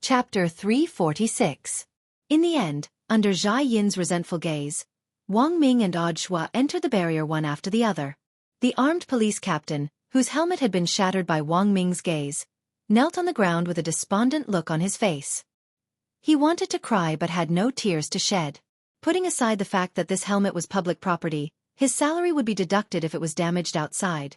Chapter 346. In the end, under Zhai Yin's resentful gaze, Wang Ming and Audiobook entered the barrier one after the other. The armed police captain, whose helmet had been shattered by Wang Ming's gaze, knelt on the ground with a despondent look on his face. He wanted to cry but had no tears to shed. Putting aside the fact that this helmet was public property, his salary would be deducted if it was damaged outside.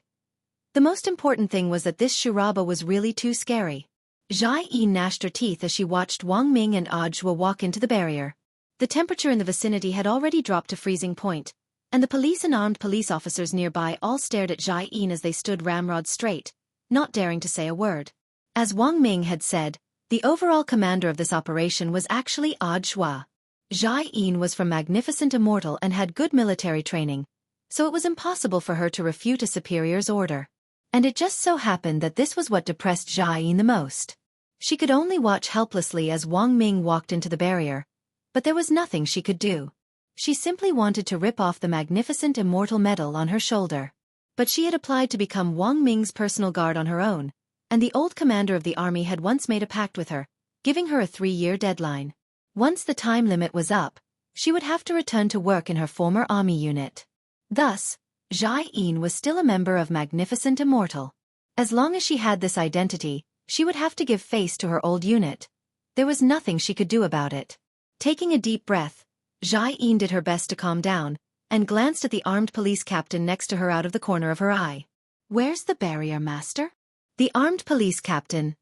The most important thing was that this shuraba was really too scary. Zhai Yin gnashed her teeth as she watched Wang Ming and Audiobook walk into the barrier. The temperature in the vicinity had already dropped to freezing point, and the police and armed police officers nearby all stared at Zhai Yin as they stood ramrod straight, not daring to say a word. As Wang Ming had said, the overall commander of this operation was actually Audiobook. Zhai Yin was from Magnificent Immortal and had good military training, so it was impossible for her to refute a superior's order. And it just so happened that this was what depressed Zhai Yin the most. She could only watch helplessly as Wang Ming walked into the barrier, but there was nothing she could do. She simply wanted to rip off the Magnificent Immortal medal on her shoulder. But she had applied to become Wang Ming's personal guard on her own, and the old commander of the army had once made a pact with her, giving her a 3-year deadline. Once the time limit was up, she would have to return to work in her former army unit. Thus, Zhai Yin was still a member of Magnificent Immortal. As long as she had this identity, she would have to give face to her old unit. There was nothing she could do about it. Taking a deep breath, Zhai Yin did her best to calm down, and glanced at the armed police captain next to her out of the corner of her eye. "Where's the barrier master?" The armed police captain.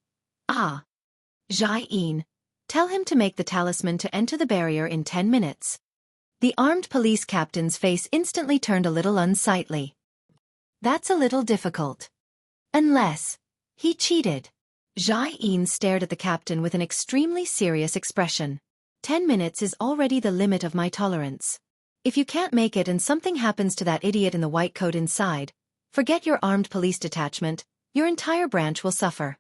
"Ah. Zhai Yin. Tell him to make the talisman to enter the barrier in 10 minutes. The armed police captain's face instantly turned a little unsightly. "That's a little difficult. Unless he cheated." Zhai Yin stared at the captain with an extremely serious expression. 10 minutes is already the limit of my tolerance. If you can't make it and something happens to that idiot in the white coat inside, forget your armed police detachment, your entire branch will suffer.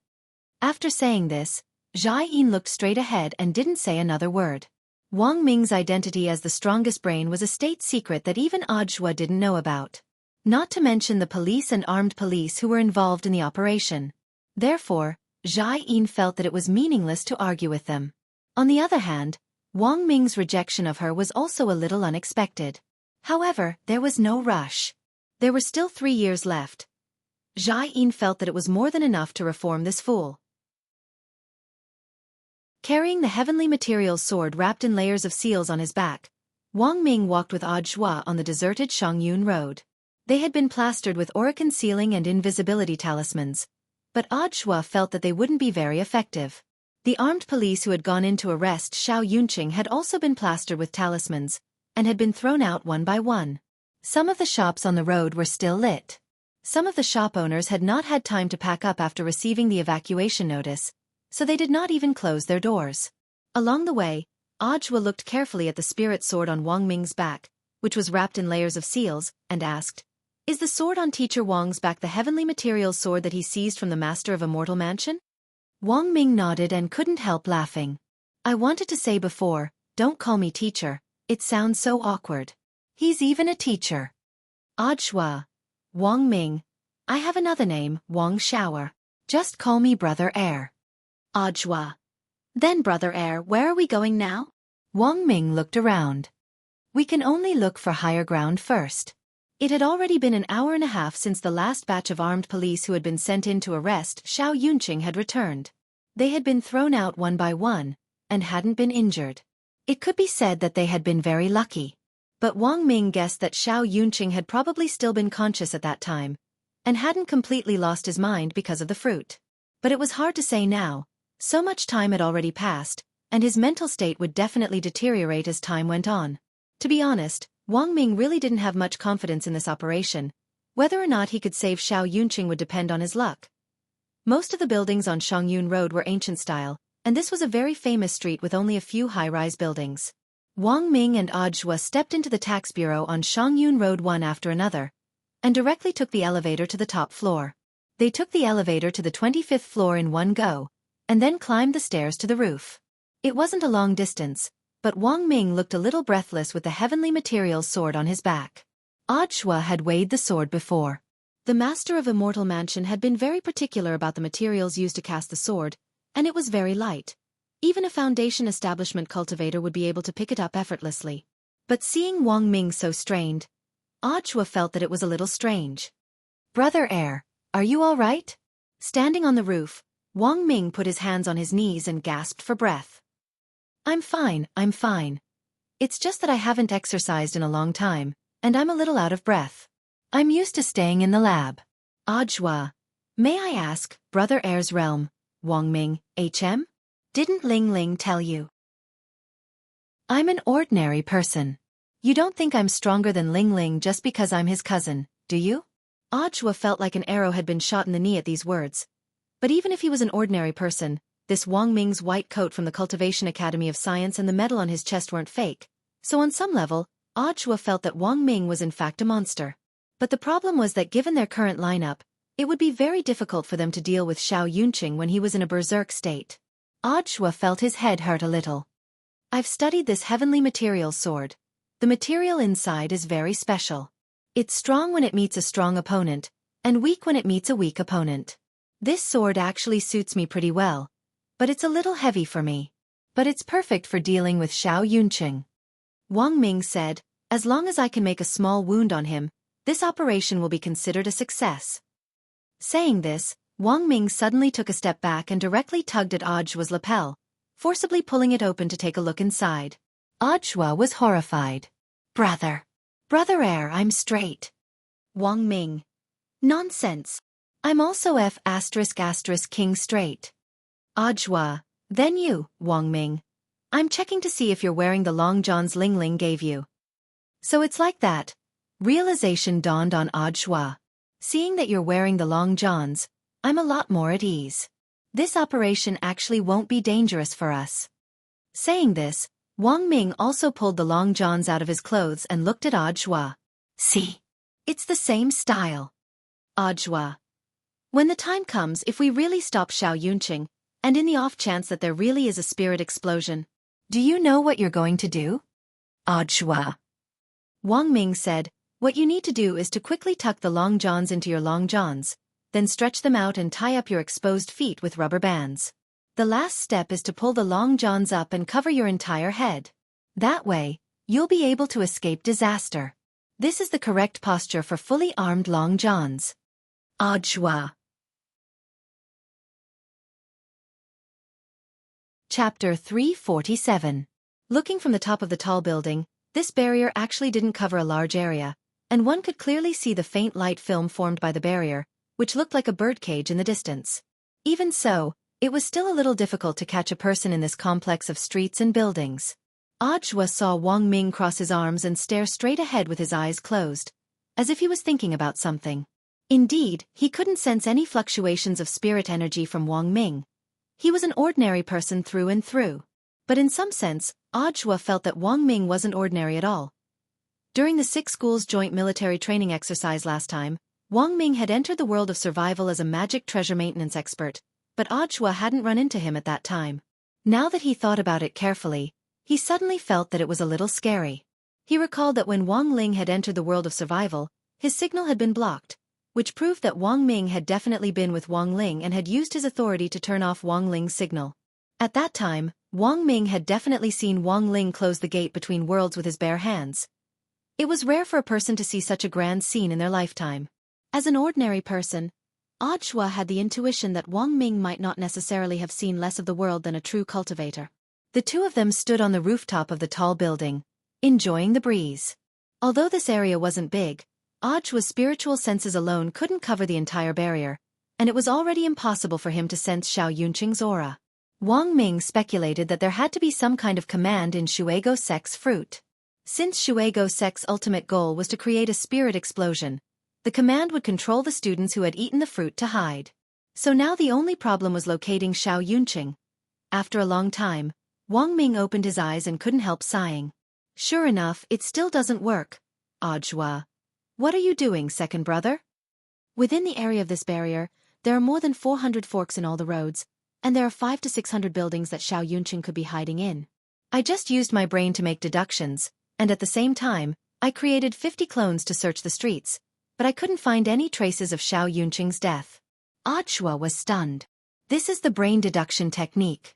After saying this, Zhai Yin looked straight ahead and didn't say another word. Wang Ming's identity as the strongest brain was a state secret that even Audiobook didn't know about. Not to mention the police and armed police who were involved in the operation. Therefore, Zhai Yin felt that it was meaningless to argue with them. On the other hand, Wang Ming's rejection of her was also a little unexpected. However, there was no rush. There were still 3 years left. Zhai Yin felt that it was more than enough to reform this fool. Carrying the heavenly materials sword wrapped in layers of seals on his back, Wang Ming walked with Audiobook on the deserted Shangyun Road. They had been plastered with aura concealing and invisibility talismans, but Audiobook felt that they wouldn't be very effective. The armed police who had gone in to arrest Xiao Yunqing had also been plastered with talismans, and had been thrown out one by one. Some of the shops on the road were still lit. Some of the shop owners had not had time to pack up after receiving the evacuation notice, so they did not even close their doors. Along the way, Audiobook looked carefully at the spirit sword on Wang Ming's back, which was wrapped in layers of seals, and asked, "Is the sword on Teacher Wang's back the heavenly materials sword that he seized from the master of Immortal Mansion?" Wang Ming nodded and couldn't help laughing. "I wanted to say before, don't call me teacher, it sounds so awkward. He's even a teacher." Audiobook. "Wang Ming. I have another name, Wang Shower. Just call me Brother Air." Audiobook. "Then Brother Air, where are we going now?" Wang Ming looked around. "We can only look for higher ground first." It had already been an hour and a half since the last batch of armed police who had been sent in to arrest Xiao Yunqing had returned. They had been thrown out one by one, and hadn't been injured. It could be said that they had been very lucky. But Wang Ming guessed that Xiao Yunqing had probably still been conscious at that time, and hadn't completely lost his mind because of the fruit. But it was hard to say now. So much time had already passed, and his mental state would definitely deteriorate as time went on. To be honest, Wang Ming really didn't have much confidence in this operation. Whether or not he could save Xiao Yunqing would depend on his luck. Most of the buildings on Shangyun Road were ancient style, and this was a very famous street with only a few high-rise buildings. Wang Ming and Audiobook stepped into the tax bureau on Shangyun Road one after another, and directly took the elevator to the top floor. They took the elevator to the 25th floor in one go, and then climbed the stairs to the roof. It wasn't a long distance, but Wang Ming looked a little breathless with the heavenly materials sword on his back. Audiobook had weighed the sword before. The master of Immortal Mansion had been very particular about the materials used to cast the sword, and it was very light. Even a foundation establishment cultivator would be able to pick it up effortlessly. But seeing Wang Ming so strained, Audhua felt that it was a little strange. "Brother Heir, are you all right?" Standing on the roof, Wang Ming put his hands on his knees and gasped for breath. I'm fine. It's just that I haven't exercised in a long time, and I'm a little out of breath. I'm used to staying in the lab." "Audhua, may I ask, Brother Heir's realm, Wang Ming, HM? Didn't Ling Ling tell you?" "I'm an ordinary person. You don't think I'm stronger than Ling Ling just because I'm his cousin, do you?" Audhua felt like an arrow had been shot in the knee at these words. But even if he was an ordinary person, this Wang Ming's white coat from the Cultivation Academy of Science and the medal on his chest weren't fake, so on some level, Audhua felt that Wang Ming was in fact a monster. But the problem was that given their current lineup, it would be very difficult for them to deal with Xiao Yunqing when he was in a berserk state. Audhua felt his head hurt a little. "I've studied this heavenly material sword. The material inside is very special. It's strong when it meets a strong opponent, and weak when it meets a weak opponent. This sword actually suits me pretty well, but it's a little heavy for me. But it's perfect for dealing with Xiao Yunqing." Wang Ming said, "As long as I can make a small wound on him, this operation will be considered a success." Saying this, Wang Ming suddenly took a step back and directly tugged at Audhua's lapel, forcibly pulling it open to take a look inside. Audhua was horrified. Brother Heir, I'm straight." Wang Ming: "Nonsense. I'm also F*** King straight." Audhua: "Then you, Wang Ming. I'm checking to see if you're wearing the long johns Ling Ling gave you." "So it's like that." Realization dawned on Audhua. "Seeing that you're wearing the long johns, I'm a lot more at ease. This operation actually won't be dangerous for us." Saying this, Wang Ming also pulled the long johns out of his clothes and looked at Audhua. "See? It's the same style." Audhua: "When the time comes, if we really stop Xiao Yunqing, and in the off chance that there really is a spirit explosion, do you know what you're going to do?" Audhua. Wang Ming said, "What you need to do is to quickly tuck the long johns into your long johns, then stretch them out and tie up your exposed feet with rubber bands. The last step is to pull the long johns up and cover your entire head. That way, you'll be able to escape disaster. This is the correct posture for fully armed long johns." Audhua. Chapter 347. Looking from the top of the tall building, this barrier actually didn't cover a large area, and one could clearly see the faint light film formed by the barrier, which looked like a birdcage in the distance. Even so, it was still a little difficult to catch a person in this complex of streets and buildings. Audhua saw Wang Ming cross his arms and stare straight ahead with his eyes closed, as if he was thinking about something. Indeed, he couldn't sense any fluctuations of spirit energy from Wang Ming. He was an ordinary person through and through. But in some sense, Audhua felt that Wang Ming wasn't ordinary at all. During the 6 schools joint military training exercise last time, Wang Ming had entered the world of survival as a magic treasure maintenance expert, but Audhua hadn't run into him at that time. Now that he thought about it carefully, he suddenly felt that it was a little scary. He recalled that when Wang Ling had entered the world of survival, his signal had been blocked, which proved that Wang Ming had definitely been with Wang Ling and had used his authority to turn off Wang Ling's signal. At that time, Wang Ming had definitely seen Wang Ling close the gate between worlds with his bare hands. It was rare for a person to see such a grand scene in their lifetime. As an ordinary person, Audhua had the intuition that Wang Ming might not necessarily have seen less of the world than a true cultivator. The two of them stood on the rooftop of the tall building, enjoying the breeze. Although this area wasn't big, Audhua's spiritual senses alone couldn't cover the entire barrier, and it was already impossible for him to sense Xiao Yunqing's aura. Wang Ming speculated that there had to be some kind of command in Shuego Sek's fruit. Since Shuego Sek's ultimate goal was to create a spirit explosion, the command would control the students who had eaten the fruit to hide. So now the only problem was locating Xiao Yunqing. After a long time, Wang Ming opened his eyes and couldn't help sighing. "Sure enough, it still doesn't work. Audhua. What are you doing, second brother?" Within the area of this barrier, there are more than 400 forks in all the roads, and there are 500 to 600 buildings that Xiao Yunqing could be hiding in. I just used my brain to make deductions, and at the same time, I created 50 clones to search the streets, but I couldn't find any traces of Xiao Yunqing's death. Audhua was stunned. This is the brain deduction technique.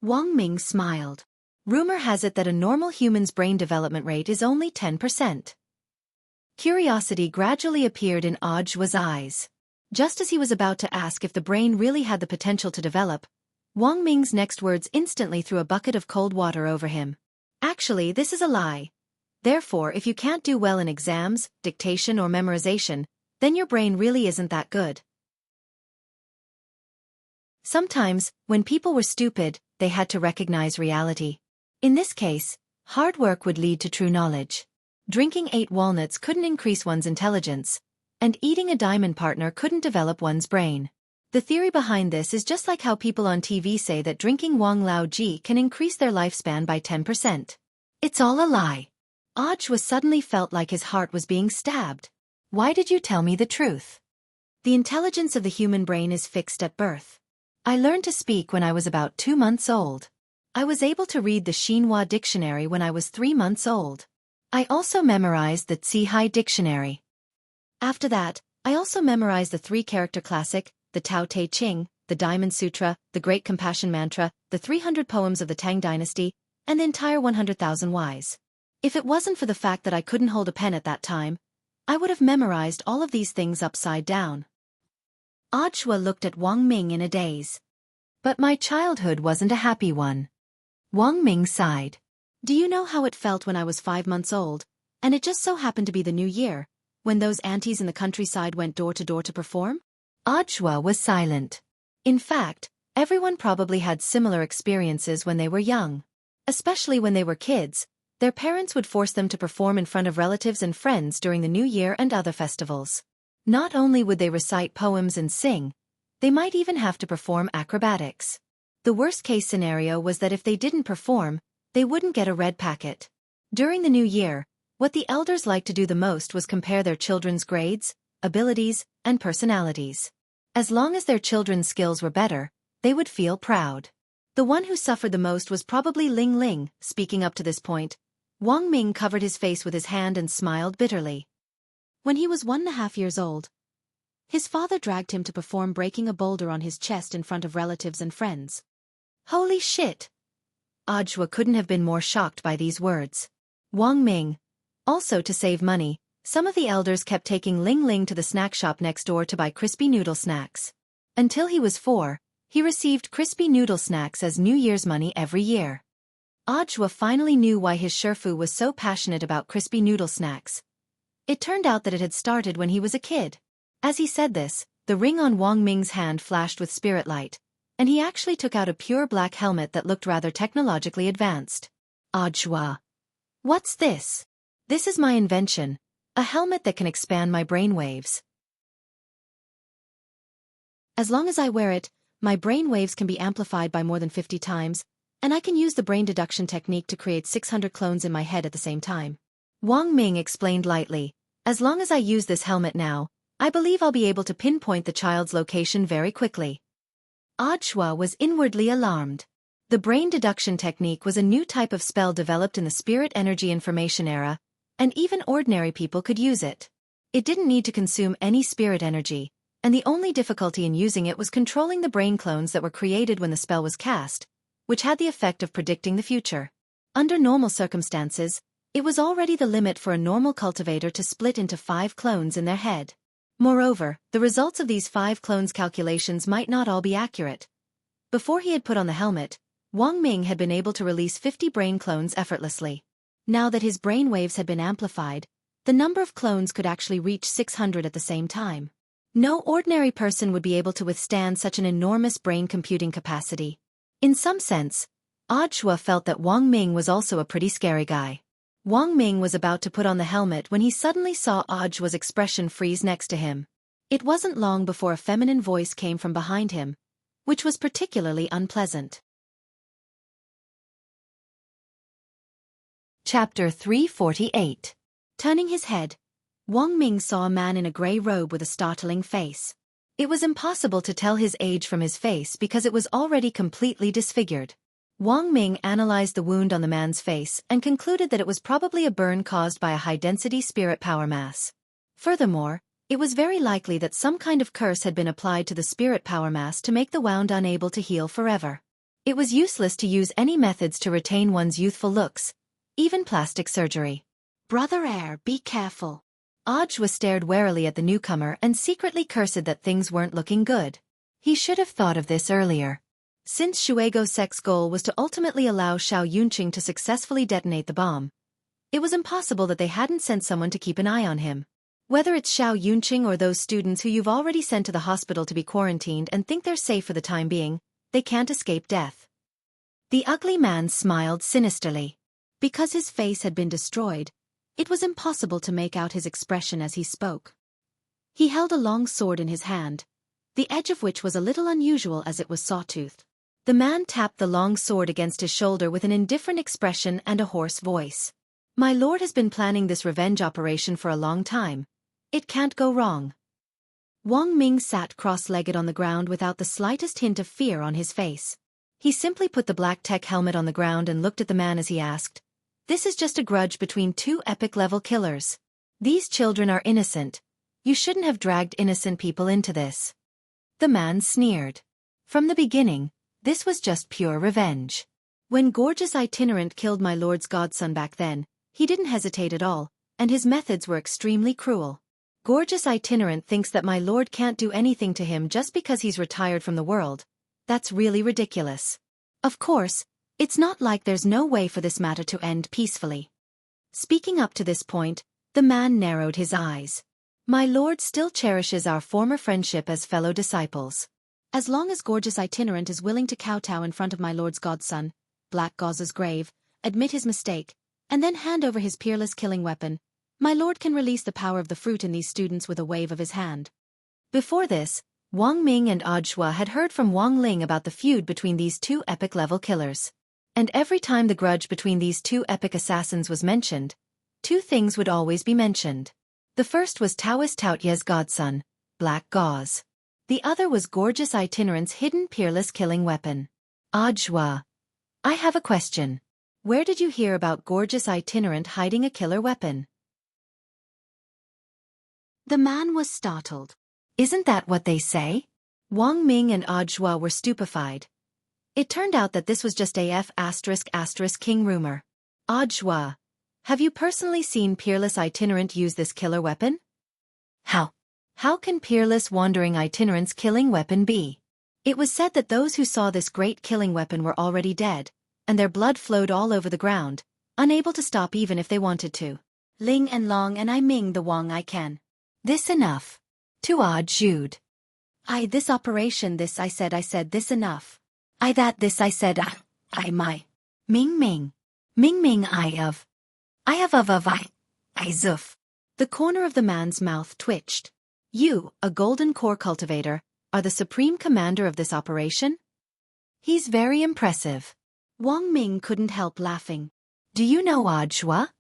Wang Ming smiled. Rumor has it that a normal human's brain development rate is only 10%. Curiosity gradually appeared in Audhua's eyes. Just as he was about to ask if the brain really had the potential to develop, Wang Ming's next words instantly threw a bucket of cold water over him. Actually, this is a lie. Therefore, if you can't do well in exams, dictation or memorization, then your brain really isn't that good. Sometimes, when people were stupid, they had to recognize reality. In this case, hard work would lead to true knowledge. Drinking 8 walnuts couldn't increase one's intelligence, and eating a diamond partner couldn't develop one's brain. The theory behind this is just like how people on TV say that drinking Wang Lao Ji can increase their lifespan by 10%. It's all a lie. Audhua suddenly felt like his heart was being stabbed. Why did you tell me the truth? The intelligence of the human brain is fixed at birth. I learned to speak when I was about 2 months old. I was able to read the Xinhua dictionary when I was 3 months old. I also memorized the Zihai dictionary. After that, I also memorized the 3-character classic, the Tao Te Ching, the Diamond Sutra, the Great Compassion Mantra, the 300 poems of the Tang Dynasty, and the entire 100,000 whys. If it wasn't for the fact that I couldn't hold a pen at that time, I would have memorized all of these things upside down. Audhua looked at Wang Ming in a daze. But my childhood wasn't a happy one. Wang Ming sighed. Do you know how it felt when I was 5 months old, and it just so happened to be the new year, when those aunties in the countryside went door to door to perform? Audhua was silent. In fact, everyone probably had similar experiences when they were young. Especially when they were kids, their parents would force them to perform in front of relatives and friends during the New Year and other festivals. Not only would they recite poems and sing, they might even have to perform acrobatics. The worst-case scenario was that if they didn't perform, they wouldn't get a red packet. During the New Year, what the elders liked to do the most was compare their children's grades, abilities, and personalities. As long as their children's skills were better, they would feel proud. The one who suffered the most was probably Ling Ling. Speaking up to this point, Wang Ming covered his face with his hand and smiled bitterly. When he was 1.5 years old, his father dragged him to perform breaking a boulder on his chest in front of relatives and friends. Holy shit! Audhua couldn't have been more shocked by these words. Wang Ming. Also, to save money, some of the elders kept taking Ling Ling to the snack shop next door to buy crispy noodle snacks. Until he was 4, he received crispy noodle snacks as New Year's money every year. Audhua finally knew why his Shifu was so passionate about crispy noodle snacks. It turned out that it had started when he was a kid. As he said this, the ring on Wang Ming's hand flashed with spirit light, and he actually took out a pure black helmet that looked rather technologically advanced. Audhua. What's this? This is my invention, a helmet that can expand my brainwaves. As long as I wear it, my brainwaves can be amplified by more than 50 times, and I can use the brain deduction technique to create 600 clones in my head at the same time. Wang Ming explained lightly, as long as I use this helmet now, I believe I'll be able to pinpoint the child's location very quickly. Audhua was inwardly alarmed. The brain deduction technique was a new type of spell developed in the spirit energy information era, and even ordinary people could use it. It didn't need to consume any spirit energy, and the only difficulty in using it was controlling the brain clones that were created when the spell was cast, which had the effect of predicting the future. Under normal circumstances, it was already the limit for a normal cultivator to split into 5 clones in their head. Moreover, the results of these 5 clones calculations might not all be accurate. Before he had put on the helmet, Wang Ming had been able to release 50 brain clones effortlessly. Now that his brain waves had been amplified, the number of clones could actually reach 600 at the same time. No ordinary person would be able to withstand such an enormous brain computing capacity. In some sense, Audhua felt that Wang Ming was also a pretty scary guy. Wang Ming was about to put on the helmet when he suddenly saw Audhua's expression freeze next to him. It wasn't long before a feminine voice came from behind him, which was particularly unpleasant. Chapter 348. Turning his head, Wang Ming saw a man in a gray robe with a startling face. It was impossible to tell his age from his face because it was already completely disfigured. Wang Ming analyzed the wound on the man's face and concluded that it was probably a burn caused by a high-density spirit power mass. Furthermore, it was very likely that some kind of curse had been applied to the spirit power mass to make the wound unable to heal forever. It was useless to use any methods to retain one's youthful looks, even plastic surgery. Brother Heir, be careful. Audhwa stared warily at the newcomer and secretly cursed that things weren't looking good. He should have thought of this earlier. Since Shuego's sex goal was to ultimately allow Xiao Yunqing to successfully detonate the bomb, it was impossible that they hadn't sent someone to keep an eye on him. Whether it's Xiao Yunqing or those students who you've already sent to the hospital to be quarantined and think they're safe for the time being, they can't escape death. The ugly man smiled sinisterly. Because his face had been destroyed, it was impossible to make out his expression as he spoke. He held a long sword in his hand, the edge of which was a little unusual as it was sawtoothed. The man tapped the long sword against his shoulder with an indifferent expression and a hoarse voice. My lord has been planning this revenge operation for a long time. It can't go wrong. Wang Ming sat cross-legged on the ground without the slightest hint of fear on his face. He simply put the black tech helmet on the ground and looked at the man as he asked, "This is just a grudge between two epic-level killers. These children are innocent. You shouldn't have dragged innocent people into this." The man sneered. From the beginning, this was just pure revenge. When Gorgeous Itinerant killed my lord's godson back then, he didn't hesitate at all, and his methods were extremely cruel. Gorgeous Itinerant thinks that my lord can't do anything to him just because he's retired from the world. That's really ridiculous. Of course, it's not like there's no way for this matter to end peacefully. Speaking up to this point, the man narrowed his eyes. My lord still cherishes our former friendship as fellow disciples. As long as Gorgeous Itinerant is willing to kowtow in front of my lord's godson, Black Gauze's grave, admit his mistake, and then hand over his peerless killing weapon, my lord can release the power of the fruit in these students with a wave of his hand. Before this, Wang Ming and Audhwa had heard from Wang Ling about the feud between these two epic-level killers. And every time the grudge between these two epic assassins was mentioned, two things would always be mentioned. The first was Taoist Taoye's godson, Black Gauze. The other was Gorgeous Itinerant's hidden peerless killing weapon. Audhwa, I have a question. Where did you hear about Gorgeous Itinerant hiding a killer weapon? The man was startled. Isn't that what they say? Wang Ming and Audhwa were stupefied. It turned out that this was just AF*** king rumor. Audhwa, have you personally seen Peerless Itinerant use this killer weapon? How can Peerless Wandering Itinerant's killing weapon be? It was said that those who saw this great killing weapon were already dead, and their blood flowed all over the ground, unable to stop even if they wanted to. Ling and Long and I Ming the Wang I can. This enough. To Jude. This operation this I said this enough. That this I said I my. Ming Ming. Ming Ming I have I zoof. The corner of the man's mouth twitched. You, a golden core cultivator, are the supreme commander of this operation? He's very impressive. Wang Ming couldn't help laughing. Do you know Audhwa?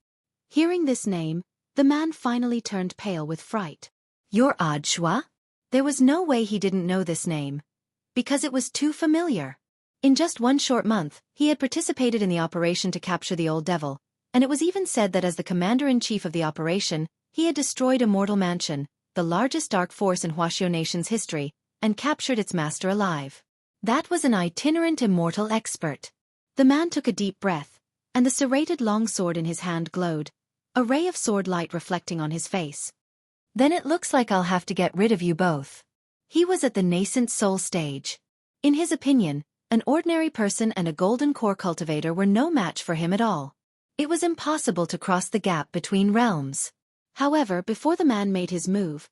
Hearing this name, the man finally turned pale with fright. You're Audhwa? There was no way he didn't know this name. Because it was too familiar. In just one short month, he had participated in the operation to capture the old devil, and it was even said that as the commander-in-chief of the operation, he had destroyed Immortal Mansion, the largest dark force in Wuxia Nation's history, and captured its master alive. That was an itinerant immortal expert. The man took a deep breath, and the serrated long sword in his hand glowed, a ray of sword light reflecting on his face. Then it looks like I'll have to get rid of you both. He was at the nascent soul stage. In his opinion, an ordinary person and a golden core cultivator were no match for him at all. It was impossible to cross the gap between realms. However, before the man made his move,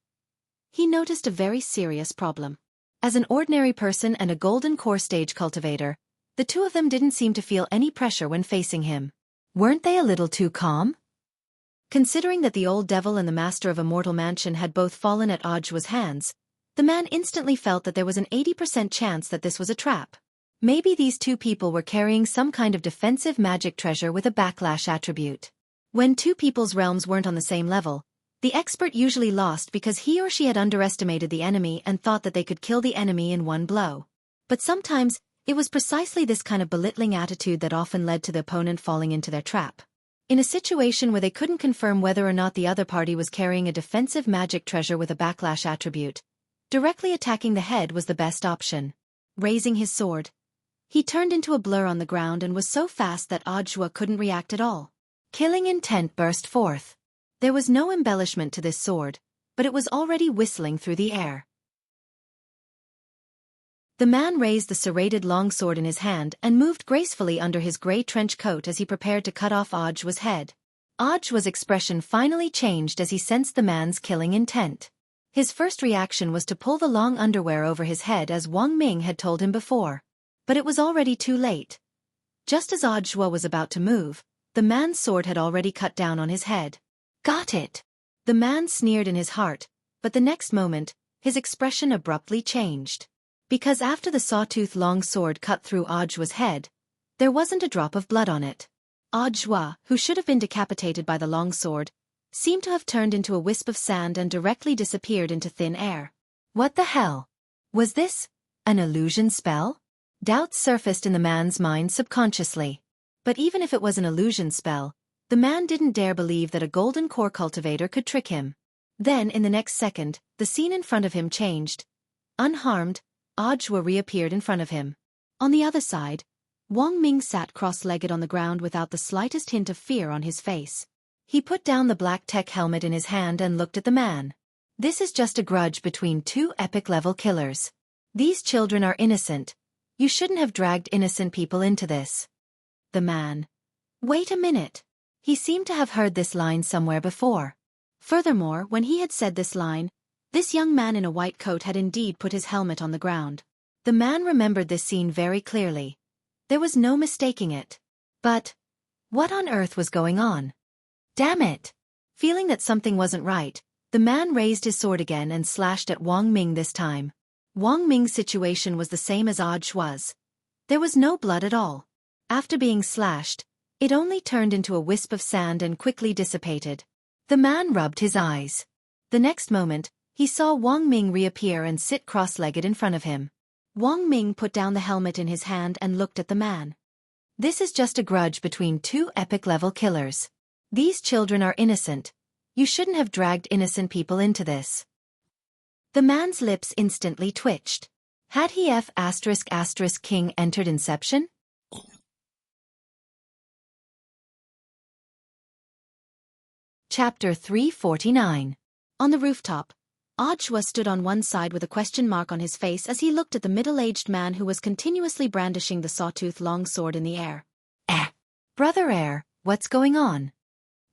he noticed a very serious problem. As an ordinary person and a golden core stage cultivator, the two of them didn't seem to feel any pressure when facing him. Weren't they a little too calm? Considering that the old devil and the master of Immortal Mansion had both fallen at Audhwa's hands, the man instantly felt that there was an 80% chance that this was a trap. Maybe these two people were carrying some kind of defensive magic treasure with a backlash attribute. When two people's realms weren't on the same level, the expert usually lost because he or she had underestimated the enemy and thought that they could kill the enemy in one blow. But sometimes, it was precisely this kind of belittling attitude that often led to the opponent falling into their trap. In a situation where they couldn't confirm whether or not the other party was carrying a defensive magic treasure with a backlash attribute, directly attacking the head was the best option. Raising his sword, He turned into a blur on the ground and was so fast that Audhua couldn't react at all. Killing intent burst forth. There was no embellishment to this sword, but it was already whistling through the air. The man raised the serrated long sword in his hand and moved gracefully under his grey trench coat as he prepared to cut off Audhua's head. Audhua's expression finally changed as he sensed the man's killing intent. His first reaction was to pull the long underwear over his head as Wang Ming had told him before. But it was already too late. Just as Audhua was about to move, the man's sword had already cut down on his head. Got it! The man sneered in his heart, but the next moment, his expression abruptly changed. Because after the sawtooth long sword cut through Audhua's head, there wasn't a drop of blood on it. Audhua, who should have been decapitated by the long sword, seemed to have turned into a wisp of sand and directly disappeared into thin air. What the hell? Was this an illusion spell? Doubts surfaced in the man's mind subconsciously. But even if it was an illusion spell, the man didn't dare believe that a golden core cultivator could trick him. Then, in the next second, the scene in front of him changed. Unharmed, Audhua reappeared in front of him. On the other side, Wang Ming sat cross-legged on the ground without the slightest hint of fear on his face. He put down the black tech helmet in his hand and looked at the man. This is just a grudge between two epic-level killers. These children are innocent. You shouldn't have dragged innocent people into this. The man. Wait a minute. He seemed to have heard this line somewhere before. Furthermore, when he had said this line, this young man in a white coat had indeed put his helmet on the ground. The man remembered this scene very clearly. There was no mistaking it. But what on earth was going on? Damn it! Feeling that something wasn't right, the man raised his sword again and slashed at Wang Ming this time. Wang Ming's situation was the same as Audhua's. There was no blood at all. After being slashed, it only turned into a wisp of sand and quickly dissipated. The man rubbed his eyes. The next moment, he saw Wang Ming reappear and sit cross-legged in front of him. Wang Ming put down the helmet in his hand and looked at the man. This is just a grudge between two epic-level killers. These children are innocent. You shouldn't have dragged innocent people into this. The man's lips instantly twitched. Had he King entered Inception? Chapter 349. On the rooftop, Audhua stood on one side with a question mark on his face as he looked at the middle-aged man who was continuously brandishing the sawtooth long sword in the air. Brother what's going on?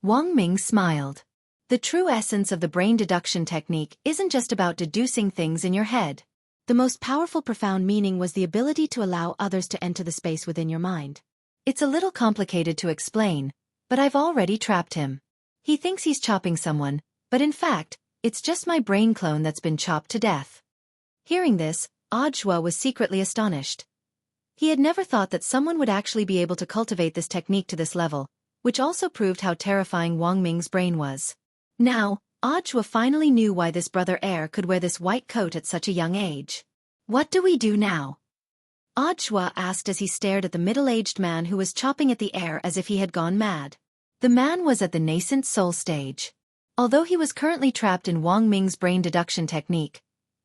Wang Ming smiled. The true essence of the brain deduction technique isn't just about deducing things in your head. The most powerful profound meaning was the ability to allow others to enter the space within your mind. It's a little complicated to explain, but I've already trapped him. He thinks he's chopping someone, but in fact, it's just my brain clone that's been chopped to death. Hearing this, Audhua was secretly astonished. He had never thought that someone would actually be able to cultivate this technique to this level, which also proved how terrifying Wang Ming's brain was. Now, Audhua finally knew why this brother could wear this white coat at such a young age. What do we do now? Audhua asked as he stared at the middle-aged man who was chopping at the air as if he had gone mad. The man was at the nascent soul stage. Although he was currently trapped in Wang Ming's brain deduction technique,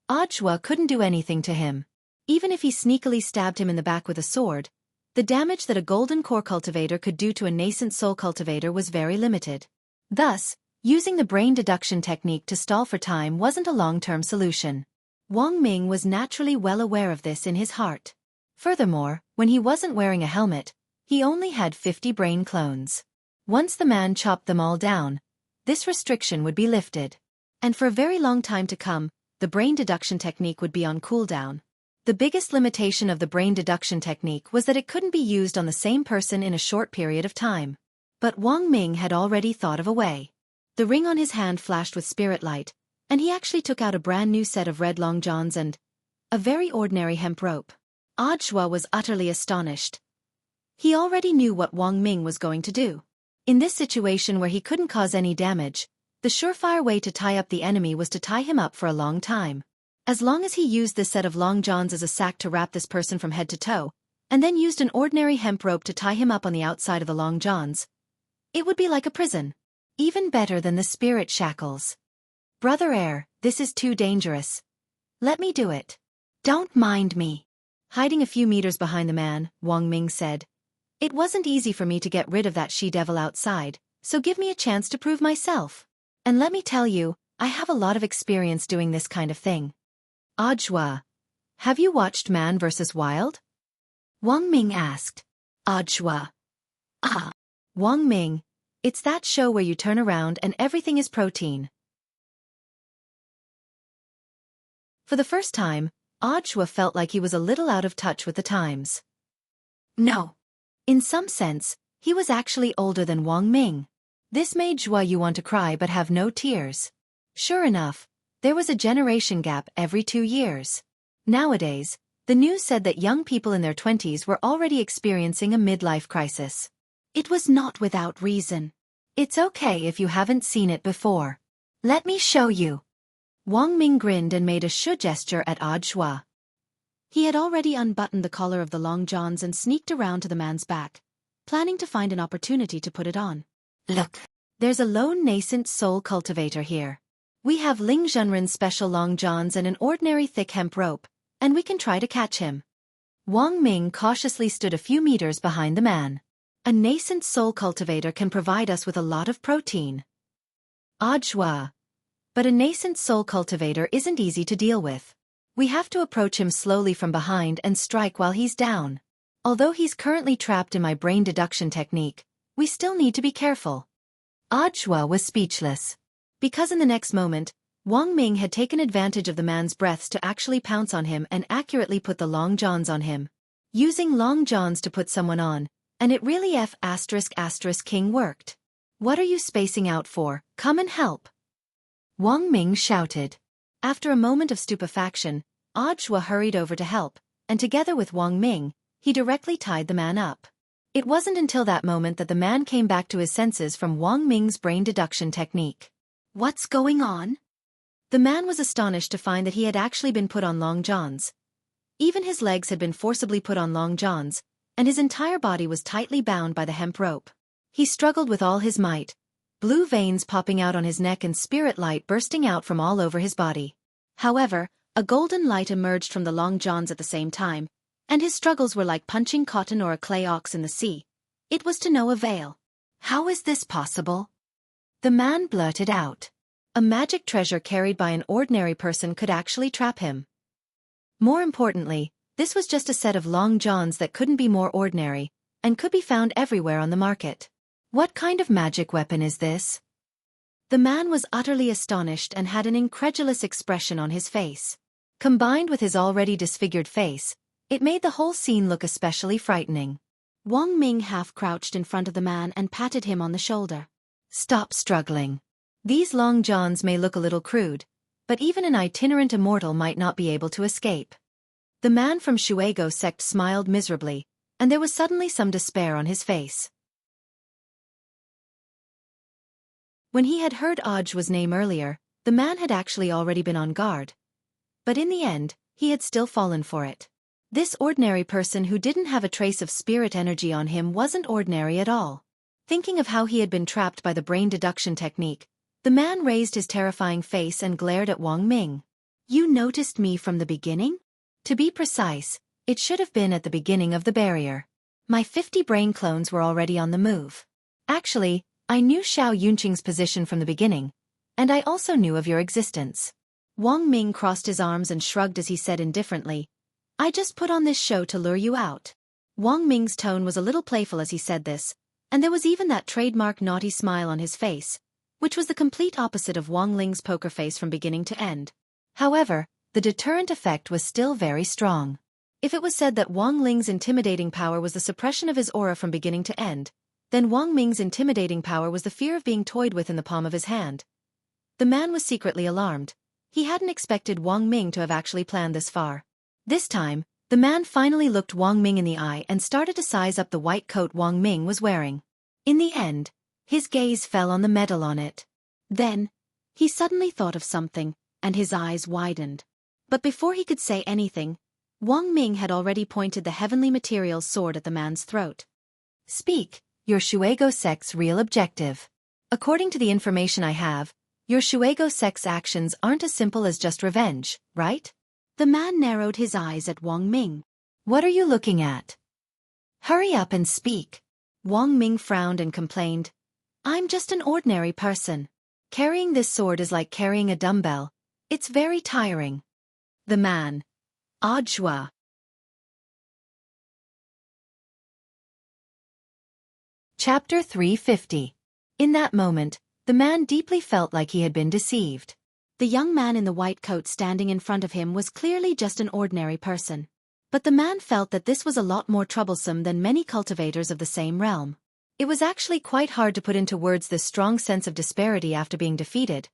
Audhua couldn't do anything to him. Even if he sneakily stabbed him in the back with a sword, the damage that a golden core cultivator could do to a nascent soul cultivator was very limited. Thus, using the brain deduction technique to stall for time wasn't a long-term solution. Wang Ming was naturally well aware of this in his heart. Furthermore, when he wasn't wearing a helmet, he only had 50 brain clones. Once the man chopped them all down, this restriction would be lifted. And for a very long time to come, the brain deduction technique would be on cooldown. The biggest limitation of the brain deduction technique was that it couldn't be used on the same person in a short period of time. But Wang Ming had already thought of a way. The ring on his hand flashed with spirit light, and he actually took out a brand new set of red long johns and a very ordinary hemp rope. Audhua was utterly astonished. He already knew what Wang Ming was going to do. In this situation where he couldn't cause any damage, the surefire way to tie up the enemy was to tie him up for a long time. As long as he used this set of long johns as a sack to wrap this person from head to toe, and then used an ordinary hemp rope to tie him up on the outside of the long johns, it would be like a prison. Even better than the spirit shackles. Brother this is too dangerous. Let me do it. Don't mind me. Hiding a few meters behind the man, Wang Ming said, "It wasn't easy for me to get rid of that she-devil outside, so give me a chance to prove myself. And let me tell you, I have a lot of experience doing this kind of thing." "Audiobook. Have you watched Man vs. Wild?" Wang Ming asked. "Audiobook. Ah." Wang Ming, it's that show where you turn around and everything is protein. For the first time, Audiobook felt like he was a little out of touch with the times. No. In some sense, he was actually older than Wang Ming. This made Zhua want to cry but have no tears. Sure enough, there was a generation gap every 2 years. Nowadays, the news said that young people in their 20s were already experiencing a midlife crisis. It was not without reason. It's okay if you haven't seen it before. Let me show you. Wang Ming grinned and made a shu gesture at Audiobook. He had already unbuttoned the collar of the long johns and sneaked around to the man's back, planning to find an opportunity to put it on. Look, there's a lone nascent soul cultivator here. We have Ling Zhenren's special long johns and an ordinary thick hemp rope, and we can try to catch him. Wang Ming cautiously stood a few meters behind the man. A nascent soul cultivator can provide us with a lot of protein. Audiobook. But a nascent soul cultivator isn't easy to deal with. We have to approach him slowly from behind and strike while he's down. Although he's currently trapped in my brain deduction technique, we still need to be careful. Audiobook was speechless. Because in the next moment, Wang Ming had taken advantage of the man's breaths to actually pounce on him and accurately put the long johns on him. Using long johns to put someone on, and it really ***king worked. What are you spacing out for? Come and help. Wang Ming shouted. After a moment of stupefaction, Audiobook hurried over to help, and together with Wang Ming, he directly tied the man up. It wasn't until that moment that the man came back to his senses from Wang Ming's brain deduction technique. What's going on? The man was astonished to find that he had actually been put on long johns. Even his legs had been forcibly put on long johns, and his entire body was tightly bound by the hemp rope. He struggled with all his might, blue veins popping out on his neck and spirit light bursting out from all over his body. However, a golden light emerged from the long johns at the same time, and his struggles were like punching cotton or a clay ox in the sea. It was to no avail. How is this possible? The man blurted out. A magic treasure carried by an ordinary person could actually trap him. More importantly, this was just a set of long johns that couldn't be more ordinary, and could be found everywhere on the market. What kind of magic weapon is this? The man was utterly astonished and had an incredulous expression on his face. Combined with his already disfigured face, it made the whole scene look especially frightening. Wang Ming half-crouched in front of the man and patted him on the shoulder. Stop struggling. These long johns may look a little crude, but even an itinerant immortal might not be able to escape. The man from Shuego sect smiled miserably, and there was suddenly some despair on his face. When he had heard Audiobook's name earlier, the man had actually already been on guard. But in the end, he had still fallen for it. This ordinary person who didn't have a trace of spirit energy on him wasn't ordinary at all. Thinking of how he had been trapped by the brain deduction technique, the man raised his terrifying face and glared at Wang Ming. You noticed me from the beginning? To be precise, it should have been at the beginning of the barrier. My 50 brain clones were already on the move. Actually, I knew Xiao Yunqing's position from the beginning, and I also knew of your existence. Wang Ming crossed his arms and shrugged as he said indifferently, I just put on this show to lure you out. Wang Ming's tone was a little playful as he said this, and there was even that trademark naughty smile on his face, which was the complete opposite of Wang Ling's poker face from beginning to end. However, the deterrent effect was still very strong. If it was said that Wang Ling's intimidating power was the suppression of his aura from beginning to end, then Wang Ming's intimidating power was the fear of being toyed with in the palm of his hand. The man was secretly alarmed. He hadn't expected Wang Ming to have actually planned this far. This time, the man finally looked Wang Ming in the eye and started to size up the white coat Wang Ming was wearing. In the end, his gaze fell on the medal on it. Then, he suddenly thought of something, and his eyes widened. But before he could say anything, Wang Ming had already pointed the heavenly materials sword at the man's throat. Speak, your Shuego sect's real objective. According to the information I have, your Shuego sect's actions aren't as simple as just revenge, right? The man narrowed his eyes at Wang Ming. What are you looking at? Hurry up and speak. Wang Ming frowned and complained. I'm just an ordinary person. Carrying this sword is like carrying a dumbbell. It's very tiring. The man. Audiobook. Chapter 350. In that moment, the man deeply felt like he had been deceived. The young man in the white coat standing in front of him was clearly just an ordinary person. But the man felt that this was a lot more troublesome than many cultivators of the same realm. It was actually quite hard to put into words this strong sense of disparity after being defeated.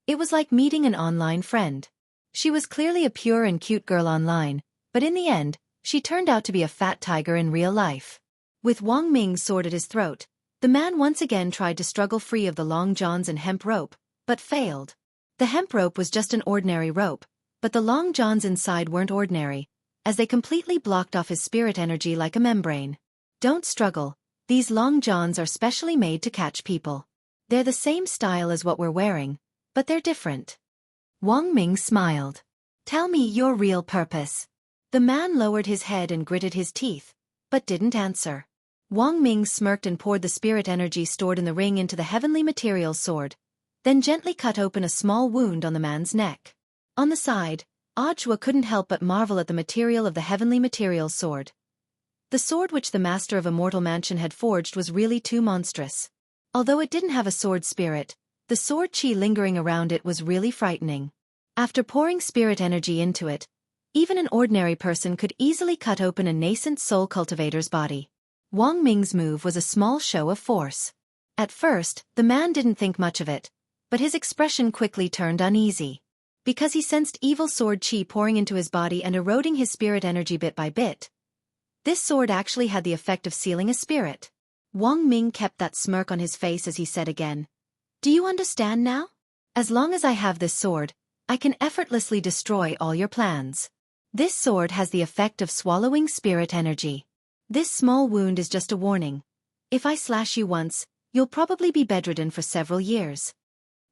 It was like meeting an online friend. She was clearly a pure and cute girl online, but in the end, she turned out to be a fat tiger in real life. With Wang Ming's sword at his throat, the man once again tried to struggle free of the long johns and hemp rope, but failed. The hemp rope was just an ordinary rope, but the long johns inside weren't ordinary, as they completely blocked off his spirit energy like a membrane. Don't struggle, these long johns are specially made to catch people. They're the same style as what we're wearing, but they're different. Wang Ming smiled. Tell me your real purpose. The man lowered his head and gritted his teeth, but didn't answer. Wang Ming smirked and poured the spirit energy stored in the ring into the heavenly materials sword, then gently cut open a small wound on the man's neck. On the side, Audiobook couldn't help but marvel at the material of the heavenly materials sword. The sword which the master of Immortal Mansion had forged was really too monstrous. Although it didn't have a sword spirit, the sword chi lingering around it was really frightening. After pouring spirit energy into it, even an ordinary person could easily cut open a nascent soul cultivator's body. Wang Ming's move was a small show of force. At first, the man didn't think much of it, but his expression quickly turned uneasy. Because he sensed evil sword chi pouring into his body and eroding his spirit energy bit by bit. This sword actually had the effect of sealing a spirit. Wang Ming kept that smirk on his face as he said again, "Do you understand now? As long as I have this sword, I can effortlessly destroy all your plans. This sword has the effect of swallowing spirit energy. This small wound is just a warning. If I slash you once, you'll probably be bedridden for several years."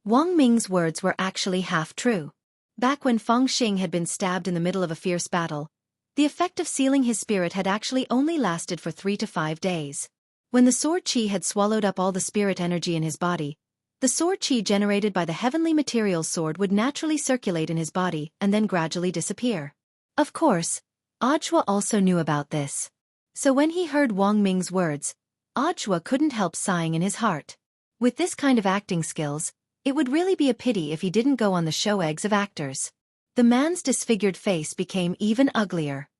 Wang Ming's words were actually half true. Back when Feng Xing had been stabbed in the middle of a fierce battle, the effect of sealing his spirit had actually only lasted for 3 to 5 days. When the sword chi had swallowed up all the spirit energy in his body, the sword chi generated by the heavenly materials sword would naturally circulate in his body and then gradually disappear. Of course, Audiobook also knew about this. So when he heard Wang Ming's words, Audiobook couldn't help sighing in his heart. With this kind of acting skills, it would really be a pity if he didn't go on the show eggs of actors. The man's disfigured face became even uglier.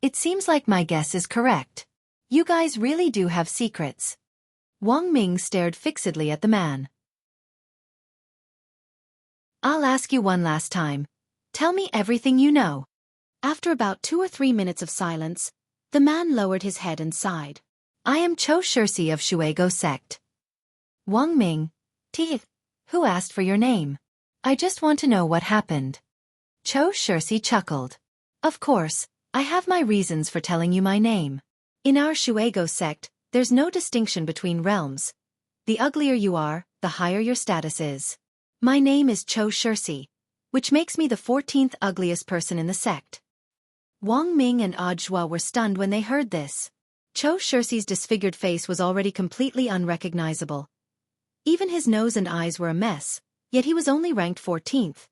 It seems like my guess is correct. You guys really do have secrets. Wang Ming stared fixedly at the man. I'll ask you one last time. Tell me everything you know. After about 2 or 3 minutes of silence, the man lowered his head and sighed. I am Cho Shirsi of Shuego sect. Wang Ming. Teeth. Who asked for your name? I just want to know what happened. Cho Shirsi chuckled. Of course, I have my reasons for telling you my name. In our Shuego sect, there's no distinction between realms. The uglier you are, the higher your status is. My name is Cho Shirsi, which makes me the 14th ugliest person in the sect. Wang Ming and Audiobook were stunned when they heard this. Cho Shirsi's disfigured face was already completely unrecognizable. Even his nose and eyes were a mess, yet he was only ranked 14th.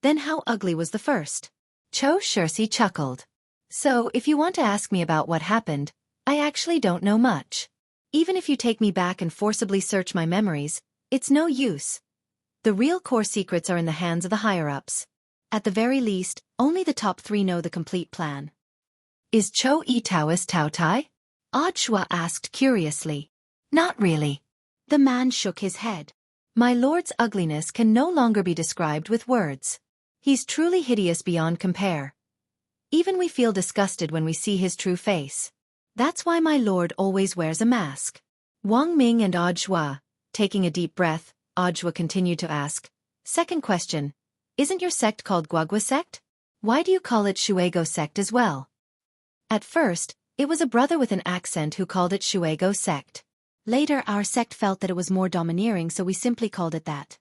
Then how ugly was the first? Cho Shirsi chuckled. So, if you want to ask me about what happened, I actually don't know much. Even if you take me back and forcibly search my memories, it's no use. The real core secrets are in the hands of the higher-ups. At the very least, only the top 3 know the complete plan. Is Cho E Taoist Tao Tai? Audiobook asked curiously. Not really. The man shook his head. My lord's ugliness can no longer be described with words. He's truly hideous beyond compare. Even we feel disgusted when we see his true face. That's why my lord always wears a mask. Wang Ming and Audiobook, taking a deep breath, Audiobook continued to ask. Second question. Isn't your sect called Guagua sect? Why do you call it Shuego sect as well? At first, it was a brother with an accent who called it Shuego sect. Later our sect felt that it was more domineering, so we simply called it that.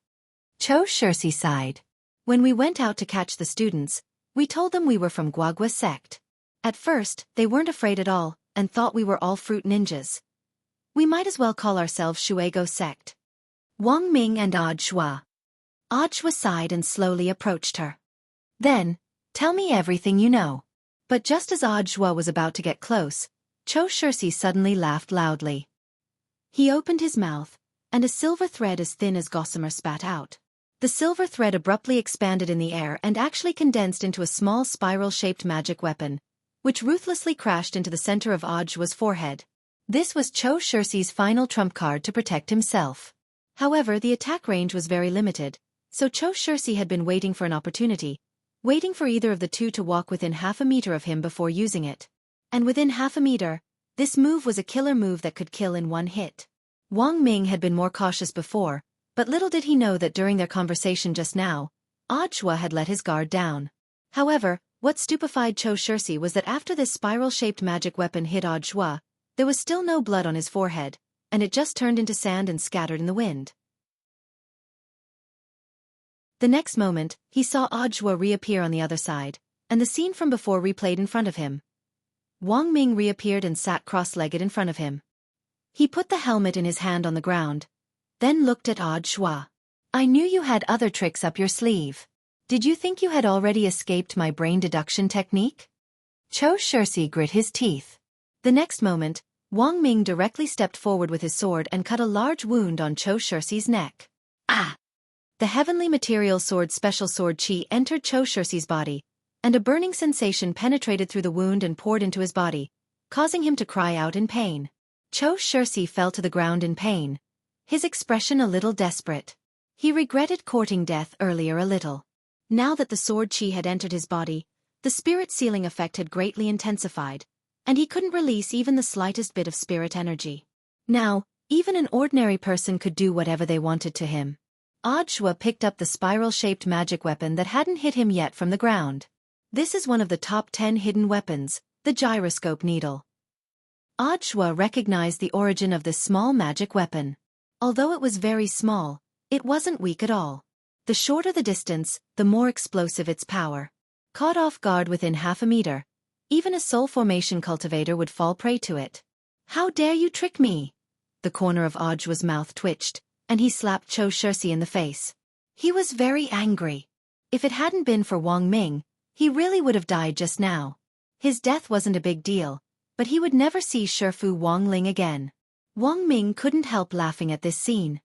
Cho Shirsi sighed. When we went out to catch the students, we told them we were from Guagua sect. At first, they weren't afraid at all, and thought we were all fruit ninjas. We might as well call ourselves Shuego sect. Wang Ming and Audiobook. Audiobook sighed and slowly approached her. Then, tell me everything you know. But just as Audiobook was about to get close, Cho Shirsi suddenly laughed loudly. He opened his mouth, and a silver thread as thin as gossamer spat out. The silver thread abruptly expanded in the air and actually condensed into a small spiral-shaped magic weapon, which ruthlessly crashed into the center of Audiobook's forehead. This was Cho Shirsi's final trump card to protect himself. However, the attack range was very limited, so Cho Shirsi had been waiting for an opportunity, waiting for either of the two to walk within half a meter of him before using it. And within half a meter, this move was a killer move that could kill in one hit. Wang Ming had been more cautious before, but little did he know that during their conversation just now, Audiobook had let his guard down. However, what stupefied Cho Shirsi was that after this spiral-shaped magic weapon hit Audiobook, there was still no blood on his forehead, and it just turned into sand and scattered in the wind. The next moment, he saw Audiobook reappear on the other side, and the scene from before replayed in front of him. Wang Ming reappeared and sat cross-legged in front of him. He put the helmet in his hand on the ground, then looked at Audiobook. I knew you had other tricks up your sleeve. Did you think you had already escaped my brain deduction technique? Cho Shirsi grit his teeth. The next moment, Wang Ming directly stepped forward with his sword and cut a large wound on Cho Shirsi's neck. Ah! The heavenly material sword special sword chi entered Cho Shirsi's body, and a burning sensation penetrated through the wound and poured into his body, causing him to cry out in pain. Cho Shirsi fell to the ground in pain, his expression a little desperate. He regretted courting death earlier a little. Now that the sword chi had entered his body, the spirit sealing effect had greatly intensified, and he couldn't release even the slightest bit of spirit energy. Now, even an ordinary person could do whatever they wanted to him. Audiobook picked up the spiral-shaped magic weapon that hadn't hit him yet from the ground. This is one of the top 10 hidden weapons, the gyroscope needle. Audiobook recognized the origin of this small magic weapon. Although it was very small, it wasn't weak at all. The shorter the distance, the more explosive its power. Caught off guard within half a meter, even a soul formation cultivator would fall prey to it. How dare you trick me? The corner of Audiobook's mouth twitched, and he slapped Cho Shirsi in the face. He was very angry. If it hadn't been for Wang Ming, he really would have died just now. His death wasn't a big deal, but he would never see Shifu Wang Ling again. Wang Ming couldn't help laughing at this scene.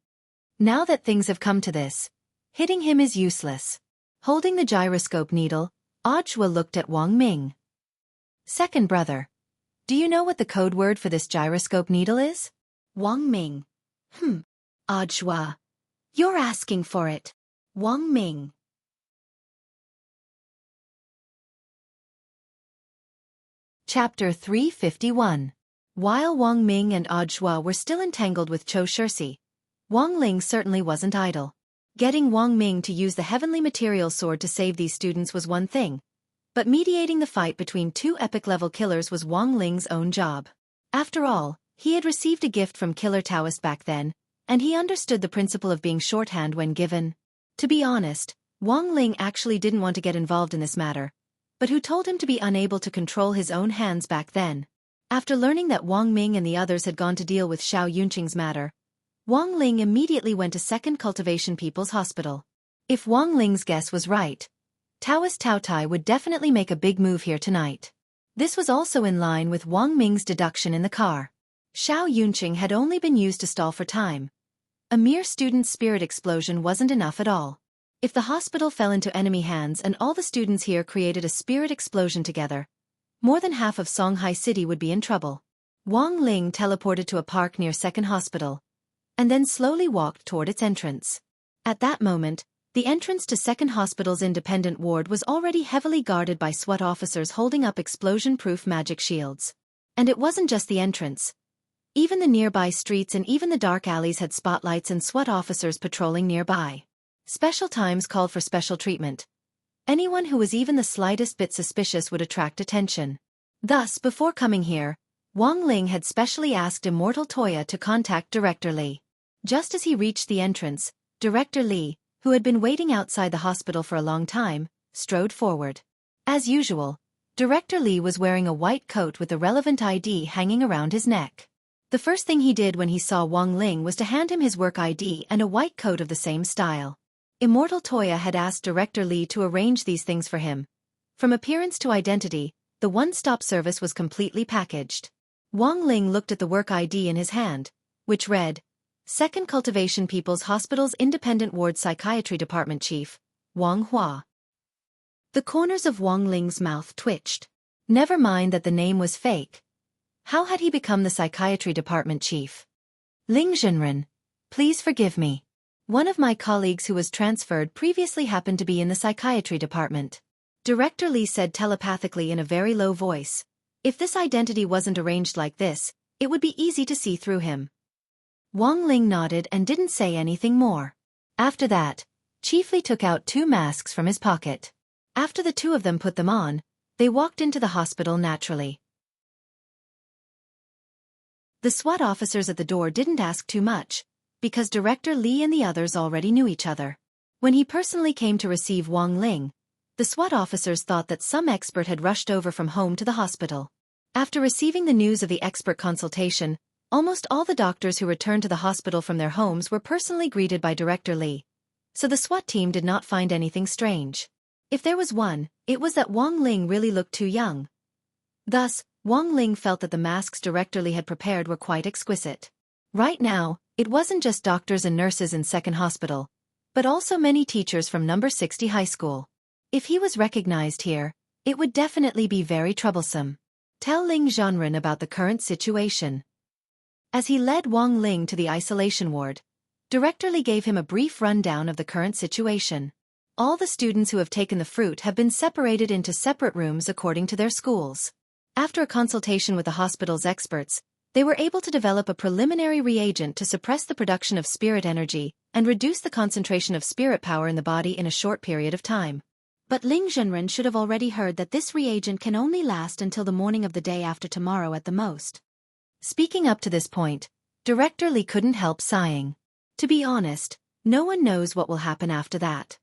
Now that things have come to this, hitting him is useless. Holding the gyroscope needle, Audiobook looked at Wang Ming. Second brother, do you know what the code word for this gyroscope needle is? Wang Ming. Audiobook. You're asking for it. Wang Ming. Chapter 351. While Wang Ming and Audiobook were still entangled with Cho Shirsi, Wang Ling certainly wasn't idle. Getting Wang Ming to use the heavenly material sword to save these students was one thing, but mediating the fight between two epic-level killers was Wang Ling's own job. After all, he had received a gift from Killer Taoist back then, and he understood the principle of being shorthand when given. To be honest, Wang Ling actually didn't want to get involved in this matter, but who told him to be unable to control his own hands back then? After learning that Wang Ming and the others had gone to deal with Xiao Yunqing's matter, Wang Ling immediately went to Second Cultivation People's Hospital. If Wang Ling's guess was right, Taoist Tao Tai would definitely make a big move here tonight. This was also in line with Wang Ming's deduction in the car. Xiao Yunqing had only been used to stall for time. A mere student's spirit explosion wasn't enough at all. If the hospital fell into enemy hands and all the students here created a spirit explosion together, more than half of Songhai City would be in trouble. Wang Ling teleported to a park near Second Hospital, and then slowly walked toward its entrance. At that moment, the entrance to Second Hospital's independent ward was already heavily guarded by SWAT officers holding up explosion-proof magic shields. And it wasn't just the entrance. Even the nearby streets and even the dark alleys had spotlights and SWAT officers patrolling nearby. Special times called for special treatment. Anyone who was even the slightest bit suspicious would attract attention. Thus, before coming here, Wang Ling had specially asked Immortal Toya to contact Director Li. Just as he reached the entrance, Director Li, who had been waiting outside the hospital for a long time, strode forward. As usual, Director Li was wearing a white coat with the relevant ID hanging around his neck. The first thing he did when he saw Wang Ling was to hand him his work ID and a white coat of the same style. Immortal Toya had asked Director Li to arrange these things for him. From appearance to identity, the one-stop service was completely packaged. Wang Ling looked at the work ID in his hand, which read, Second Cultivation People's Hospital's Independent Ward Psychiatry Department Chief, Wang Hua. The corners of Wang Ling's mouth twitched. Never mind that the name was fake. How had he become the psychiatry department chief? Ling Zhenren, please forgive me. One of my colleagues who was transferred previously happened to be in the psychiatry department. Director Li said telepathically in a very low voice. If this identity wasn't arranged like this, it would be easy to see through him. Wang Ling nodded and didn't say anything more. After that, Chief Li took out 2 masks from his pocket. After the 2 of them put them on, they walked into the hospital naturally. The SWAT officers at the door didn't ask too much, because Director Li and the others already knew each other. When he personally came to receive Wang Ling, the SWAT officers thought that some expert had rushed over from home to the hospital. After receiving the news of the expert consultation, almost all the doctors who returned to the hospital from their homes were personally greeted by Director Li. So the SWAT team did not find anything strange. If there was one, it was that Wang Ling really looked too young. Thus, Wang Ling felt that the masks Director Li had prepared were quite exquisite. Right now, it wasn't just doctors and nurses in Second Hospital, but also many teachers from number 60 high school. If he was recognized here, it would definitely be very troublesome. Tell Ling Zhenren about the current situation. As he led Wang Ling to the isolation ward, Director Li gave him a brief rundown of the current situation. All the students who have taken the fruit have been separated into separate rooms according to their schools. After a consultation with the hospital's experts, they were able to develop a preliminary reagent to suppress the production of spirit energy and reduce the concentration of spirit power in the body in a short period of time. But Ling Zhenren should have already heard that this reagent can only last until the morning of the day after tomorrow at the most. Speaking up to this point, Director Li couldn't help sighing. To be honest, no one knows what will happen after that.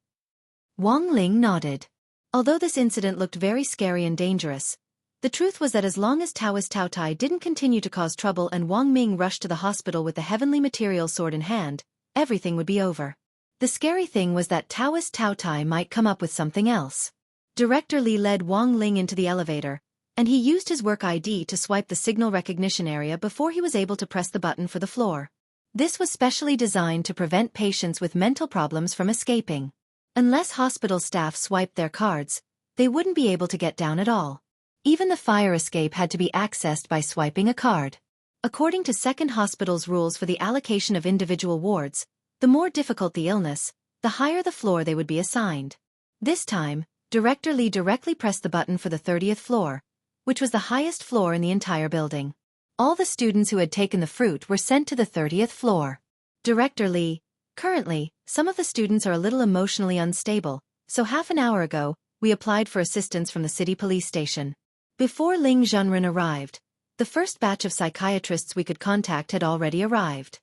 Wang Ling nodded. Although this incident looked very scary and dangerous, the truth was that as long as Taoist Tao Tai didn't continue to cause trouble and Wang Ming rushed to the hospital with the heavenly material sword in hand, everything would be over. The scary thing was that Taoist Tao Tai might come up with something else. Director Li led Wang Ling into the elevator, and he used his work ID to swipe the signal recognition area before he was able to press the button for the floor. This was specially designed to prevent patients with mental problems from escaping. Unless hospital staff swiped their cards, they wouldn't be able to get down at all. Even the fire escape had to be accessed by swiping a card. According to Second Hospital's rules for the allocation of individual wards, the more difficult the illness, the higher the floor they would be assigned. This time, Director Li directly pressed the button for the 30th floor, which was the highest floor in the entire building. All the students who had taken the fruit were sent to the 30th floor. Director Li, currently, some of the students are a little emotionally unstable, so half an hour ago, we applied for assistance from the city police station. Before Ling Zhenren arrived, the first batch of psychiatrists we could contact had already arrived.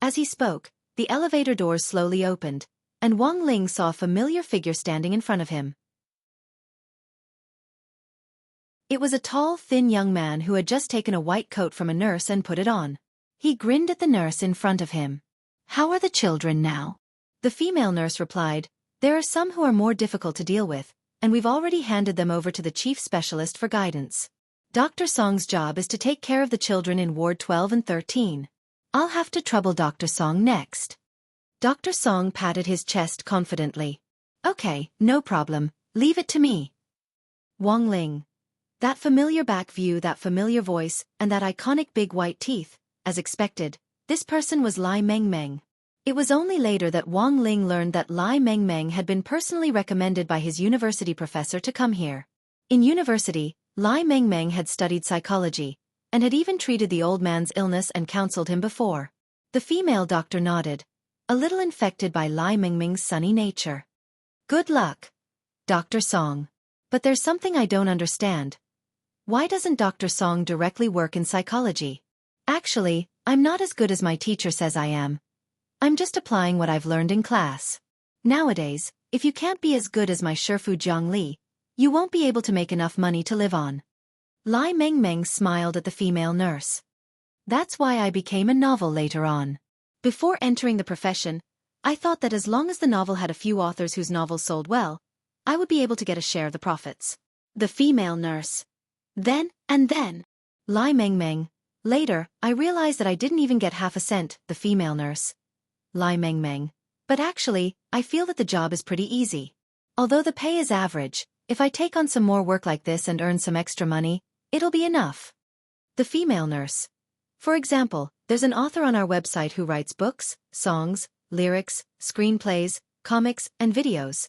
As he spoke, the elevator doors slowly opened, and Wang Ling saw a familiar figure standing in front of him. It was a tall, thin young man who had just taken a white coat from a nurse and put it on. He grinned at the nurse in front of him. "How are the children now?" The female nurse replied, "There are some who are more difficult to deal with, and we've already handed them over to the chief specialist for guidance. Dr. Song's job is to take care of the children in Ward 12 and 13. I'll have to trouble Dr. Song next." Dr. Song patted his chest confidently. "Okay, no problem, leave it to me." Wang Ling. That familiar back view, that familiar voice, and that iconic big white teeth, as expected, this person was Lai Mengmeng. It was only later that Wang Ling learned that Lai Mengmeng had been personally recommended by his university professor to come here. In university, Lai Mengmeng had studied psychology, and had even treated the old man's illness and counseled him before. The female doctor nodded, a little infected by Lai Mengmeng's sunny nature. "Good luck, Dr. Song. But there's something I don't understand. Why doesn't Dr. Song directly work in psychology? Actually, I'm not as good as my teacher says I am. I'm just applying what I've learned in class. Nowadays, if you can't be as good as my Shifu Jiangli, You won't be able to make enough money to live on. Lai Mengmeng smiled at the female nurse. That's why I became a novel later on. Before entering the profession, I thought that as long as the novel had a few authors whose novels sold well, I would be able to get a share of the profits. The female nurse. Then, Lai Mengmeng. Later, I realized that I didn't even get half a cent, the female nurse. Lai Mengmeng. But actually, I feel that the job is pretty easy. Although the pay is average, if I take on some more work like this and earn some extra money, it'll be enough. The female nurse. For example, there's an author on our website who writes books, songs, lyrics, screenplays, comics, and videos.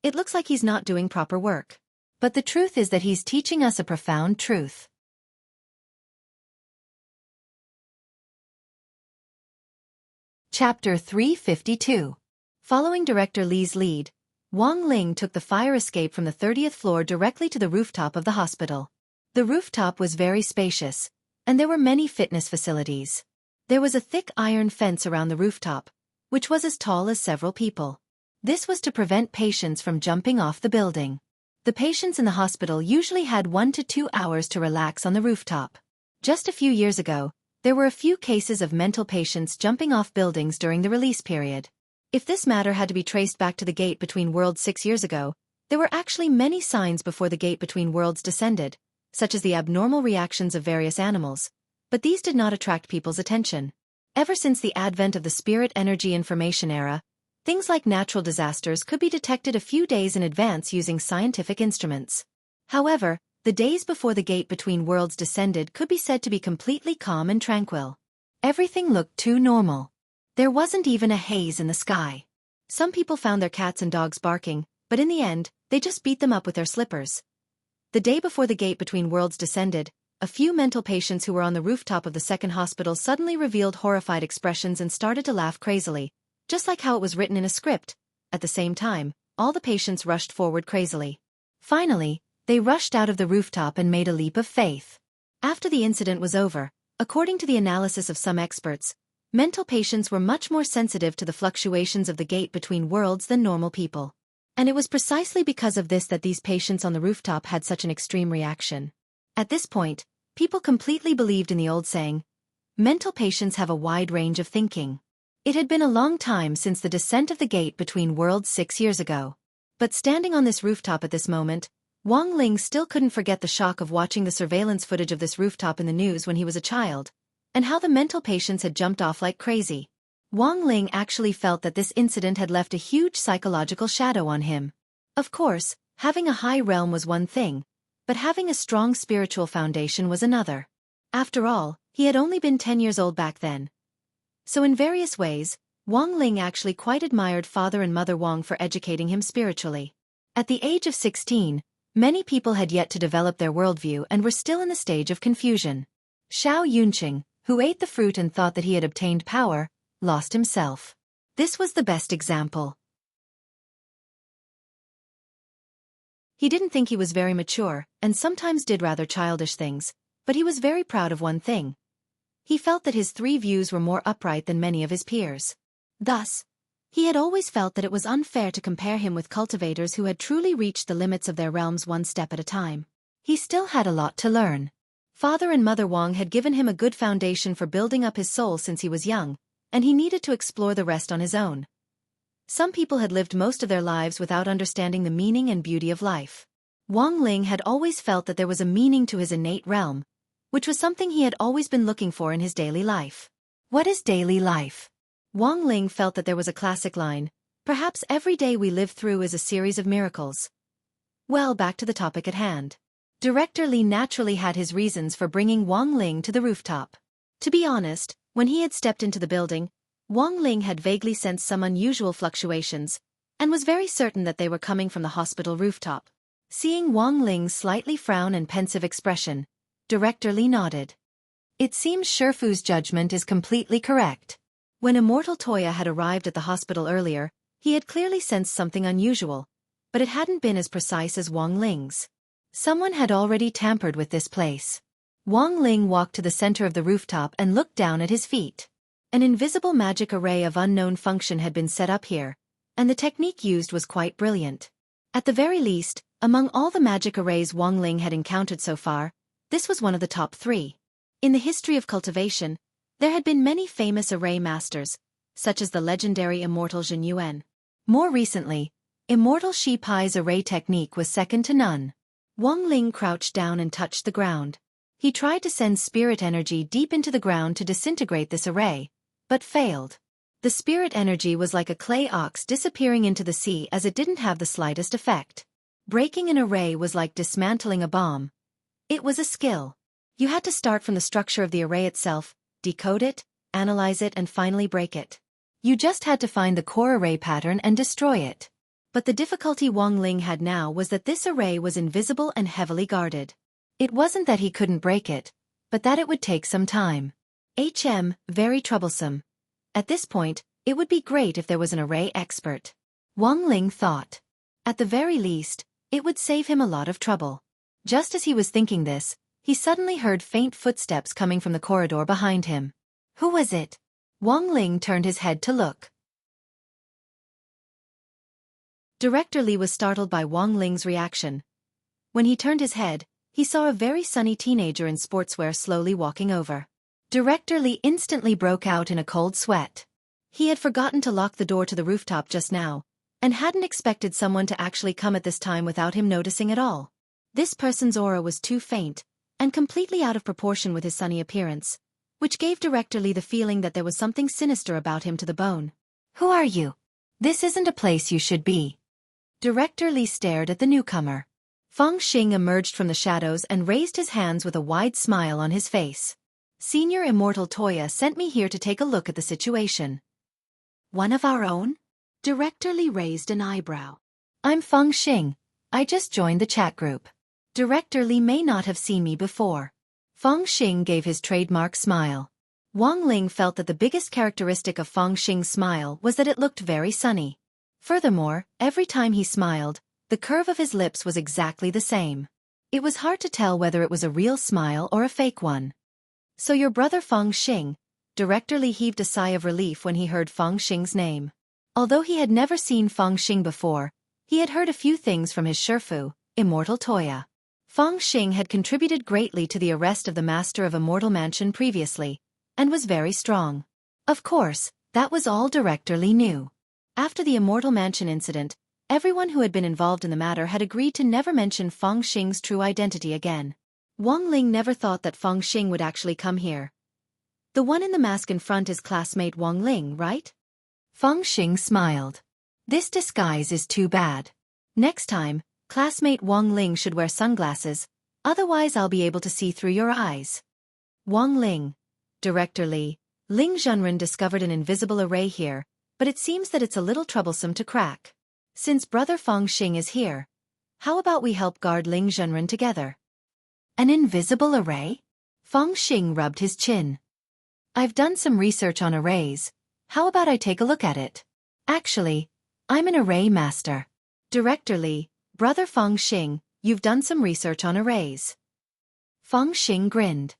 It looks like he's not doing proper work. But the truth is that he's teaching us a profound truth. Chapter 352. Following director Li's lead, Wang Ling took the fire escape from the 30th floor directly to the rooftop of the hospital. The rooftop was very spacious, and there were many fitness facilities. There was a thick iron fence around the rooftop, which was as tall as several people. This was to prevent patients from jumping off the building. The patients in the hospital usually had 1 to 2 hours to relax on the rooftop. Just a few years ago, there were a few cases of mental patients jumping off buildings during the release period. If this matter had to be traced back to the gate between worlds 6 years ago, there were actually many signs before the gate between worlds descended, such as the abnormal reactions of various animals, but these did not attract people's attention. Ever since the advent of the spirit energy information era, things like natural disasters could be detected a few days in advance using scientific instruments. However, the days before the gate between worlds descended could be said to be completely calm and tranquil. Everything looked too normal. There wasn't even a haze in the sky. Some people found their cats and dogs barking, but in the end, they just beat them up with their slippers. The day before the gate between worlds descended, a few mental patients who were on the rooftop of the second hospital suddenly revealed horrified expressions and started to laugh crazily, just like how it was written in a script. At the same time, all the patients rushed forward crazily. Finally, they rushed out of the rooftop and made a leap of faith. After the incident was over, according to the analysis of some experts, mental patients were much more sensitive to the fluctuations of the gate between worlds than normal people. And it was precisely because of this that these patients on the rooftop had such an extreme reaction. At this point, people completely believed in the old saying, mental patients have a wide range of thinking. It had been a long time since the descent of the gate between worlds 6 years ago. But standing on this rooftop at this moment, Wang Ling still couldn't forget the shock of watching the surveillance footage of this rooftop in the news when he was a child, and how the mental patients had jumped off like crazy. Wang Ling actually felt that this incident had left a huge psychological shadow on him. Of course, having a high realm was one thing, but having a strong spiritual foundation was another. After all, he had only been 10 years old back then. So in various ways, Wang Ling actually quite admired Father and Mother Wang for educating him spiritually. At the age of 16, many people had yet to develop their worldview and were still in the stage of confusion. Xiao Yunqing, who ate the fruit and thought that he had obtained power, lost himself. This was the best example. He didn't think he was very mature, and sometimes did rather childish things, but he was very proud of one thing. He felt that his 3 views were more upright than many of his peers. Thus, he had always felt that it was unfair to compare him with cultivators who had truly reached the limits of their realms one step at a time. He still had a lot to learn. Father and Mother Wang had given him a good foundation for building up his soul since he was young, and he needed to explore the rest on his own. Some people had lived most of their lives without understanding the meaning and beauty of life. Wang Ling had always felt that there was a meaning to his innate realm, which was something he had always been looking for in his daily life. What is daily life? Wang Ling felt that there was a classic line, perhaps every day we live through is a series of miracles. Well, back to the topic at hand. Director Li naturally had his reasons for bringing Wang Ling to the rooftop. To be honest, when he had stepped into the building, Wang Ling had vaguely sensed some unusual fluctuations, and was very certain that they were coming from the hospital rooftop. Seeing Wang Ling's slightly frown and pensive expression, Director Li nodded. It seems Shifu's judgment is completely correct. When Immortal Toya had arrived at the hospital earlier, he had clearly sensed something unusual, but it hadn't been as precise as Wang Ling's. Someone had already tampered with this place. Wang Ling walked to the center of the rooftop and looked down at his feet. An invisible magic array of unknown function had been set up here, and the technique used was quite brilliant. At the very least, Among all the magic arrays Wang Ling had encountered so far, this was one of the top 3. In the history of cultivation, there had been many famous array masters, such as the legendary immortal Zhen Yuan. More recently, immortal Shi Pai's array technique was second to none. Wang Ling crouched down and touched the ground. He tried to send spirit energy deep into the ground to disintegrate this array, but failed. The spirit energy was like a clay ox disappearing into the sea as it didn't have the slightest effect. Breaking an array was like dismantling a bomb. It was a skill. You had to start from the structure of the array itself, decode it, analyze it and finally break it. You just had to find the core array pattern and destroy it. But the difficulty Wang Ling had now was that this array was invisible and heavily guarded. It wasn't that he couldn't break it, but that it would take some time. Very troublesome. At this point, it would be great if there was an array expert. Wang Ling thought. At the very least, it would save him a lot of trouble. Just as he was thinking this, he suddenly heard faint footsteps coming from the corridor behind him. Who was it? Wang Ling turned his head to look. Director Li was startled by Wang Ling's reaction. When he turned his head, he saw a very sunny teenager in sportswear slowly walking over. Director Li instantly broke out in a cold sweat. He had forgotten to lock the door to the rooftop just now, and hadn't expected someone to actually come at this time without him noticing at all. This person's aura was too faint, and completely out of proportion with his sunny appearance, which gave Director Li the feeling that there was something sinister about him to the bone. Who are you? This isn't a place you should be. Director Li stared at the newcomer. Feng Xing emerged from the shadows and raised his hands with a wide smile on his face. Senior Immortal Toya sent me here to take a look at the situation. One of our own? Director Li raised an eyebrow. I'm Feng Xing. I just joined the chat group. Director Li may not have seen me before. Feng Xing gave his trademark smile. Wang Ling felt that the biggest characteristic of Feng Xing's smile was that it looked very sunny. Furthermore, every time he smiled, the curve of his lips was exactly the same. It was hard to tell whether it was a real smile or a fake one. So your brother Feng Xing? Director Li heaved a sigh of relief when he heard Feng Xing's name. Although he had never seen Feng Xing before, he had heard a few things from his Shifu, Immortal Toya. Feng Xing had contributed greatly to the arrest of the master of Immortal Mansion previously, and was very strong. Of course, that was all Director Li knew. After the Immortal Mansion incident, everyone who had been involved in the matter had agreed to never mention Feng Xing's true identity again. Wang Ling never thought that Feng Xing would actually come here. The one in the mask in front is classmate Wang Ling, right? Feng Xing smiled. This disguise is too bad. Next time, classmate Wang Ling should wear sunglasses, otherwise I'll be able to see through your eyes. Wang Ling. Director Li. Ling Zhenren discovered an invisible array here, but it seems that it's a little troublesome to crack. Since brother Feng Xing is here, how about we help guard Ling Zhenren together? An invisible array? Feng Xing rubbed his chin. I've done some research on arrays. How about I take a look at it? Actually, I'm an array master. Director Li, brother Feng Xing, you've done some research on arrays. Feng Xing grinned.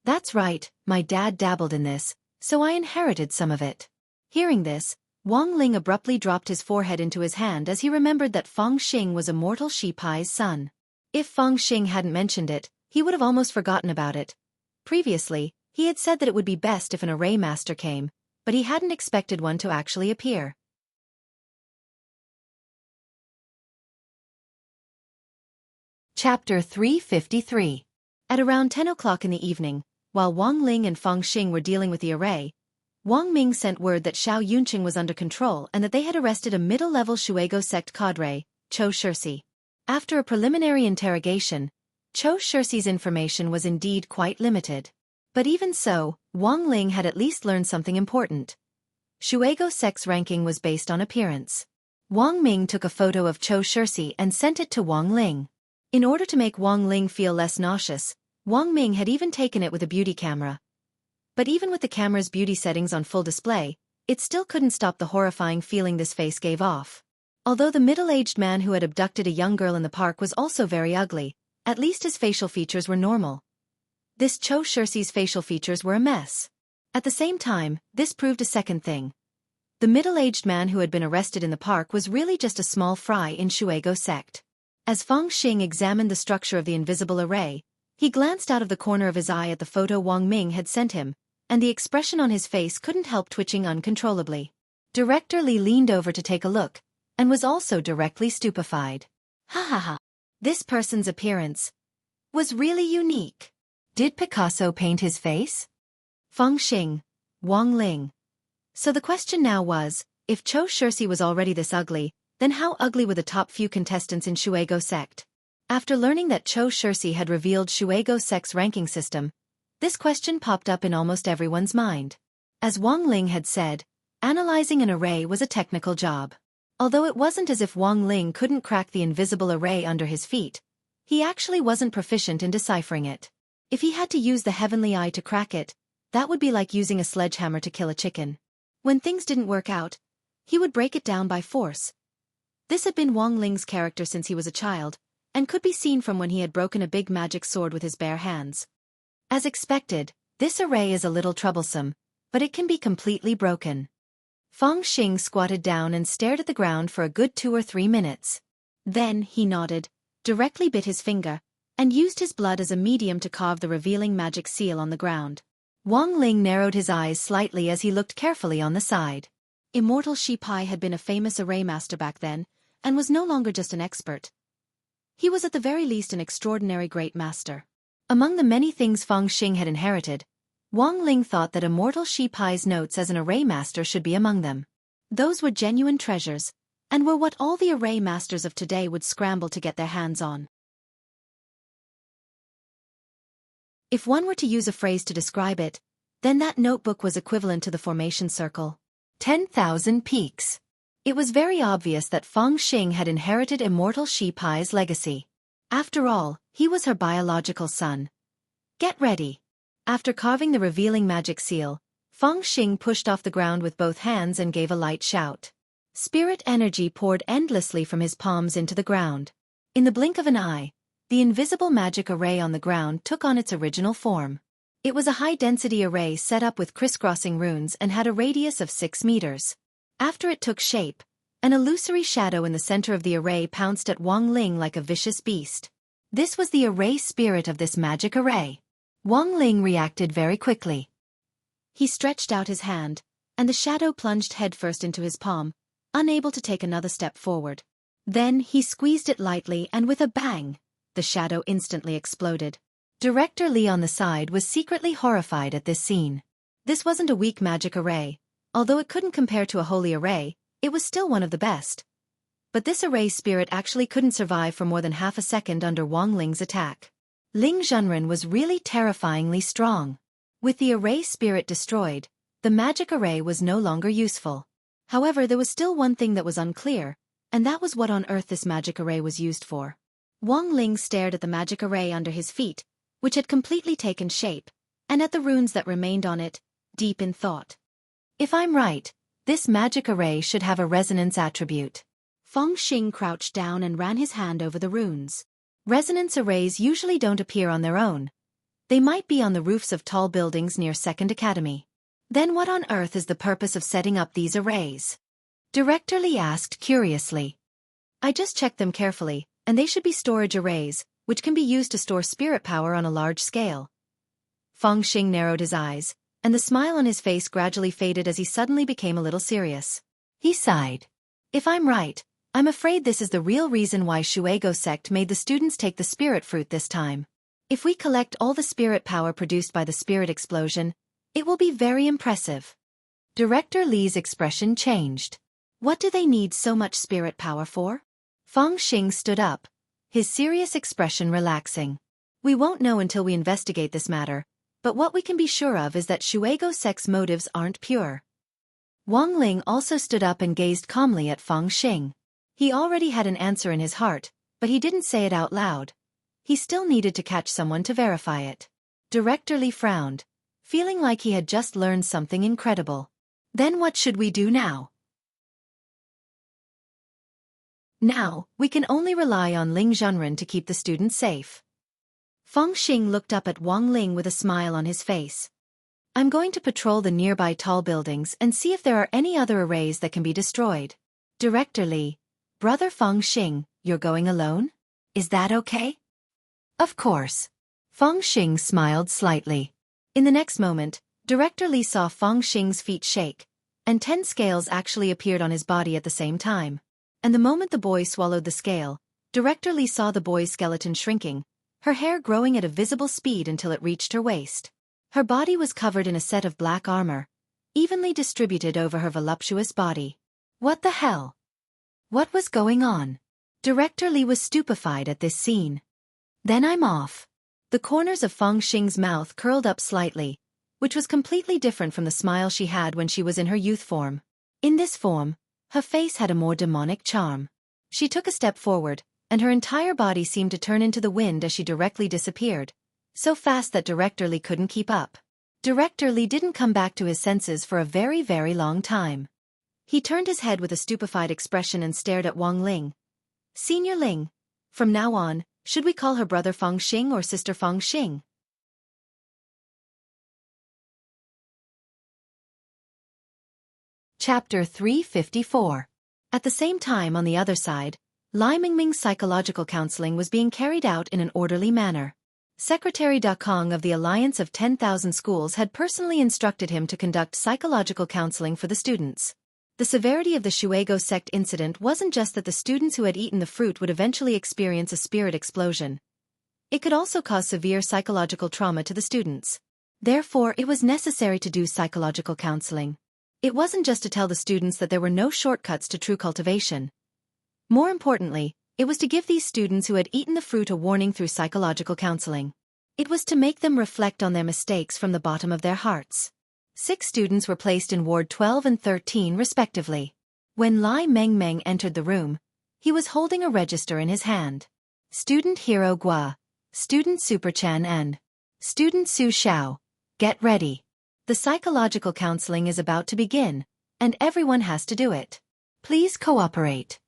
That's right, my dad dabbled in this, so I inherited some of it. Hearing this, Wang Ling abruptly dropped his forehead into his hand as he remembered that Feng Xing was immortal Shi Pai's son. If Feng Xing hadn't mentioned it, he would have almost forgotten about it. Previously, he had said that it would be best if an array master came, but he hadn't expected one to actually appear. Chapter 353. At around 10 o'clock in the evening, while Wang Ling and Feng Xing were dealing with the array, Wang Ming sent word that Xiao Yunqing was under control and that they had arrested a middle-level Shuego sect cadre, Cho Shirsi. After a preliminary interrogation, Cho Shirsi's information was indeed quite limited. But even so, Wang Ling had at least learned something important. Shuego sect's ranking was based on appearance. Wang Ming took a photo of Cho Shirsi and sent it to Wang Ling. In order to make Wang Ling feel less nauseous, Wang Ming had even taken it with a beauty camera. But even with the camera's beauty settings on full display, it still couldn't stop the horrifying feeling this face gave off. Although the middle-aged man who had abducted a young girl in the park was also very ugly, at least his facial features were normal. This Cho Shirsi's facial features were a mess. At the same time, this proved a second thing. The middle-aged man who had been arrested in the park was really just a small fry in Shuego sect. As Feng Xing examined the structure of the invisible array, he glanced out of the corner of his eye at the photo Wang Ming had sent him, and the expression on his face couldn't help twitching uncontrollably. Director Li leaned over to take a look, and was also directly stupefied. Ha ha ha. This person's appearance was really unique. Did Picasso paint his face? Feng Xing, Wang Ling. So the question now was, if Cho Shirsi was already this ugly, then how ugly were the top few contestants in Shuego sect? After learning that Cho Shirsi had revealed Shuego sect's ranking system, this question popped up in almost everyone's mind. As Wang Ling had said, analyzing an array was a technical job. Although it wasn't as if Wang Ling couldn't crack the invisible array under his feet, he actually wasn't proficient in deciphering it. If he had to use the heavenly eye to crack it, that would be like using a sledgehammer to kill a chicken. When things didn't work out, he would break it down by force. This had been Wang Ling's character since he was a child, and could be seen from when he had broken a big magic sword with his bare hands. As expected, this array is a little troublesome, but it can be completely broken. Feng Xing squatted down and stared at the ground for a good 2 or 3 minutes. Then he nodded, directly bit his finger, and used his blood as a medium to carve the revealing magic seal on the ground. Wang Ling narrowed his eyes slightly as he looked carefully on the side. Immortal Shi Pai had been a famous array master back then, and was no longer just an expert. He was at the very least an extraordinary great master. Among the many things Feng Xing had inherited, Wang Ling thought that Immortal Shi Pai's notes as an array master should be among them. Those were genuine treasures, and were what all the array masters of today would scramble to get their hands on. If one were to use a phrase to describe it, then that notebook was equivalent to the formation circle. 10,000 peaks. It was very obvious that Feng Xing had inherited Immortal Shi Pai's legacy. After all, he was her biological son. Get ready. After carving the revealing magic seal, Feng Xing pushed off the ground with both hands and gave a light shout. Spirit energy poured endlessly from his palms into the ground. In the blink of an eye, the invisible magic array on the ground took on its original form. It was a high-density array set up with crisscrossing runes and had a radius of 6 meters. After it took shape, an illusory shadow in the center of the array pounced at Wang Ling like a vicious beast. This was the array spirit of this magic array. Wang Ling reacted very quickly. He stretched out his hand, and the shadow plunged headfirst into his palm, unable to take another step forward. Then he squeezed it lightly and with a bang, the shadow instantly exploded. Director Li on the side was secretly horrified at this scene. This wasn't a weak magic array. Although it couldn't compare to a holy array, it was still one of the best. But this array spirit actually couldn't survive for more than half a second under Wang Ling's attack. Ling Zhenren was really terrifyingly strong. With the array spirit destroyed, the magic array was no longer useful. However, there was still one thing that was unclear, and that was what on earth this magic array was used for. Wang Ling stared at the magic array under his feet, which had completely taken shape, and at the runes that remained on it, deep in thought. If I'm right, this magic array should have a resonance attribute. Feng Xing crouched down and ran his hand over the runes. Resonance arrays usually don't appear on their own. They might be on the roofs of tall buildings near Second Academy. Then what on earth is the purpose of setting up these arrays? Director Li asked curiously. I just checked them carefully, and they should be storage arrays, which can be used to store spirit power on a large scale. Feng Xing narrowed his eyes, and the smile on his face gradually faded as he suddenly became a little serious. He sighed. If I'm right, I'm afraid this is the real reason why Shuego sect made the students take the spirit fruit this time. If we collect all the spirit power produced by the spirit explosion, it will be very impressive. Director Li's expression changed. What do they need so much spirit power for? Feng Xing stood up, his serious expression relaxing. We won't know until we investigate this matter, but what we can be sure of is that Shuego sect's motives aren't pure. Wang Ling also stood up and gazed calmly at Feng Xing. He already had an answer in his heart, but he didn't say it out loud. He still needed to catch someone to verify it. Director Li frowned, feeling like he had just learned something incredible. Then what should we do now? Now, we can only rely on Ling Zhenren to keep the students safe. Feng Xing looked up at Wang Ling with a smile on his face. I'm going to patrol the nearby tall buildings and see if there are any other arrays that can be destroyed. Director Li, Brother Feng Xing, you're going alone? Is that okay? Of course. Feng Xing smiled slightly. In the next moment, Director Li saw Feng Xing's feet shake, and 10 scales actually appeared on his body at the same time. And the moment the boy swallowed the scale, Director Li saw the boy's skeleton shrinking, her hair growing at a visible speed until it reached her waist. Her body was covered in a set of black armor, evenly distributed over her voluptuous body. What the hell? What was going on? Director Li was stupefied at this scene. Then I'm off. The corners of Feng Xing's mouth curled up slightly, which was completely different from the smile she had when she was in her youth form. In this form, her face had a more demonic charm. She took a step forward, and her entire body seemed to turn into the wind as she directly disappeared, so fast that Director Li couldn't keep up. Director Li didn't come back to his senses for a very, very long time. He turned his head with a stupefied expression and stared at Wang Ling. Senior Ling, from now on, should we call her brother Feng Xing or sister Feng Xing? Chapter 354. At the same time on the other side, Lai Mingming's psychological counseling was being carried out in an orderly manner. Secretary Da Kong of the Alliance of 10,000 Schools had personally instructed him to conduct psychological counseling for the students. The severity of the Shuego sect incident wasn't just that the students who had eaten the fruit would eventually experience a spirit explosion. It could also cause severe psychological trauma to the students. Therefore, it was necessary to do psychological counseling. It wasn't just to tell the students that there were no shortcuts to true cultivation. More importantly, it was to give these students who had eaten the fruit a warning through psychological counseling. It was to make them reflect on their mistakes from the bottom of their hearts. 6 students were placed in Ward 12 and 13 respectively. When Lai Mengmeng entered the room, he was holding a register in his hand. Student Hero Gua, Student Super Chan and Student Su Xiao, get ready. The psychological counseling is about to begin, and everyone has to do it. Please cooperate.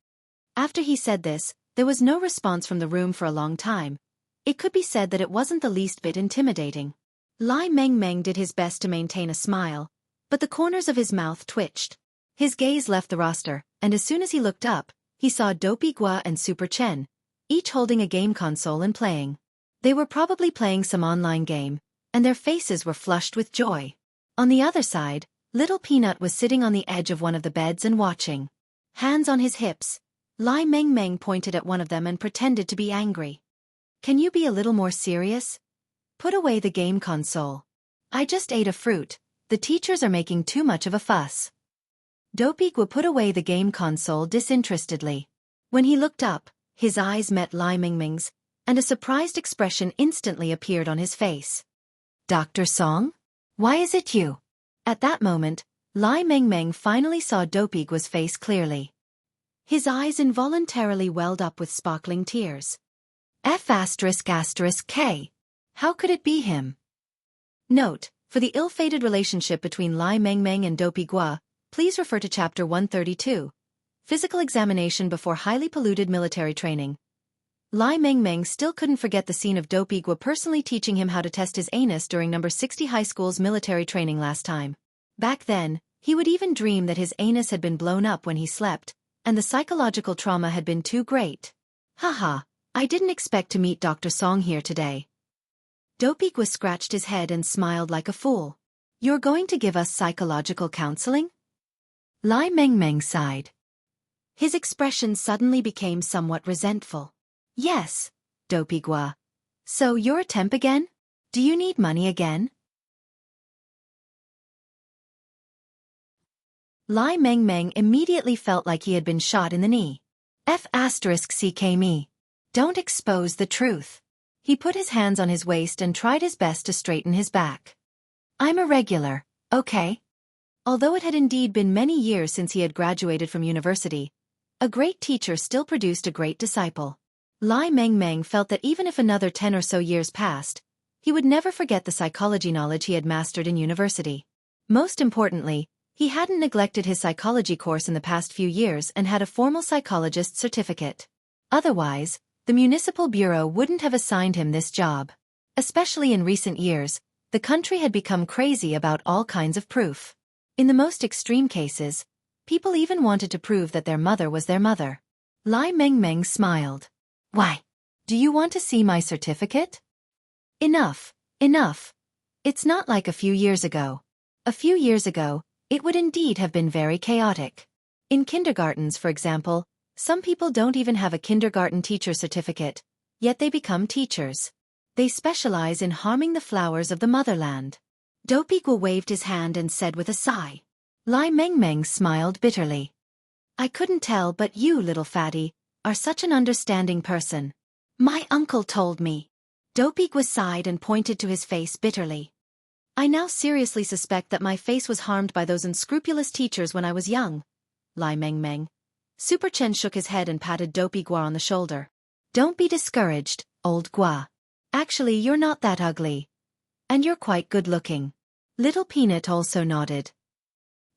After he said this, there was no response from the room for a long time. It could be said that it wasn't the least bit intimidating. Lai Mengmeng did his best to maintain a smile, but the corners of his mouth twitched. His gaze left the roster, and as soon as he looked up, he saw Dopey Gua and Super Chen, each holding a game console and playing. They were probably playing some online game, and their faces were flushed with joy. On the other side, Little Peanut was sitting on the edge of one of the beds and watching. Hands on his hips, Lai Mengmeng pointed at one of them and pretended to be angry. Can you be a little more serious? Put away the game console. I just ate a fruit. The teachers are making too much of a fuss. Dopey Gua put away the game console disinterestedly. When he looked up, his eyes met Lai Mingming's, and a surprised expression instantly appeared on his face. Dr. Song? Why is it you? At that moment, Lai Mengmeng finally saw Dopey Gua's face clearly. His eyes involuntarily welled up with sparkling tears. F***K. How could it be him? Note, for the ill-fated relationship between Lai Mengmeng and Dopey Gua, please refer to Chapter 132, Physical Examination Before Highly Polluted Military Training. Lai Mengmeng still couldn't forget the scene of Dopey Gua personally teaching him how to test his anus during No. 60 High School's military training last time. Back then, he would even dream that his anus had been blown up when he slept, and the psychological trauma had been too great. Haha, I didn't expect to meet Dr. Song here today. Dopey Gua scratched his head and smiled like a fool. You're going to give us psychological counseling? Lai Mengmeng sighed. His expression suddenly became somewhat resentful. Yes, Dopey Gua. So you're a temp again? Do you need money again? Lai Mengmeng immediately felt like he had been shot in the knee. F***ck me. Don't expose the truth. He put his hands on his waist and tried his best to straighten his back. I'm a regular, okay? Although it had indeed been many years since he had graduated from university, a great teacher still produced a great disciple. Lai Mengmeng felt that even if another 10 or so years passed, he would never forget the psychology knowledge he had mastered in university. Most importantly, he hadn't neglected his psychology course in the past few years and had a formal psychologist's certificate. Otherwise, the municipal bureau wouldn't have assigned him this job. Especially in recent years, the country had become crazy about all kinds of proof. In the most extreme cases, people even wanted to prove that their mother was their mother. Lai Mengmeng smiled. Why? Do you want to see my certificate? Enough, enough. It's not like a few years ago. A few years ago, it would indeed have been very chaotic. In kindergartens, for example, some people don't even have a kindergarten teacher certificate, yet they become teachers. They specialize in harming the flowers of the motherland. Dopey Guo waved his hand and said with a sigh. Lai Mengmeng smiled bitterly. I couldn't tell, but you, little fatty, are such an understanding person. My uncle told me. Dopey Guo sighed and pointed to his face bitterly. I now seriously suspect that my face was harmed by those unscrupulous teachers when I was young. Lai Mengmeng. Super Chen shook his head and patted Dopey Guo on the shoulder. Don't be discouraged, old Guo. Actually, you're not that ugly. And you're quite good-looking. Little Peanut also nodded.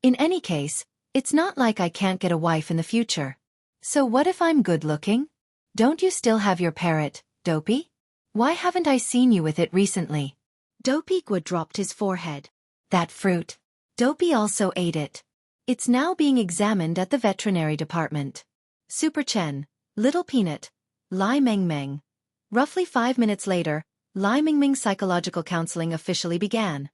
In any case, it's not like I can't get a wife in the future. So what if I'm good-looking? Don't you still have your parrot, Dopey? Why haven't I seen you with it recently? Dopey Guo dropped his forehead. That fruit. Dopey also ate it. It's now being examined at the veterinary department. Super Chen, Little Peanut, Lai Mengmeng. Roughly 5 minutes later, Lai Mengmeng's psychological counseling officially began.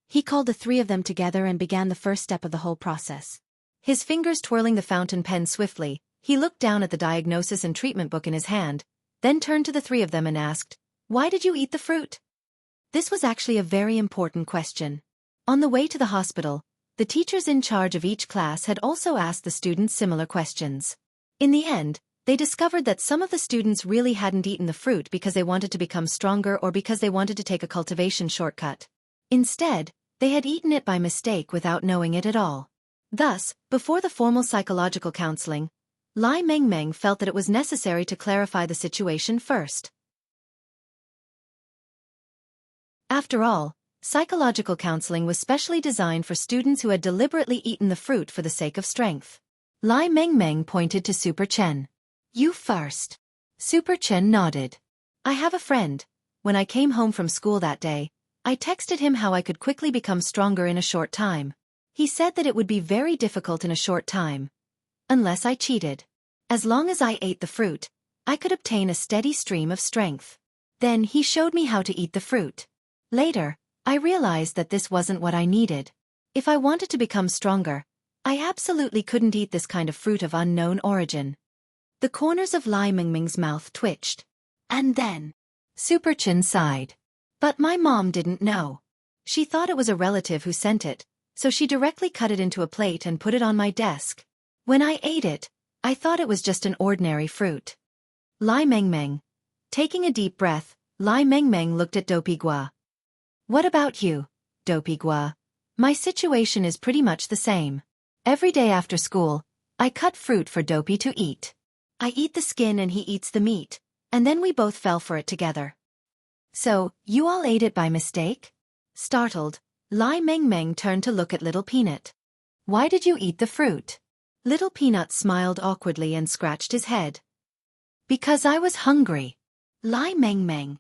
He called the three of them together and began the first step of the whole process. His fingers twirling the fountain pen swiftly, he looked down at the diagnosis and treatment book in his hand, then turned to the three of them and asked, "Why did you eat the fruit?" This was actually a very important question. On the way to the hospital, the teachers in charge of each class had also asked the students similar questions. In the end, they discovered that some of the students really hadn't eaten the fruit because they wanted to become stronger or because they wanted to take a cultivation shortcut. Instead, they had eaten it by mistake without knowing it at all. Thus, before the formal psychological counseling, Lai Mengmeng felt that it was necessary to clarify the situation first. After all, psychological counseling was specially designed for students who had deliberately eaten the fruit for the sake of strength. Lai Mengmeng pointed to Super Chen. You first. Super Chen nodded. I have a friend. When I came home from school that day, I texted him how I could quickly become stronger in a short time. He said that it would be very difficult in a short time. Unless I cheated. As long as I ate the fruit, I could obtain a steady stream of strength. Then he showed me how to eat the fruit. Later, I realized that this wasn't what I needed. If I wanted to become stronger, I absolutely couldn't eat this kind of fruit of unknown origin. The corners of Lai Mengmeng's mouth twitched. And then, Super Chen sighed. But my mom didn't know. She thought it was a relative who sent it, so she directly cut it into a plate and put it on my desk. When I ate it, I thought it was just an ordinary fruit. Lai Mengmeng. Taking a deep breath, Lai Mengmeng looked at Dopey Guo. What about you, Dopey Guo? My situation is pretty much the same. Every day after school, I cut fruit for Dopey to eat. I eat the skin and he eats the meat, and then we both fell for it together. So, you all ate it by mistake? Startled, Lai Mengmeng turned to look at Little Peanut. Why did you eat the fruit? Little Peanut smiled awkwardly and scratched his head. Because I was hungry. Lai Mengmeng.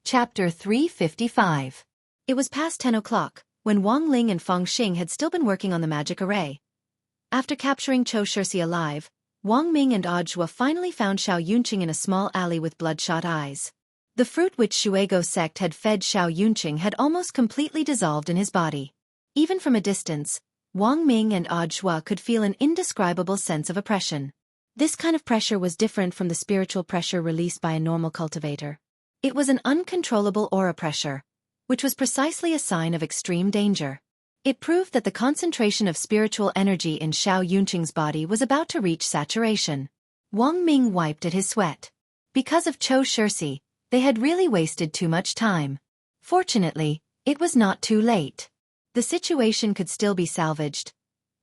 Chapter 355. It was past 10 o'clock, when Wang Ling and Feng Xing had still been working on the magic array. After capturing Zhou Shixi alive, Wang Ming and Audiobook finally found Xiao Yunqing in a small alley with bloodshot eyes. The fruit which Shuego sect had fed Xiao Yunqing had almost completely dissolved in his body. Even from a distance, Wang Ming and Audiobook could feel an indescribable sense of oppression. This kind of pressure was different from the spiritual pressure released by a normal cultivator. It was an uncontrollable aura pressure, which was precisely a sign of extreme danger. It proved that the concentration of spiritual energy in Xiao Yunqing's body was about to reach saturation. Wang Ming wiped at his sweat. Because of Zhou Shixi, they had really wasted too much time. Fortunately, it was not too late. The situation could still be salvaged.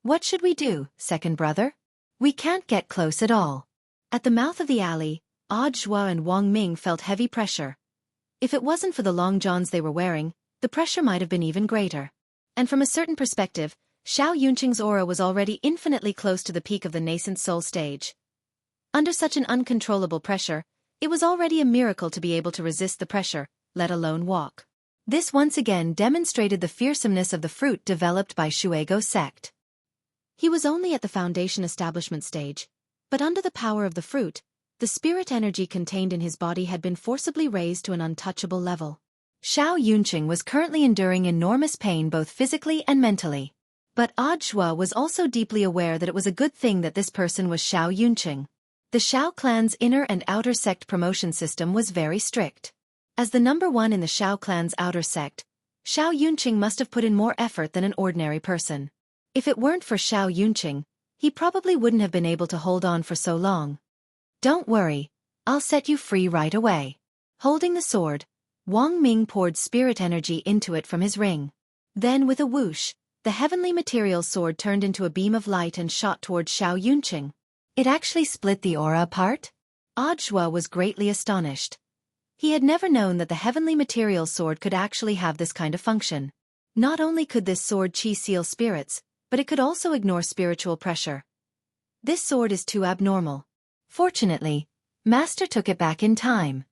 What should we do, second brother? We can't get close at all. At the mouth of the alley, Audiobook and Wang Ming felt heavy pressure. If it wasn't for the long johns they were wearing, the pressure might have been even greater. And from a certain perspective, Xiao Yunqing's aura was already infinitely close to the peak of the nascent soul stage. Under such an uncontrollable pressure, it was already a miracle to be able to resist the pressure, let alone walk. This once again demonstrated the fearsomeness of the fruit developed by Shuego sect. He was only at the foundation establishment stage, but under the power of the fruit, the spirit energy contained in his body had been forcibly raised to an untouchable level. Xiao Yunqing was currently enduring enormous pain both physically and mentally. But Audhua was also deeply aware that it was a good thing that this person was Xiao Yunqing. The Xiao clan's inner and outer sect promotion system was very strict. As the number one in the Xiao clan's outer sect, Xiao Yunqing must have put in more effort than an ordinary person. If it weren't for Xiao Yunqing, he probably wouldn't have been able to hold on for so long. Don't worry, I'll set you free right away. Holding the sword, Wang Ming poured spirit energy into it from his ring. Then with a whoosh, the heavenly material sword turned into a beam of light and shot towards Xiao Yunqing. It actually split the aura apart? Audhua was greatly astonished. He had never known that the heavenly material sword could actually have this kind of function. Not only could this sword chi seal spirits, but it could also ignore spiritual pressure. This sword is too abnormal. Fortunately, Master took it back in time.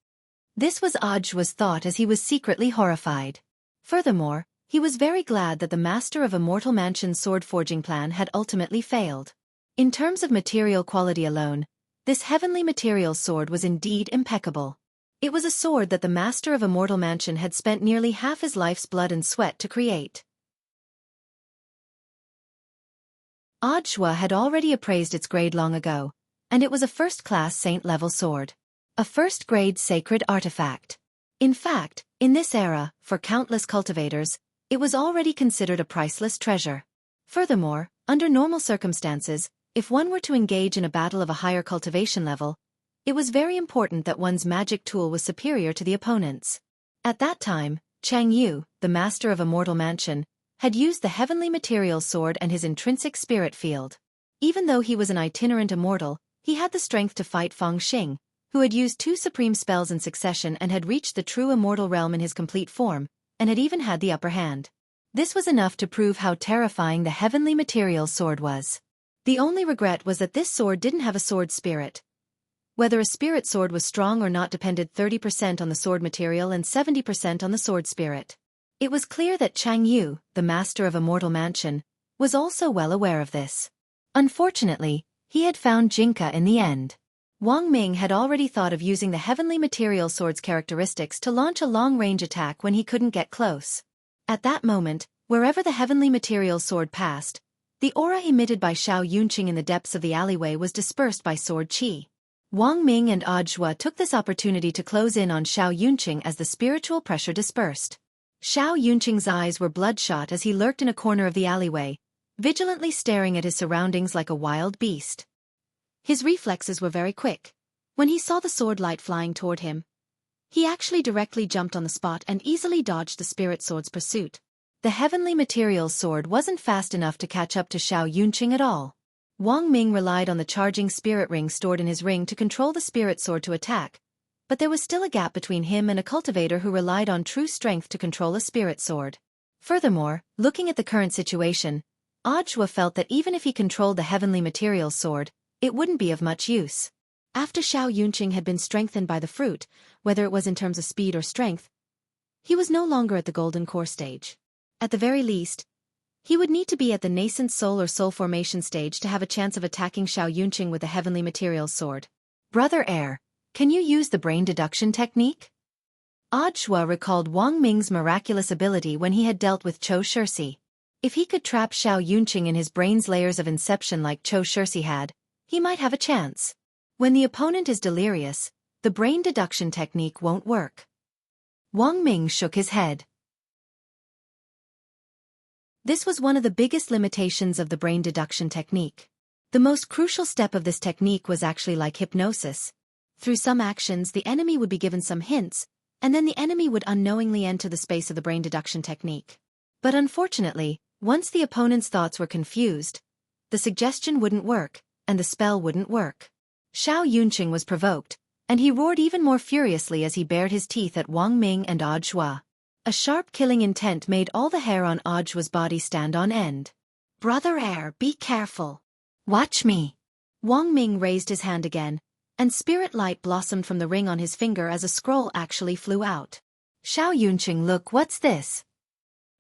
This was Audhua's thought as he was secretly horrified. Furthermore, he was very glad that the Master of Immortal Mansion's sword-forging plan had ultimately failed. In terms of material quality alone, this heavenly material sword was indeed impeccable. It was a sword that the Master of Immortal Mansion had spent nearly half his life's blood and sweat to create. Audhua had already appraised its grade long ago, and it was a first-class saint-level sword. A first-grade sacred artifact. In fact, in this era, for countless cultivators, it was already considered a priceless treasure. Furthermore, under normal circumstances, if one were to engage in a battle of a higher cultivation level, it was very important that one's magic tool was superior to the opponent's. At that time, Chang Yu, the Master of Immortal Mansion, had used the heavenly material sword and his intrinsic spirit field. Even though he was an itinerant immortal, he had the strength to fight Feng Xing, who had used 2 supreme spells in succession and had reached the true immortal realm in his complete form, and had even had the upper hand. This was enough to prove how terrifying the heavenly material sword was. The only regret was that this sword didn't have a sword spirit. Whether a spirit sword was strong or not depended 30% on the sword material and 70% on the sword spirit. It was clear that Chang Yu, the Master of Immortal Mansion, was also well aware of this. Unfortunately, he had found Jinka in the end. Wang Ming had already thought of using the heavenly material sword's characteristics to launch a long-range attack when he couldn't get close. At that moment, wherever the heavenly material sword passed, the aura emitted by Xiao Yunqing in the depths of the alleyway was dispersed by sword chi. Wang Ming and Audhua took this opportunity to close in on Xiao Yunqing as the spiritual pressure dispersed. Xiao Yunqing's eyes were bloodshot as he lurked in a corner of the alleyway, vigilantly staring at his surroundings like a wild beast. His reflexes were very quick. When he saw the sword light flying toward him, he actually directly jumped on the spot and easily dodged the spirit sword's pursuit. The heavenly material sword wasn't fast enough to catch up to Xiao Yunqing at all. Wang Ming relied on the charging spirit ring stored in his ring to control the spirit sword to attack, but there was still a gap between him and a cultivator who relied on true strength to control a spirit sword. Furthermore, looking at the current situation, Audhua felt that even if he controlled the heavenly material sword, it wouldn't be of much use. After Xiao Yunqing had been strengthened by the fruit, whether it was in terms of speed or strength, he was no longer at the golden core stage. At the very least, he would need to be at the nascent soul or soul formation stage to have a chance of attacking Xiao Yunqing with the heavenly material sword. Brother Heir, can you use the brain deduction technique? Audhua recalled Wang Ming's miraculous ability when he had dealt with Chou Shirsi. If he could trap Xiao Yunqing in his brain's layers of inception like Chou Shirsi had, he might have a chance. When the opponent is delirious, the brain deduction technique won't work. Wang Ming shook his head. This was one of the biggest limitations of the brain deduction technique. The most crucial step of this technique was actually like hypnosis. Through some actions, the enemy would be given some hints, and then the enemy would unknowingly enter the space of the brain deduction technique. But unfortunately, once the opponent's thoughts were confused, the suggestion wouldn't work, and the spell wouldn't work. Xiao Yunqing was provoked, and he roared even more furiously as he bared his teeth at Wang Ming and Audhua. A sharp killing intent made all the hair on Audhua's body stand on end. Brother Heir, be careful. Watch me. Wang Ming raised his hand again, and spirit light blossomed from the ring on his finger as a scroll actually flew out. Xiao Yunqing, look, what's this?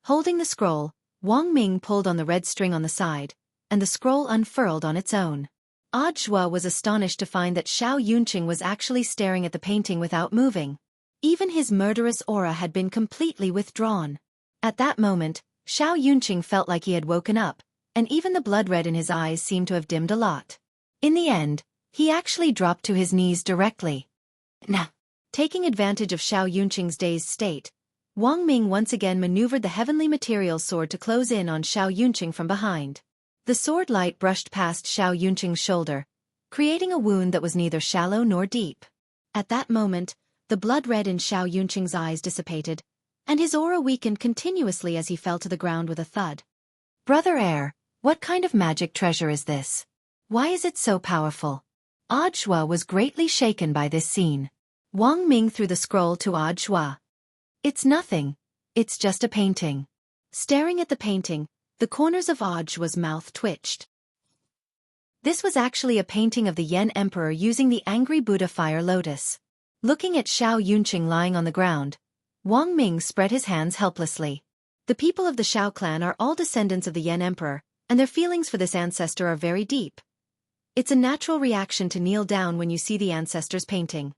Holding the scroll, Wang Ming pulled on the red string on the side, and the scroll unfurled on its own. Audiobook was astonished to find that Xiao Yunqing was actually staring at the painting without moving. Even his murderous aura had been completely withdrawn. At that moment, Xiao Yunqing felt like he had woken up, and even the blood red in his eyes seemed to have dimmed a lot. In the end, he actually dropped to his knees directly. Now, taking advantage of Xiao Yunqing's dazed state, Wang Ming once again maneuvered the heavenly materials sword to close in on Xiao Yunqing from behind. The sword light brushed past Xiao Yunqing's shoulder, creating a wound that was neither shallow nor deep. At that moment, the blood red in Xiao Yunqing's eyes dissipated, and his aura weakened continuously as he fell to the ground with a thud. Brother Air, what kind of magic treasure is this? Why is it so powerful? Audiobook was greatly shaken by this scene. Wang Ming threw the scroll to Audiobook. It's nothing. It's just a painting. Staring at the painting, the corners of Audiobook's mouth twitched. This was actually a painting of the Yen Emperor using the angry Buddha fire lotus. Looking at Xiao Yunqing lying on the ground, Wang Ming spread his hands helplessly. The people of the Xiao clan are all descendants of the Yen Emperor, and their feelings for this ancestor are very deep. It's a natural reaction to kneel down when you see the ancestor's painting.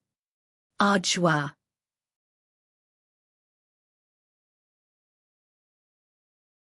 Audiobook.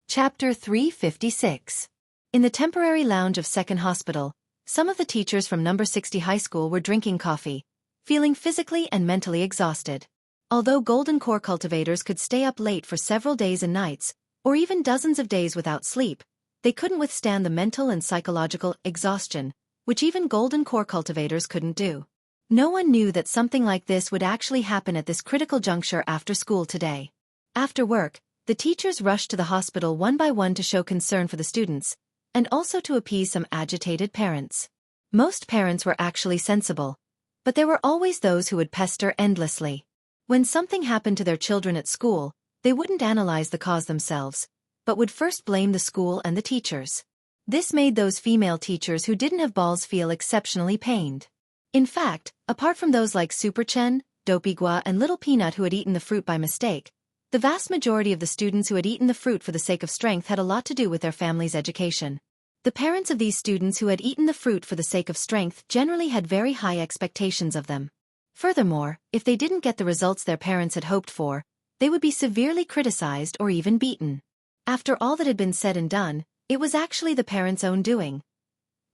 Chapter 356. In the temporary lounge of Second Hospital, some of the teachers from number 60 high school were drinking coffee, feeling physically and mentally exhausted. Although golden core cultivators could stay up late for several days and nights, or even dozens of days without sleep, they couldn't withstand the mental and psychological exhaustion, which even golden core cultivators couldn't do. No one knew that something like this would actually happen at this critical juncture after school today. After work, the teachers rushed to the hospital one by one to show concern for the students, and also to appease some agitated parents. Most parents were actually sensible, but there were always those who would pester endlessly. When something happened to their children at school, they wouldn't analyze the cause themselves, but would first blame the school and the teachers. This made those female teachers who didn't have balls feel exceptionally pained. In fact, apart from those like Super Chen, Dopigua and Little Peanut who had eaten the fruit by mistake, the vast majority of the students who had eaten the fruit for the sake of strength had a lot to do with their family's education. The parents of these students who had eaten the fruit for the sake of strength generally had very high expectations of them. Furthermore, if they didn't get the results their parents had hoped for, they would be severely criticized or even beaten. After all that had been said and done, it was actually the parents' own doing.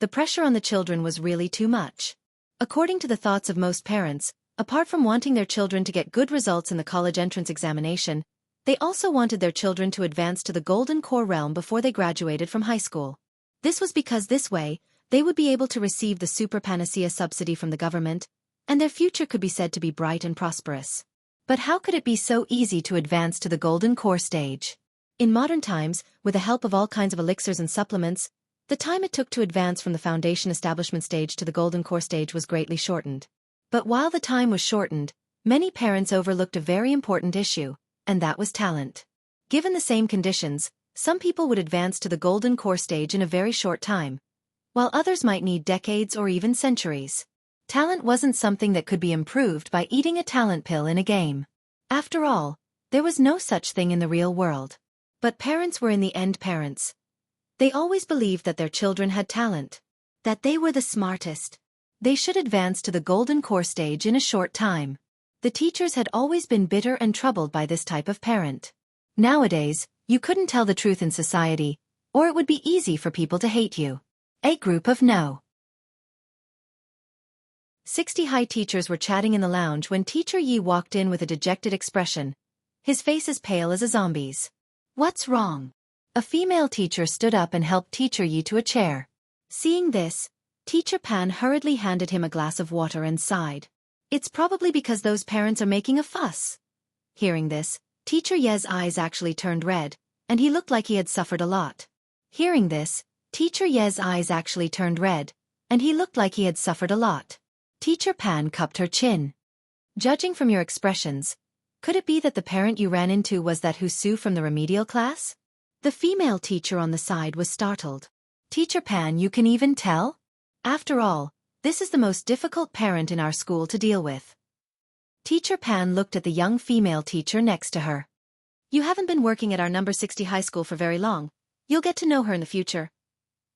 The pressure on the children was really too much. According to the thoughts of most parents, apart from wanting their children to get good results in the college entrance examination, they also wanted their children to advance to the golden core realm before they graduated from high school. This was because this way, they would be able to receive the super panacea subsidy from the government, and their future could be said to be bright and prosperous. But how could it be so easy to advance to the golden core stage? In modern times, with the help of all kinds of elixirs and supplements, the time it took to advance from the foundation establishment stage to the golden core stage was greatly shortened. But while the time was shortened, many parents overlooked a very important issue, and that was talent. Given the same conditions, some people would advance to the golden core stage in a very short time, while others might need decades or even centuries. Talent wasn't something that could be improved by eating a talent pill in a game. After all, there was no such thing in the real world. But parents were in the end parents. They always believed that their children had talent, that they were the smartest. They should advance to the golden core stage in a short time. The teachers had always been bitter and troubled by this type of parent. Nowadays, you couldn't tell the truth in society, or it would be easy for people to hate you. A group of no. 60 high teachers were chatting in the lounge when Teacher Yi walked in with a dejected expression. His face as pale as a zombie's. What's wrong? A female teacher stood up and helped Teacher Yi to a chair. Seeing this, Teacher Pan hurriedly handed him a glass of water and sighed. It's probably because those parents are making a fuss. Hearing this, Teacher Ye's eyes actually turned red, and he looked like he had suffered a lot. Hearing this, Teacher Ye's eyes actually turned red, and he looked like he had suffered a lot. Teacher Pan cupped her chin. Judging from your expressions, could it be that the parent you ran into was that Husu from the remedial class? The female teacher on the side was startled. Teacher Pan, you can even tell? After all, this is the most difficult parent in our school to deal with. Teacher Pan looked at the young female teacher next to her. You haven't been working at our number 60 high school for very long. You'll get to know her in the future.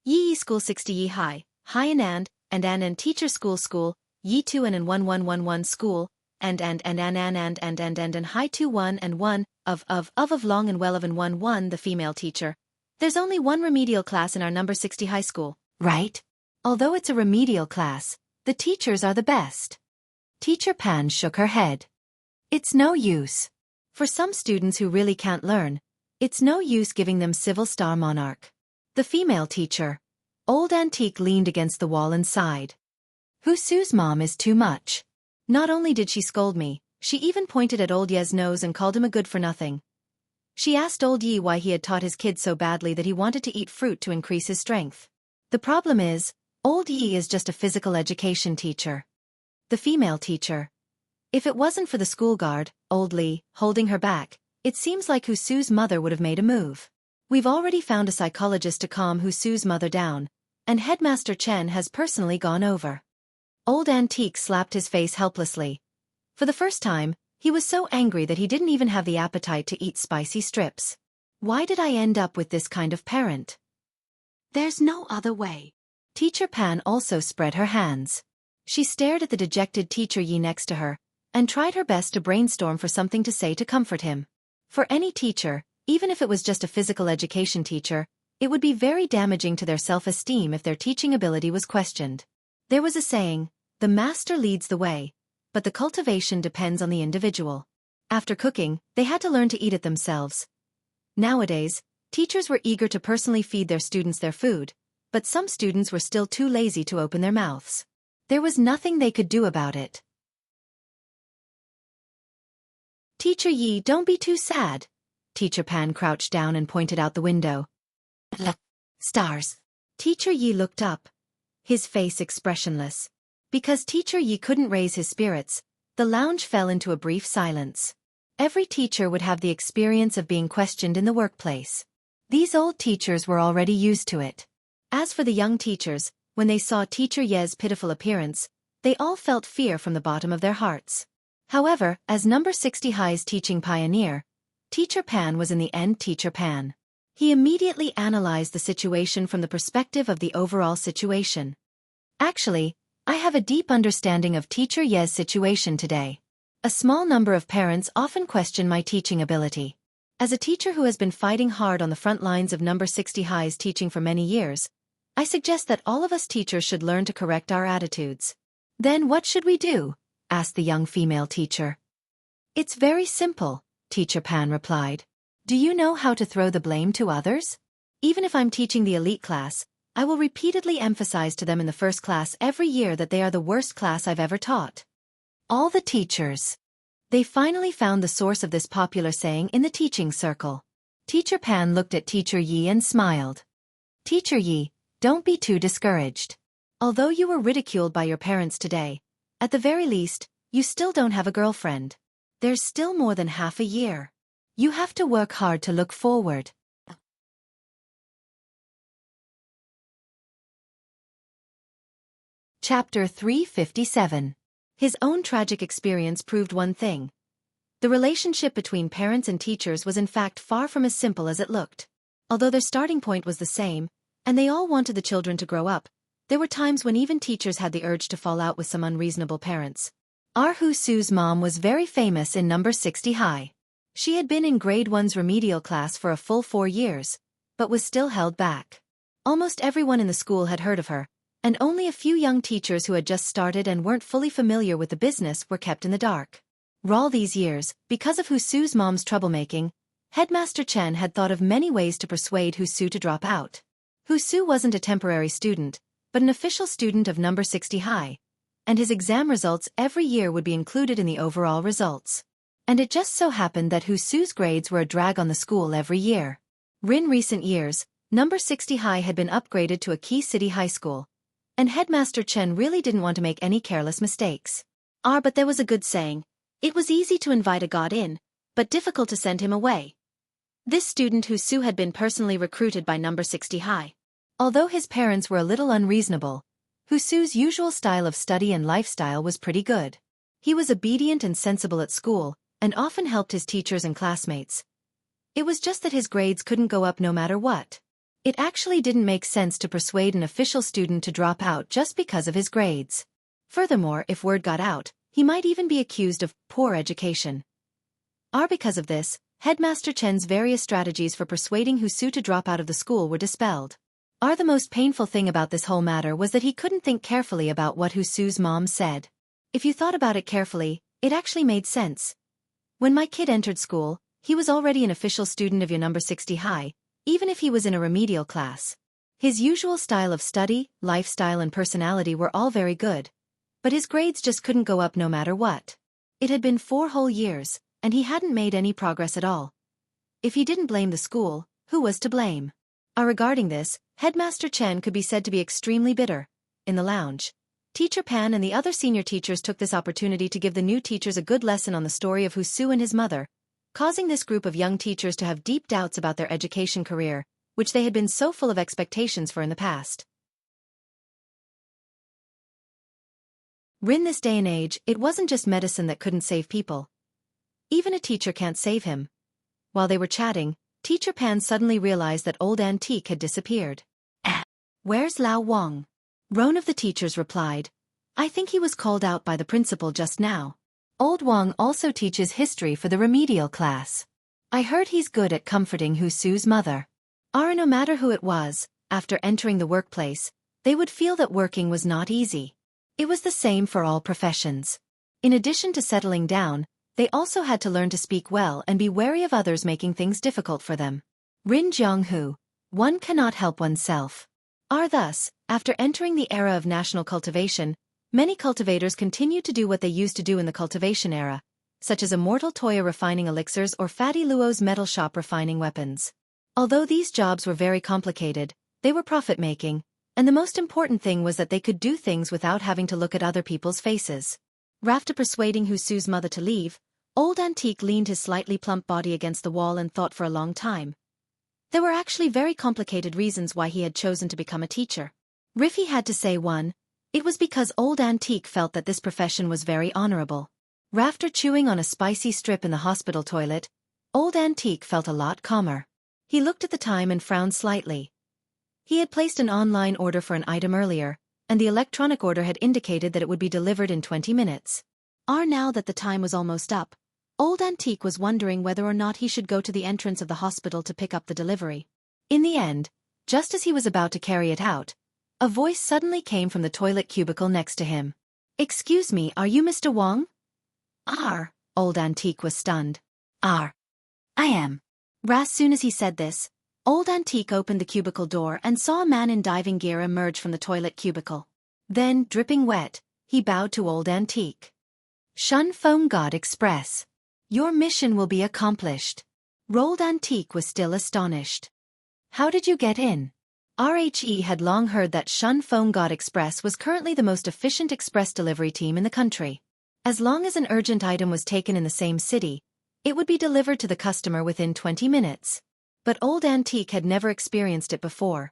Yi School 60 Yi High, Hi and Teacher School, Yi 2 and 1111 School, and Hi 2 1 and 1, of long and well of and 1 the female teacher. There's only one remedial class in our number 60 high school, right? Although it's a remedial class, the teachers are the best. Teacher Pan shook her head. It's no use. For some students who really can't learn, it's no use giving them Civil Star Monarch. The female teacher, Old Antique, leaned against the wall and sighed. Husu's mom is too much. Not only did she scold me, she even pointed at Old Ye's nose and called him a good-for-nothing. She asked Old Yi why he had taught his kid so badly that he wanted to eat fruit to increase his strength. The problem is, Old Yi is just a physical education teacher. The female teacher. If it wasn't for the school guard, Old Li, holding her back, it seems like Husu's mother would have made a move. We've already found a psychologist to calm Husu's mother down, and Headmaster Chen has personally gone over. Old Antique slapped his face helplessly. For the first time, he was so angry that he didn't even have the appetite to eat spicy strips. Why did I end up with this kind of parent? There's no other way. Teacher Pan also spread her hands. She stared at the dejected Teacher Yi next to her, and tried her best to brainstorm for something to say to comfort him. For any teacher, even if it was just a physical education teacher, it would be very damaging to their self-esteem if their teaching ability was questioned. There was a saying, the master leads the way, but the cultivation depends on the individual. After cooking, they had to learn to eat it themselves. Nowadays, teachers were eager to personally feed their students their food, but some students were still too lazy to open their mouths. There was nothing they could do about it. Teacher Yi, don't be too sad. Teacher Pan crouched down and pointed out the window. Stars. Teacher Yi looked up, his face expressionless. Because Teacher Yi couldn't raise his spirits, the lounge fell into a brief silence. Every teacher would have the experience of being questioned in the workplace. These old teachers were already used to it. As for the young teachers, when they saw Teacher Ye's pitiful appearance, they all felt fear from the bottom of their hearts. However, as number 60 High's teaching pioneer, Teacher Pan was in the end Teacher Pan. He immediately analyzed the situation from the perspective of the overall situation. Actually, I have a deep understanding of Teacher Ye's situation today. A small number of parents often question my teaching ability. As a teacher who has been fighting hard on the front lines of number 60 High's teaching for many years, I suggest that all of us teachers should learn to correct our attitudes. Then what should we do? Asked the young female teacher. It's very simple, Teacher Pan replied. Do you know how to throw the blame to others? Even if I'm teaching the elite class, I will repeatedly emphasize to them in the first class every year that they are the worst class I've ever taught. All the teachers. They finally found the source of this popular saying in the teaching circle. Teacher Pan looked at Teacher Yi and smiled. Teacher Yi, don't be too discouraged. Although you were ridiculed by your parents today, at the very least, you still don't have a girlfriend. There's still more than half a year. You have to work hard to look forward. Chapter 357. His own tragic experience proved one thing. The relationship between parents and teachers was in fact far from as simple as it looked. Although their starting point was the same, and they all wanted the children to grow up, there were times when even teachers had the urge to fall out with some unreasonable parents. Our Husu's mom was very famous in number 60 High. She had been in grade 1's remedial class for a full 4 years, but was still held back. Almost everyone in the school had heard of her, and only a few young teachers who had just started and weren't fully familiar with the business were kept in the dark. All these years, because of Husu's mom's troublemaking, Headmaster Chen had thought of many ways to persuade Husu to drop out. Husu wasn't a temporary student, but an official student of number 60 High, and his exam results every year would be included in the overall results. And it just so happened that Husu's grades were a drag on the school every year. In recent years, number 60 High had been upgraded to a key city high school, and Headmaster Chen really didn't want to make any careless mistakes. But there was a good saying. It was easy to invite a god in, but difficult to send him away. This student Husu had been personally recruited by number 60 High. Although his parents were a little unreasonable, Husu's usual style of study and lifestyle was pretty good. He was obedient and sensible at school, and often helped his teachers and classmates. It was just that his grades couldn't go up no matter what. It actually didn't make sense to persuade an official student to drop out just because of his grades. Furthermore, if word got out, he might even be accused of poor education. Because of this, Headmaster Chen's various strategies for persuading Wuxia to drop out of the school were dispelled. The most painful thing about this whole matter was that he couldn't think carefully about what Wuxia's mom said. If you thought about it carefully, it actually made sense. When my kid entered school, he was already an official student of your number 60 high, even if he was in a remedial class. His usual style of study, lifestyle and personality were all very good. But his grades just couldn't go up no matter what. It had been 4 whole years, and he hadn't made any progress at all. If he didn't blame the school, who was to blame? Regarding this, Headmaster Chen could be said to be extremely bitter. In the lounge, Teacher Pan and the other senior teachers took this opportunity to give the new teachers a good lesson on the story of Wuxia and his mother, causing this group of young teachers to have deep doubts about their education career, which they had been so full of expectations for in the past. In this day and age, it wasn't just medicine that couldn't save people. Even a teacher can't save him. While they were chatting, Teacher Pan suddenly realized that old Antique had disappeared. Where's Lao Wang? One of the teachers replied. I think he was called out by the principal just now. Old Wang also teaches history for the remedial class. I heard he's good at comforting Wuxia's mother. No matter who it was, after entering the workplace, they would feel that working was not easy. It was the same for all professions. In addition to settling down, they also had to learn to speak well and be wary of others making things difficult for them. Rin Jianghu, one cannot help oneself. Thus, after entering the era of national cultivation, many cultivators continued to do what they used to do in the cultivation era, such as Immortal Toya refining elixirs or Fatty Luo's metal shop refining weapons. Although these jobs were very complicated, they were profit-making, and the most important thing was that they could do things without having to look at other people's faces. After persuading Wuxia's mother to leave, old Antique leaned his slightly plump body against the wall and thought for a long time. There were actually very complicated reasons why he had chosen to become a teacher. If he had to say one, it was because old Antique felt that this profession was very honorable. After chewing on a spicy strip in the hospital toilet, old Antique felt a lot calmer. He looked at the time and frowned slightly. He had placed an online order for an item earlier, and the electronic order had indicated that it would be delivered in 20 minutes. Now that the time was almost up, old Antique was wondering whether or not he should go to the entrance of the hospital to pick up the delivery. In the end, just as he was about to carry it out, a voice suddenly came from the toilet cubicle next to him. Excuse me, are you Mr. Wang? Old Antique was stunned. I am. As soon as he said this, old Antique opened the cubicle door and saw a man in diving gear emerge from the toilet cubicle. Then, dripping wet, he bowed to old Antique. Shun Feng God Express. Your mission will be accomplished. Old Antique was still astonished. How did you get in? RHE had long heard that Shun Feng God Express was currently the most efficient express delivery team in the country. As long as an urgent item was taken in the same city, it would be delivered to the customer within 20 minutes. But old Antique had never experienced it before.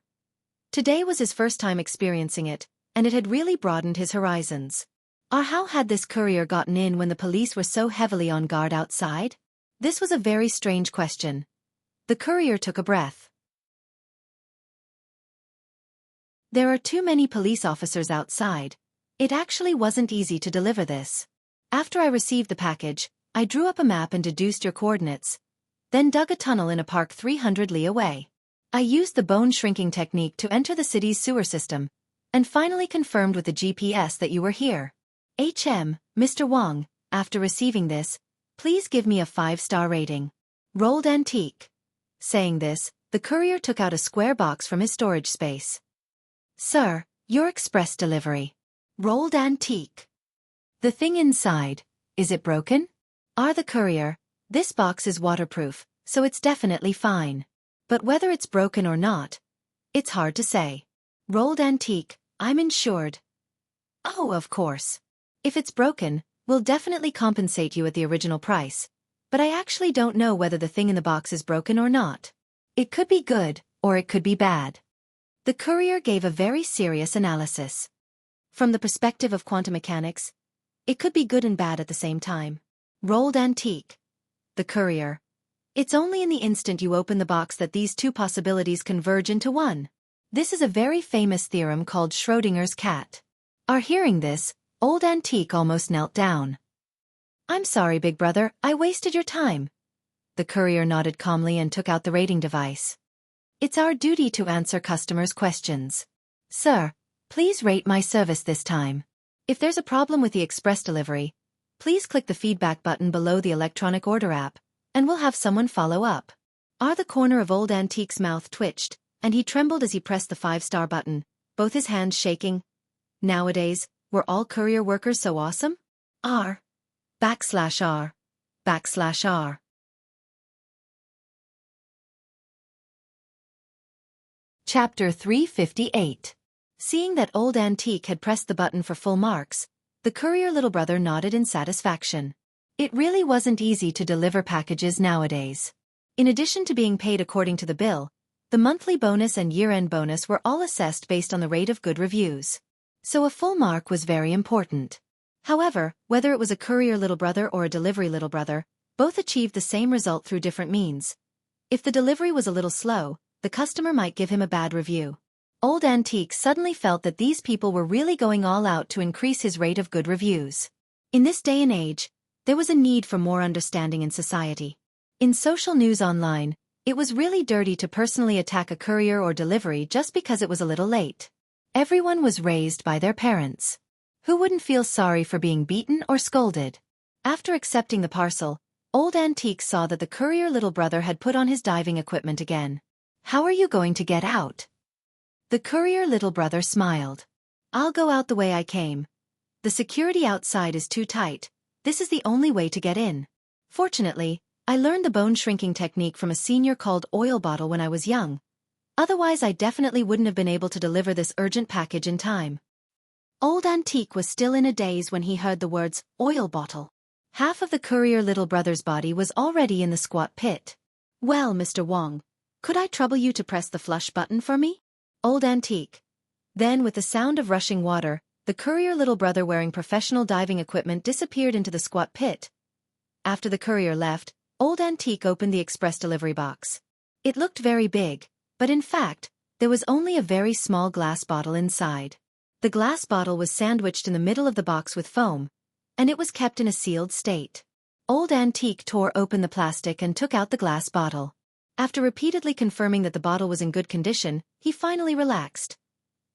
Today was his first time experiencing it, and it had really broadened his horizons. How had this courier gotten in when the police were so heavily on guard outside? This was a very strange question. The courier took a breath. There are too many police officers outside. It actually wasn't easy to deliver this. After I received the package, I drew up a map and deduced your coordinates, then dug a tunnel in a park 300 li away. I used the bone shrinking technique to enter the city's sewer system, and finally confirmed with the GPS that you were here. Mr. Wang, after receiving this, please give me a 5-star rating. Old Antique. Saying this, the courier took out a square box from his storage space. Sir, your express delivery. Old Antique. The thing inside, is it broken? The courier, this box is waterproof, so it's definitely fine. But whether it's broken or not, it's hard to say. Old Antique, I'm insured. Of course. If it's broken, we'll definitely compensate you at the original price. But I actually don't know whether the thing in the box is broken or not. It could be good, or it could be bad. The courier gave a very serious analysis. From the perspective of quantum mechanics, it could be good and bad at the same time. Old Antique. The courier. It's only in the instant you open the box that these two possibilities converge into one. This is a very famous theorem called Schrödinger's cat. On hearing this, Old Antique almost knelt down. "I'm sorry, big brother, I wasted your time." The courier nodded calmly and took out the rating device. "It's our duty to answer customers' questions. Sir, please rate my service this time. If there's a problem with the express delivery, please click the feedback button below the electronic order app, and we'll have someone follow up." The corner of Old Antique's mouth twitched, and he trembled as he pressed the 5-star button, both his hands shaking. Nowadays, were all courier workers so awesome? R. /R. /R. Chapter 358. Seeing that Old Antique had pressed the button for full marks, the courier little brother nodded in satisfaction. It really wasn't easy to deliver packages nowadays. In addition to being paid according to the bill, the monthly bonus and year-end bonus were all assessed based on the rate of good reviews. So a full mark was very important. However, whether it was a courier little brother or a delivery little brother, both achieved the same result through different means. If the delivery was a little slow, the customer might give him a bad review. Old Antique suddenly felt that these people were really going all out to increase his rate of good reviews. In this day and age, there was a need for more understanding in society. In social news online, it was really dirty to personally attack a courier or delivery just because it was a little late. Everyone was raised by their parents. Who wouldn't feel sorry for being beaten or scolded? After accepting the parcel, Old Antique saw that the courier little brother had put on his diving equipment again. "How are you going to get out?" The courier little brother smiled. "I'll go out the way I came. The security outside is too tight. This is the only way to get in. Fortunately, I learned the bone shrinking technique from a senior called Oil Bottle when I was young. Otherwise I definitely wouldn't have been able to deliver this urgent package in time." Old Antique was still in a daze when he heard the words, "Oil Bottle." Half of the courier little brother's body was already in the squat pit. "Well, Mr. Wong, could I trouble you to press the flush button for me?" Old Antique. Then with the sound of rushing water, the courier little brother wearing professional diving equipment disappeared into the squat pit. After the courier left, Old Antique opened the express delivery box. It looked very big, but in fact, there was only a very small glass bottle inside. The glass bottle was sandwiched in the middle of the box with foam, and it was kept in a sealed state. Old Antique tore open the plastic and took out the glass bottle. After repeatedly confirming that the bottle was in good condition, he finally relaxed.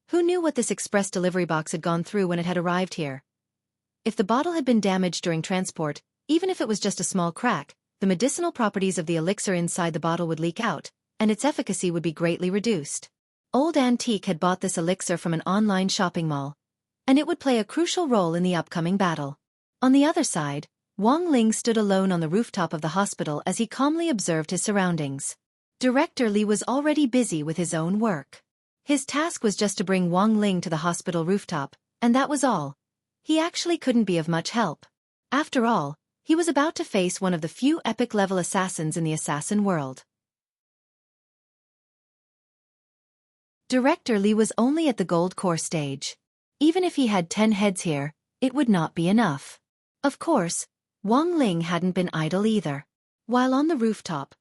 Who knew what this express delivery box had gone through when it had arrived here? If the bottle had been damaged during transport, even if it was just a small crack, the medicinal properties of the elixir inside the bottle would leak out, and its efficacy would be greatly reduced. Old Antique had bought this elixir from an online shopping mall, and it would play a crucial role in the upcoming battle. On the other side, Wang Ling stood alone on the rooftop of the hospital as he calmly observed his surroundings. Director Li was already busy with his own work. His task was just to bring Wang Ling to the hospital rooftop, and that was all. He actually couldn't be of much help. After all, he was about to face one of the few epic-level assassins in the assassin world. Director Li was only at the gold core stage. Even if he had 10 heads here, it would not be enough. Of course, Wang Ling hadn't been idle either. While on the rooftop,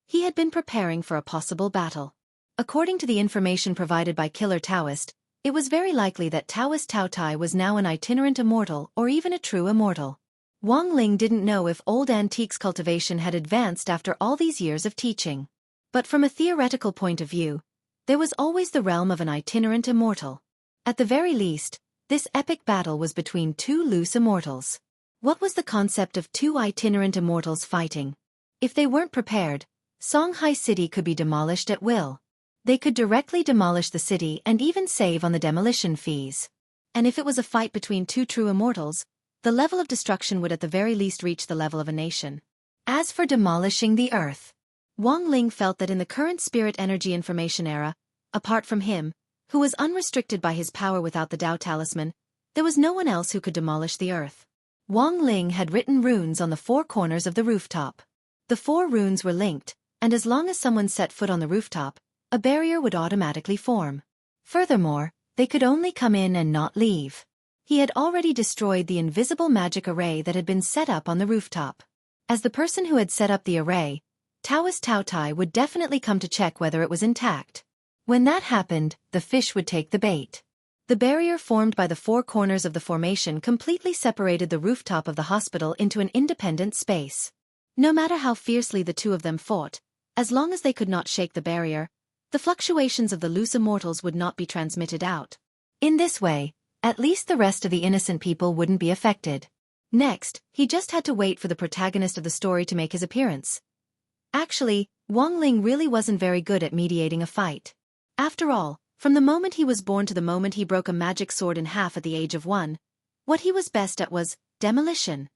he had been preparing for a possible battle. According to the information provided by Killer Taoist, it was very likely that Taoist Tao Tai was now an itinerant immortal or even a true immortal. Wang Ling didn't know if Old Antique's cultivation had advanced after all these years of teaching. But from a theoretical point of view, there was always the realm of an itinerant immortal. At the very least, this epic battle was between two loose immortals. What was the concept of two itinerant immortals fighting? If they weren't prepared, Songhai City could be demolished at will. They could directly demolish the city and even save on the demolition fees. And if it was a fight between two true immortals, the level of destruction would at the very least reach the level of a nation. As for demolishing the earth, Wang Ling felt that in the current spirit energy information era, apart from him, who was unrestricted by his power without the Tao Talisman, there was no one else who could demolish the earth. Wang Ling had written runes on the 4 corners of the rooftop. The 4 runes were linked, and as long as someone set foot on the rooftop, a barrier would automatically form. Furthermore, they could only come in and not leave. He had already destroyed the invisible magic array that had been set up on the rooftop. As the person who had set up the array, Taoist Tao Tai would definitely come to check whether it was intact. When that happened, the fish would take the bait. The barrier formed by the four corners of the formation completely separated the rooftop of the hospital into an independent space. No matter how fiercely the two of them fought, as long as they could not shake the barrier, the fluctuations of the loose immortals would not be transmitted out. In this way, at least the rest of the innocent people wouldn't be affected. Next, he just had to wait for the protagonist of the story to make his appearance. Actually, Wang Ling really wasn't very good at mediating a fight. After all, from the moment he was born to the moment he broke a magic sword in half at the age of 1, what he was best at was demolition.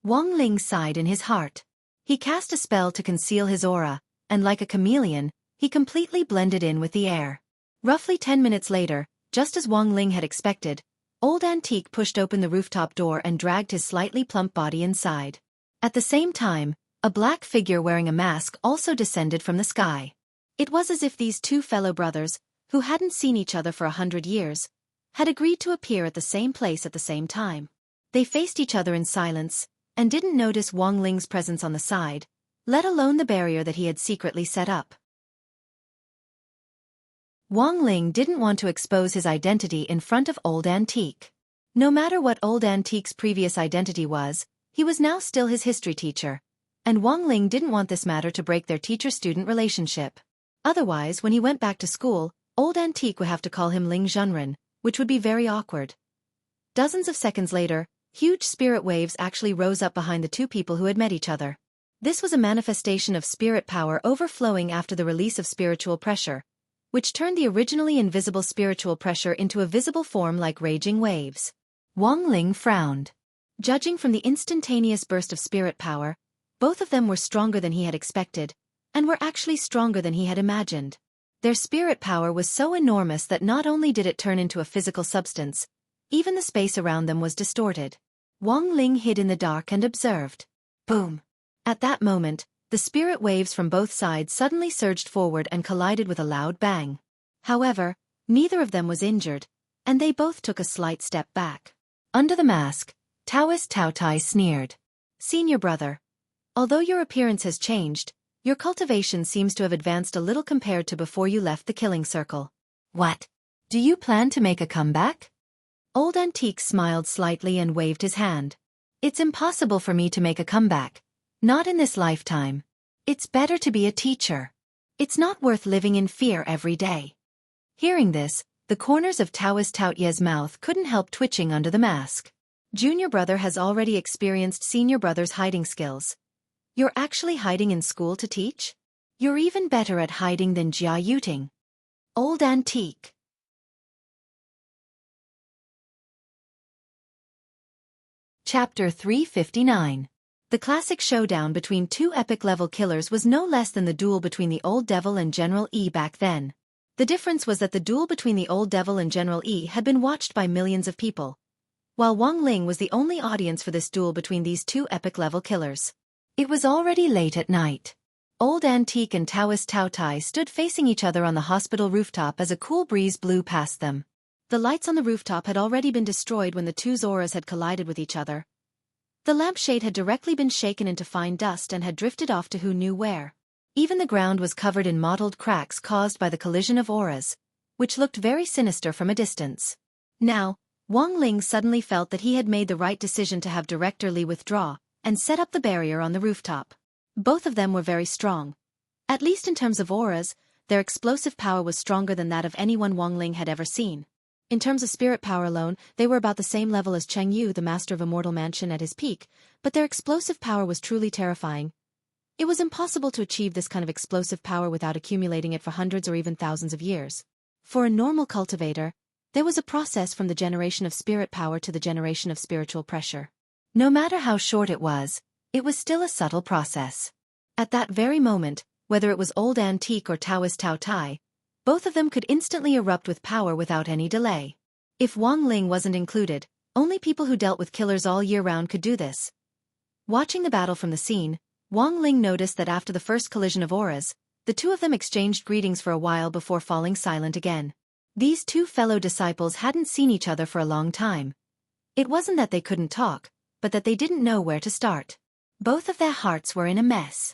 Wang Ling sighed in his heart. He cast a spell to conceal his aura, and like a chameleon, he completely blended in with the air. Roughly 10 minutes later, just as Wang Ling had expected, Old Antique pushed open the rooftop door and dragged his slightly plump body inside. At the same time, a black figure wearing a mask also descended from the sky. It was as if these two fellow brothers, who hadn't seen each other for 100 years, had agreed to appear at the same place at the same time. They faced each other in silence, and didn't notice Wang Ling's presence on the side, let alone the barrier that he had secretly set up. Wang Ling didn't want to expose his identity in front of Old Antique. No matter what Old Antique's previous identity was, he was now still his history teacher, and Wang Ling didn't want this matter to break their teacher-student relationship. Otherwise, when he went back to school, Old Antique would have to call him Ling Zhenren, which would be very awkward. Dozens of seconds later, huge spirit waves actually rose up behind the two people who had met each other. This was a manifestation of spirit power overflowing after the release of spiritual pressure, which turned the originally invisible spiritual pressure into a visible form like raging waves. Wang Ling frowned. Judging from the instantaneous burst of spirit power, both of them were stronger than he had expected, and were actually stronger than he had imagined. Their spirit power was so enormous that not only did it turn into a physical substance, even the space around them was distorted. Wang Ling hid in the dark and observed. Boom! At that moment, the spirit waves from both sides suddenly surged forward and collided with a loud bang. However, neither of them was injured, and they both took a slight step back. Under the mask, Taoist Tao Tai sneered. Senior brother, although your appearance has changed, your cultivation seems to have advanced a little compared to before you left the killing circle. What? Do you plan to make a comeback? Old Antique smiled slightly and waved his hand. It's impossible for me to make a comeback. Not in this lifetime. It's better to be a teacher. It's not worth living in fear every day. Hearing this, the corners of Taoist Tao Ye's mouth couldn't help twitching under the mask. Junior brother has already experienced senior brother's hiding skills. You're actually hiding in school to teach? You're even better at hiding than Jia Yuting. Old Antique. Chapter 359. The classic showdown between two epic-level killers was no less than the duel between the Old Devil and General E back then. The difference was that the duel between the Old Devil and General E had been watched by millions of people, while Wang Ling was the only audience for this duel between these two epic-level killers. It was already late at night. Old Antique and Taoist Tao Tai stood facing each other on the hospital rooftop as a cool breeze blew past them. The lights on the rooftop had already been destroyed when the two auras had collided with each other. The lampshade had directly been shaken into fine dust and had drifted off to who knew where. Even the ground was covered in mottled cracks caused by the collision of auras, which looked very sinister from a distance. Now, Wang Ling suddenly felt that he had made the right decision to have Director Li withdraw and set up the barrier on the rooftop. Both of them were very strong. At least in terms of auras, their explosive power was stronger than that of anyone Wang Ling had ever seen. In terms of spirit power alone, they were about the same level as Cheng Yu, the master of Immortal Mansion, at his peak, but their explosive power was truly terrifying. It was impossible to achieve this kind of explosive power without accumulating it for hundreds or even thousands of years. For a normal cultivator, there was a process from the generation of spirit power to the generation of spiritual pressure. No matter how short it was still a subtle process. At that very moment, whether it was Old Antique or Taoist Tao Tai, both of them could instantly erupt with power without any delay. If Wang Ling wasn't included, only people who dealt with killers all year round could do this. Watching the battle from the scene, Wang Ling noticed that after the first collision of auras, the two of them exchanged greetings for a while before falling silent again. These two fellow disciples hadn't seen each other for a long time. It wasn't that they couldn't talk, but that they didn't know where to start. Both of their hearts were in a mess.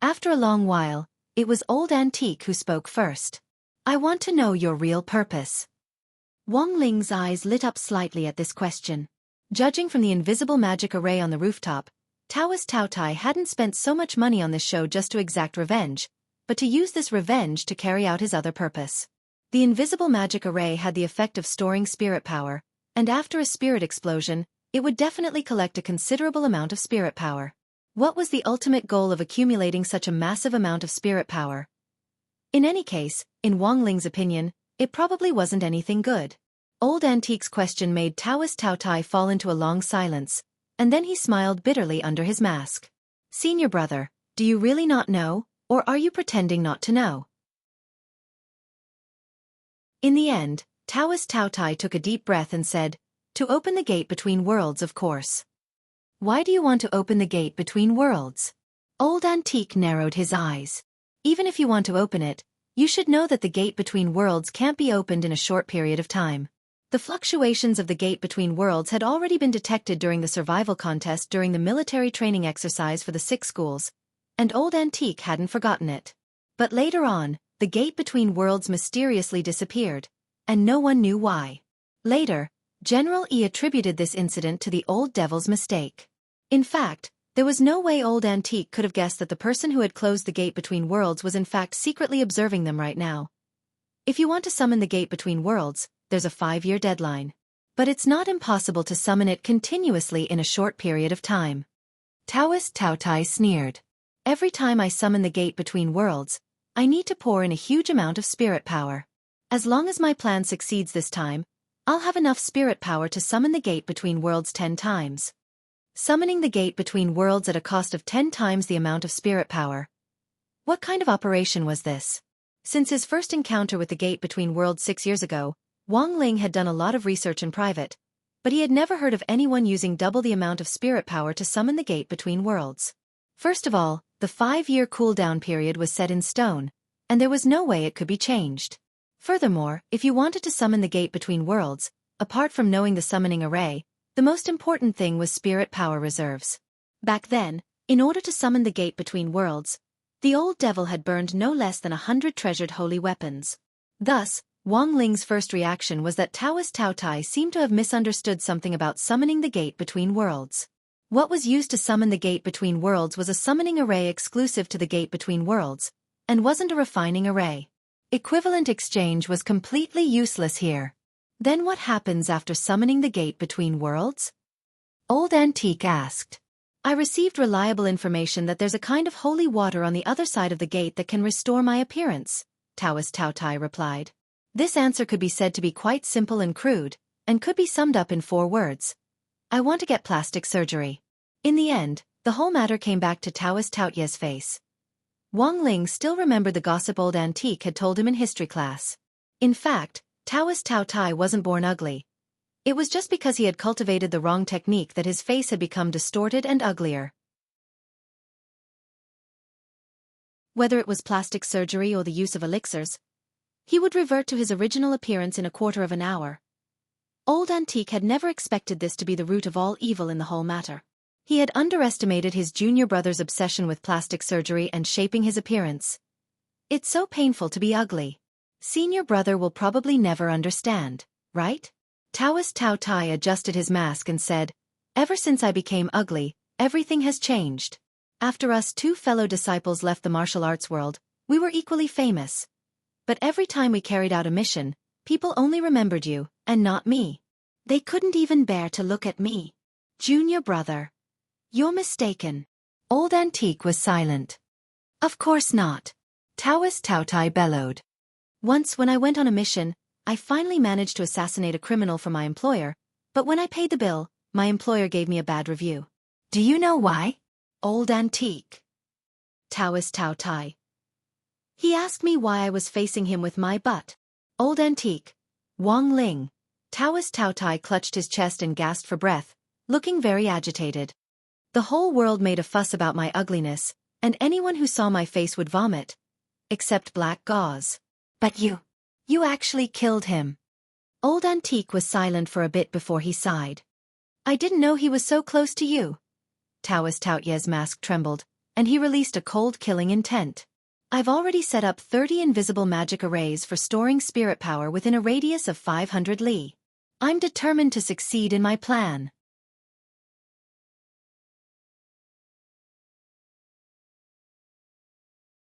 After a long while, it was Old Antique who spoke first. I want to know your real purpose. Wang Ling's eyes lit up slightly at this question. Judging from the invisible magic array on the rooftop, Taoist Tao Tai hadn't spent so much money on this show just to exact revenge, but to use this revenge to carry out his other purpose. The invisible magic array had the effect of storing spirit power, and after a spirit explosion, it would definitely collect a considerable amount of spirit power. What was the ultimate goal of accumulating such a massive amount of spirit power? In any case, in Wang Ling's opinion, it probably wasn't anything good. Old Antique's question made Taoist Tao Tai fall into a long silence, and then he smiled bitterly under his mask. Senior brother, do you really not know, or are you pretending not to know? In the end, Taoist Tao Tai took a deep breath and said, to open the gate between worlds, of course. Why do you want to open the gate between worlds? Old Antique narrowed his eyes. Even if you want to open it, you should know that the gate between worlds can't be opened in a short period of time. The fluctuations of the gate between worlds had already been detected during the survival contest during the military training exercise for the 6 schools, and Old Antique hadn't forgotten it. But later on, the gate between worlds mysteriously disappeared, and no one knew why. Later, General E attributed this incident to the old devil's mistake. In fact, there was no way Old Antique could have guessed that the person who had closed the gate between worlds was in fact secretly observing them right now. If you want to summon the gate between worlds, there's a 5-year deadline. But it's not impossible to summon it continuously in a short period of time. Taoist Tao Tai sneered. Every time I summon the gate between worlds, I need to pour in a huge amount of spirit power. As long as my plan succeeds this time, I'll have enough spirit power to summon the gate between worlds 10 times. Summoning the gate between worlds at a cost of 10 times the amount of spirit power. What kind of operation was this? Since his first encounter with the gate between worlds 6 years ago, Wang Ling had done a lot of research in private, but he had never heard of anyone using double the amount of spirit power to summon the gate between worlds. First of all, the 5-year cooldown period was set in stone, and there was no way it could be changed. Furthermore, if you wanted to summon the gate between worlds, apart from knowing the summoning array, the most important thing was spirit power reserves. Back then, in order to summon the gate between worlds, the old devil had burned no less than 100 treasured holy weapons. Thus, Wang Ling's first reaction was that Taoist Tao Tai seemed to have misunderstood something about summoning the gate between worlds. What was used to summon the gate between worlds was a summoning array exclusive to the gate between worlds, and wasn't a refining array. Equivalent exchange was completely useless here. Then what happens after summoning the gate between worlds? Old Antique asked. I received reliable information that there's a kind of holy water on the other side of the gate that can restore my appearance, Taoist Tao Tai replied. This answer could be said to be quite simple and crude, and could be summed up in 4 words. I want to get plastic surgery. In the end, the whole matter came back to Taoist Tao Tai's face. Wang Ling still remembered the gossip Old Antique had told him in history class. In fact, Taoist Tao Tai wasn't born ugly. It was just because he had cultivated the wrong technique that his face had become distorted and uglier. Whether it was plastic surgery or the use of elixirs, he would revert to his original appearance in a quarter of an hour. Old Antique had never expected this to be the root of all evil in the whole matter. He had underestimated his junior brother's obsession with plastic surgery and shaping his appearance. It's so painful to be ugly. Senior brother will probably never understand, right? Taoist Tao Tai adjusted his mask and said, Ever since I became ugly, everything has changed. After us 2 fellow disciples left the martial arts world, we were equally famous. But every time we carried out a mission, people only remembered you, and not me. They couldn't even bear to look at me. Junior brother. You're mistaken. Old Antique was silent. Of course not. Taoist Tao Tai bellowed. Once when I went on a mission, I finally managed to assassinate a criminal for my employer, but when I paid the bill, my employer gave me a bad review. Do you know why? Old Antique. Taoist Tao Tai. He asked me why I was facing him with my butt. Old Antique. Wang Ling. Taoist Tao Tai clutched his chest and gasped for breath, looking very agitated. The whole world made a fuss about my ugliness, and anyone who saw my face would vomit. Except Black Gauze. But you actually killed him. Old Antique was silent for a bit before he sighed. I didn't know he was so close to you. Taoist Tao Tai's mask trembled, and he released a cold killing intent. I've already set up 30 invisible magic arrays for storing spirit power within a radius of 500 li. I'm determined to succeed in my plan.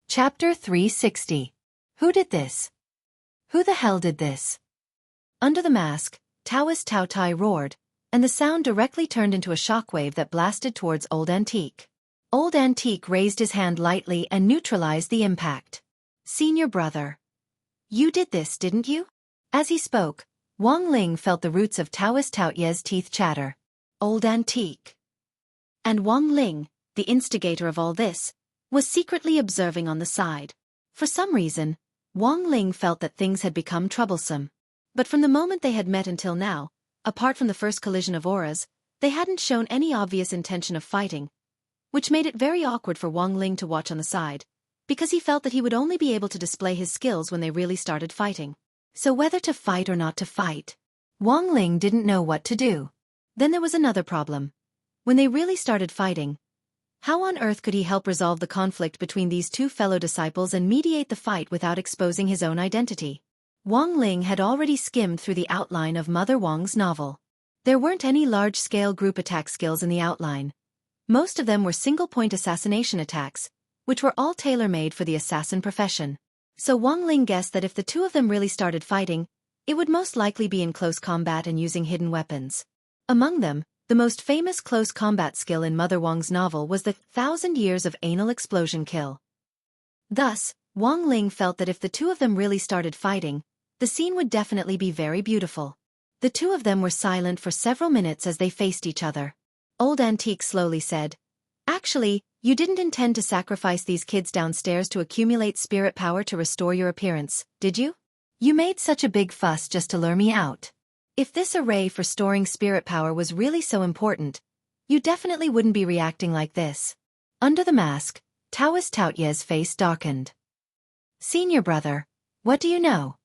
Chapter 360. Who did this? Who the hell did this? Under the mask, Taoist Tao Tai roared, and the sound directly turned into a shockwave that blasted towards Old Antique. Old Antique raised his hand lightly and neutralized the impact. Senior brother. You did this, didn't you? As he spoke, Wang Ling felt the roots of Taoist Tao Ye's teeth chatter. Old Antique. And Wang Ling, the instigator of all this, was secretly observing on the side. For some reason, Wang Ling felt that things had become troublesome. But from the moment they had met until now, apart from the first collision of auras, they hadn't shown any obvious intention of fighting, which made it very awkward for Wang Ling to watch on the side, because he felt that he would only be able to display his skills when they really started fighting. So whether to fight or not to fight, Wang Ling didn't know what to do. Then there was another problem. When they really started fighting, how on earth could he help resolve the conflict between these two fellow disciples and mediate the fight without exposing his own identity? Wang Ling had already skimmed through the outline of Mother Wang's novel. There weren't any large-scale group attack skills in the outline. Most of them were single-point assassination attacks, which were all tailor-made for the assassin profession. So Wang Ling guessed that if the two of them really started fighting, it would most likely be in close combat and using hidden weapons. Among them, the most famous close combat skill in Mother Wang's novel was the 1,000 years of anal explosion kill. Thus, Wang Ling felt that if the two of them really started fighting, the scene would definitely be very beautiful. The two of them were silent for several minutes as they faced each other. Old Antique slowly said, "Actually, you didn't intend to sacrifice these kids downstairs to accumulate spirit power to restore your appearance, did you? You made such a big fuss just to lure me out. If this array for storing spirit power was really so important, you definitely wouldn't be reacting like this." Under the mask, Taoist Tao Ye's face darkened. "Senior brother, what do you know?"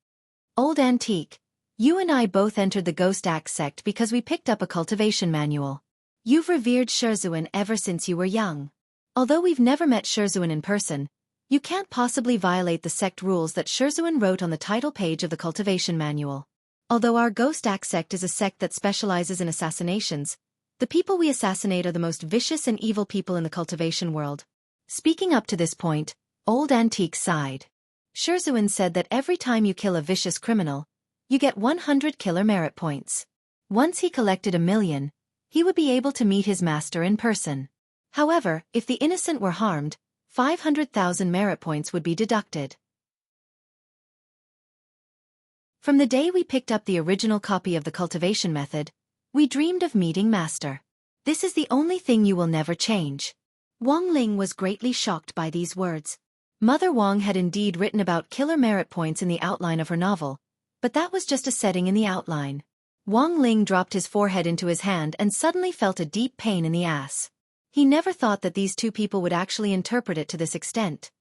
"Old Antique, you and I both entered the Ghost Axe sect because we picked up a cultivation manual. You've revered Shizuan ever since you were young. Although we've never met Shizuan in person, you can't possibly violate the sect rules that Shizuan wrote on the title page of the cultivation manual. Although our Ghost Axe sect is a sect that specializes in assassinations, the people we assassinate are the most vicious and evil people in the cultivation world." Speaking up to this point, Old Antique sighed. "Shizuan said that every time you kill a vicious criminal, you get 100 killer merit points. Once he collected 1,000,000, he would be able to meet his master in person. However, if the innocent were harmed, 500,000 merit points would be deducted. From the day we picked up the original copy of the cultivation method, we dreamed of meeting Master. This is the only thing you will never change." Wang Ling was greatly shocked by these words. Mother Wang had indeed written about killer merit points in the outline of her novel, but that was just a setting in the outline. Wang Ling dropped his forehead into his hand and suddenly felt a deep pain in the ass. He never thought that these two people would actually interpret it to this extent.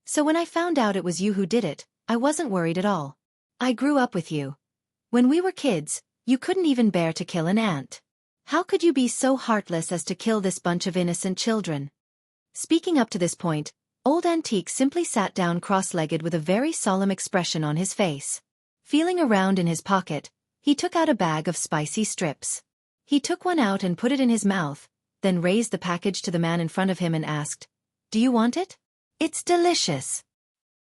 "So when I found out it was you who did it, I wasn't worried at all. I grew up with you. When we were kids, you couldn't even bear to kill an ant. How could you be so heartless as to kill this bunch of innocent children?" Speaking up to this point, Old Antique simply sat down cross-legged with a very solemn expression on his face. Feeling around in his pocket, he took out a bag of spicy strips. He took one out and put it in his mouth, then raised the package to the man in front of him and asked, "Do you want it? It's delicious."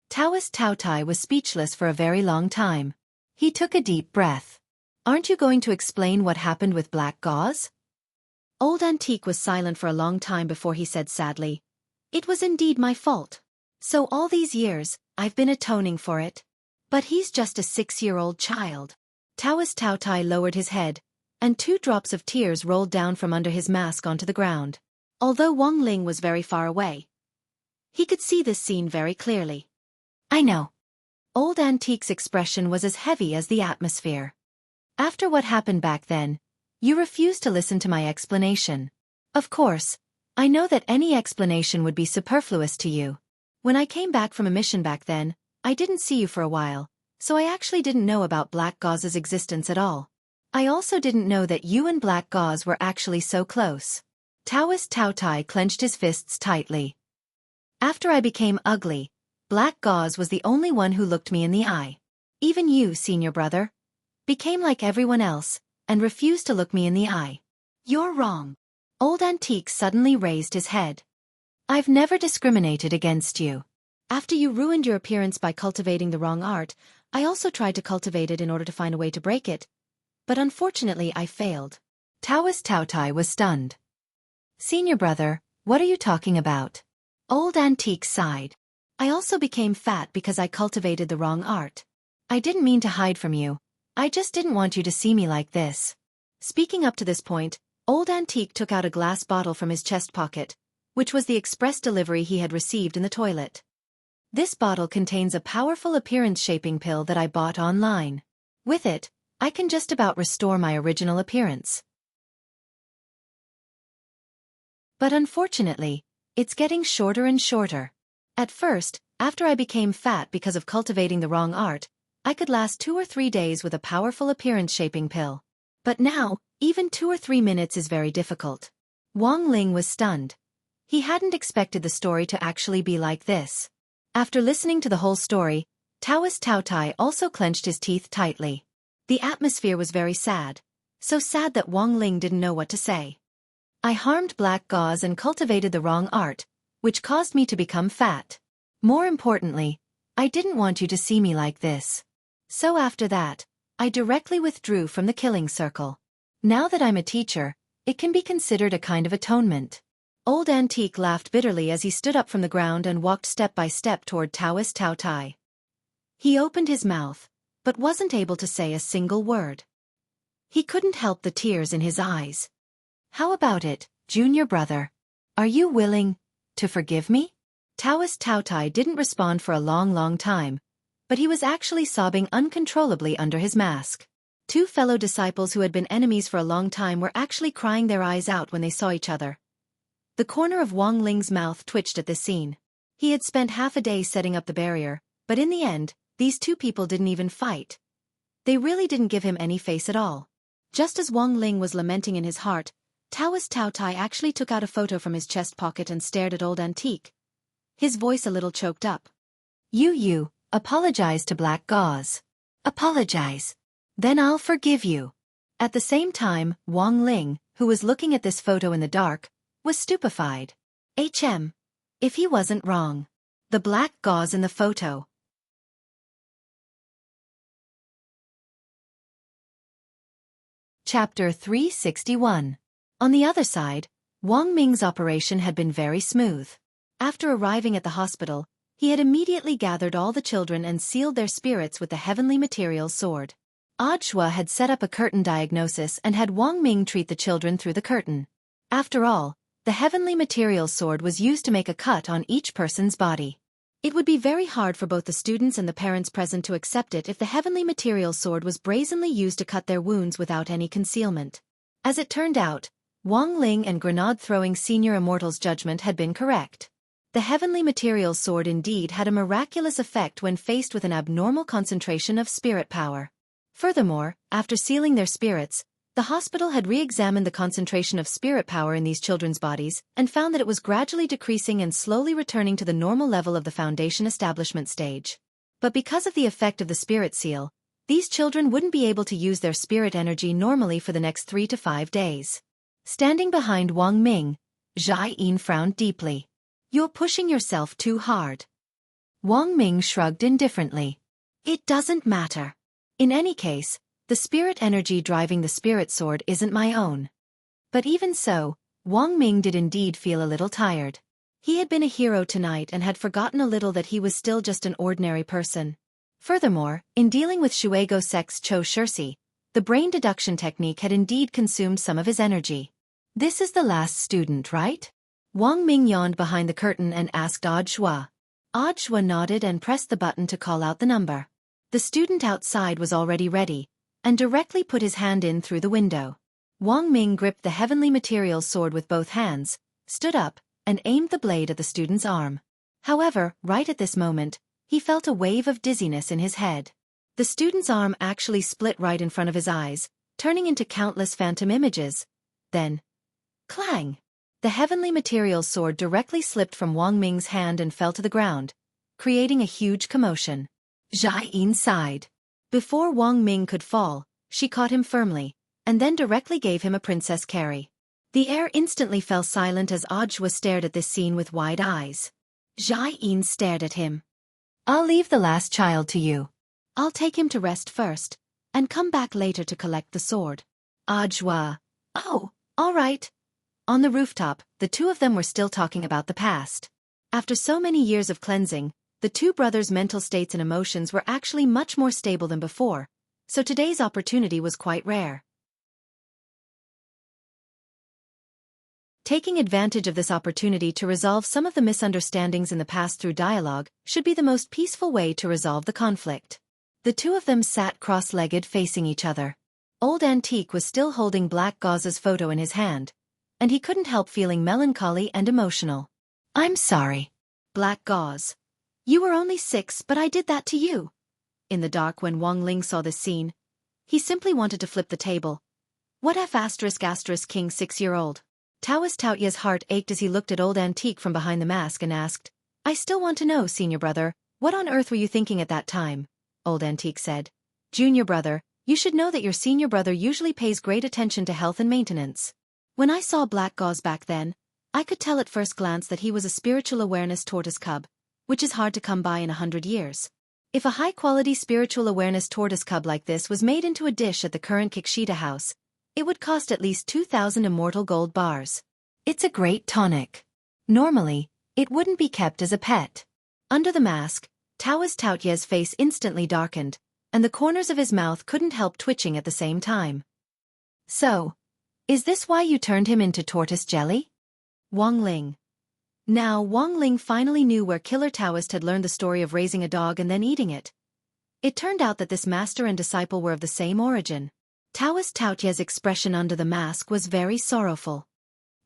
Taoist Tao Tai was speechless for a very long time. He took a deep breath. "Aren't you going to explain what happened with black gauze?" Old Antique was silent for a long time before he said sadly, "It was indeed my fault. So all these years, I've been atoning for it. But he's just a 6-year-old child." Taoist Tao Tai lowered his head, and 2 drops of tears rolled down from under his mask onto the ground. Although Wang Ling was very far away, he could see this scene very clearly. "I know." Old Antique's expression was as heavy as the atmosphere. "After what happened back then, you refused to listen to my explanation. Of course, I know that any explanation would be superfluous to you. When I came back from a mission back then, I didn't see you for a while, so I actually didn't know about Black Gauze's existence at all. I also didn't know that you and Black Gauze were actually so close. Taoist Tao Tai clenched his fists tightly. After I became ugly, Black Gauze was the only one who looked me in the eye. Even you, senior brother, became like everyone else, and refused to look me in the eye. You're wrong. Old Antique suddenly raised his head. I've never discriminated against you. After you ruined your appearance by cultivating the wrong art, I also tried to cultivate it in order to find a way to break it. But unfortunately I failed. Taoist Tao Tai was stunned. Senior brother, what are you talking about? Old Antique sighed. I also became fat because I cultivated the wrong art. I didn't mean to hide from you. I just didn't want you to see me like this. Speaking up to this point, Old Antique took out a glass bottle from his chest pocket, which was the express delivery he had received in the toilet. This bottle contains a powerful appearance-shaping pill that I bought online. With it, I can just about restore my original appearance. But unfortunately, it's getting shorter and shorter. At first, after I became fat because of cultivating the wrong art, I could last 2 or 3 days with a powerful appearance-shaping pill. But now, even 2 or 3 minutes is very difficult. Wang Ling was stunned. He hadn't expected the story to actually be like this. After listening to the whole story, Taoist Tao Tai also clenched his teeth tightly. The atmosphere was very sad, so sad that Wang Ling didn't know what to say. I harmed Black Gauze and cultivated the wrong art, which caused me to become fat. More importantly, I didn't want you to see me like this. So after that, I directly withdrew from the killing circle. Now that I'm a teacher, it can be considered a kind of atonement. Old Antique laughed bitterly as he stood up from the ground and walked step by step toward Taoist Tao Tai. He opened his mouth, but wasn't able to say a single word. He couldn't help the tears in his eyes. How about it, junior brother? Are you willing to forgive me? Taoist Tao Tai didn't respond for a long time, but he was actually sobbing uncontrollably under his mask. 2 fellow disciples who had been enemies for a long time were actually crying their eyes out when they saw each other. The corner of Wang Ling's mouth twitched at this scene. He had spent half a day setting up the barrier, but in the end, these 2 people didn't even fight. They really didn't give him any face at all. Just as Wang Ling was lamenting in his heart, Taoist Tao Tai actually took out a photo from his chest pocket and stared at Old Antique. His voice a little choked up. You, apologize to Black Gauze. Apologize. Then I'll forgive you. At the same time, Wang Ling, who was looking at this photo in the dark, was stupefied. If he wasn't wrong. The Black Gauze in the photo. Chapter 361. On the other side, Wang Ming's operation had been very smooth. After arriving at the hospital, he had immediately gathered all the children and sealed their spirits with the heavenly material sword. Audiobook had set up a curtain diagnosis and had Wang Ming treat the children through the curtain. After all, the heavenly material sword was used to make a cut on each person's body. It would be very hard for both the students and the parents present to accept it if the heavenly material sword was brazenly used to cut their wounds without any concealment. As it turned out, Wang Ling and grenade-throwing Senior Immortal's judgment had been correct. The heavenly material sword indeed had a miraculous effect when faced with an abnormal concentration of spirit power. Furthermore, after sealing their spirits, the hospital had re-examined the concentration of spirit power in these children's bodies and found that it was gradually decreasing and slowly returning to the normal level of the foundation establishment stage. But because of the effect of the spirit seal, these children wouldn't be able to use their spirit energy normally for the next 3 to 5 days. Standing behind Wang Ming, Xiaofan frowned deeply. You're pushing yourself too hard. Wang Ming shrugged indifferently. It doesn't matter. In any case, the spirit energy driving the spirit sword isn't my own. But even so, Wang Ming did indeed feel a little tired. He had been a hero tonight and had forgotten a little that he was still just an ordinary person. Furthermore, in dealing with Shuego Sec's Cho Shirsi, the brain deduction technique had indeed consumed some of his energy. This is the last student, right? Wang Ming yawned behind the curtain and asked Audiobook. Audiobook nodded and pressed the button to call out the number. The student outside was already ready, and directly put his hand in through the window. Wang Ming gripped the heavenly material sword with both hands, stood up, and aimed the blade at the student's arm. However, right at this moment, he felt a wave of dizziness in his head. The student's arm actually split right in front of his eyes, turning into countless phantom images. Then, clang! The heavenly materials sword directly slipped from Wang Ming's hand and fell to the ground, creating a huge commotion. Zhai Yin sighed. Before Wang Ming could fall, she caught him firmly, and then directly gave him a princess carry. The air instantly fell silent as Audhwa stared at this scene with wide eyes. Zhai Yin stared at him. I'll leave the last child to you. I'll take him to rest first, and come back later to collect the sword. Audhwa. Oh, all right. On the rooftop, the two of them were still talking about the past. After so many years of cleansing, the two brothers' mental states and emotions were actually much more stable than before, so today's opportunity was quite rare. Taking advantage of this opportunity to resolve some of the misunderstandings in the past through dialogue should be the most peaceful way to resolve the conflict. The two of them sat cross-legged facing each other. Old Antique was still holding Black Gauze's photo in his hand, and he couldn't help feeling melancholy and emotional. I'm sorry. Black Gauze. You were only 6, but I did that to you. In the dark when Wang Ling saw this scene, he simply wanted to flip the table. What F*** King 6-year-old? Taoist Taotia's heart ached as he looked at Old Antique from behind the mask and asked, I still want to know, senior brother, what on earth were you thinking at that time? Old Antique said, Junior brother, you should know that your senior brother usually pays great attention to health and maintenance. When I saw Black Gauze back then, I could tell at first glance that he was a spiritual awareness tortoise cub, which is hard to come by in 100 years. If a high-quality spiritual awareness tortoise cub like this was made into a dish at the current Kikshita house, it would cost at least 2,000 immortal gold bars. It's a great tonic. Normally, it wouldn't be kept as a pet. Under the mask, Taoist Taotia's face instantly darkened, and the corners of his mouth couldn't help twitching at the same time. So, is this why you turned him into tortoise jelly? Wang Ling. Now Wang Ling finally knew where Killer Taoist had learned the story of raising a dog and then eating it. It turned out that this master and disciple were of the same origin. Taoist Taotia's expression under the mask was very sorrowful.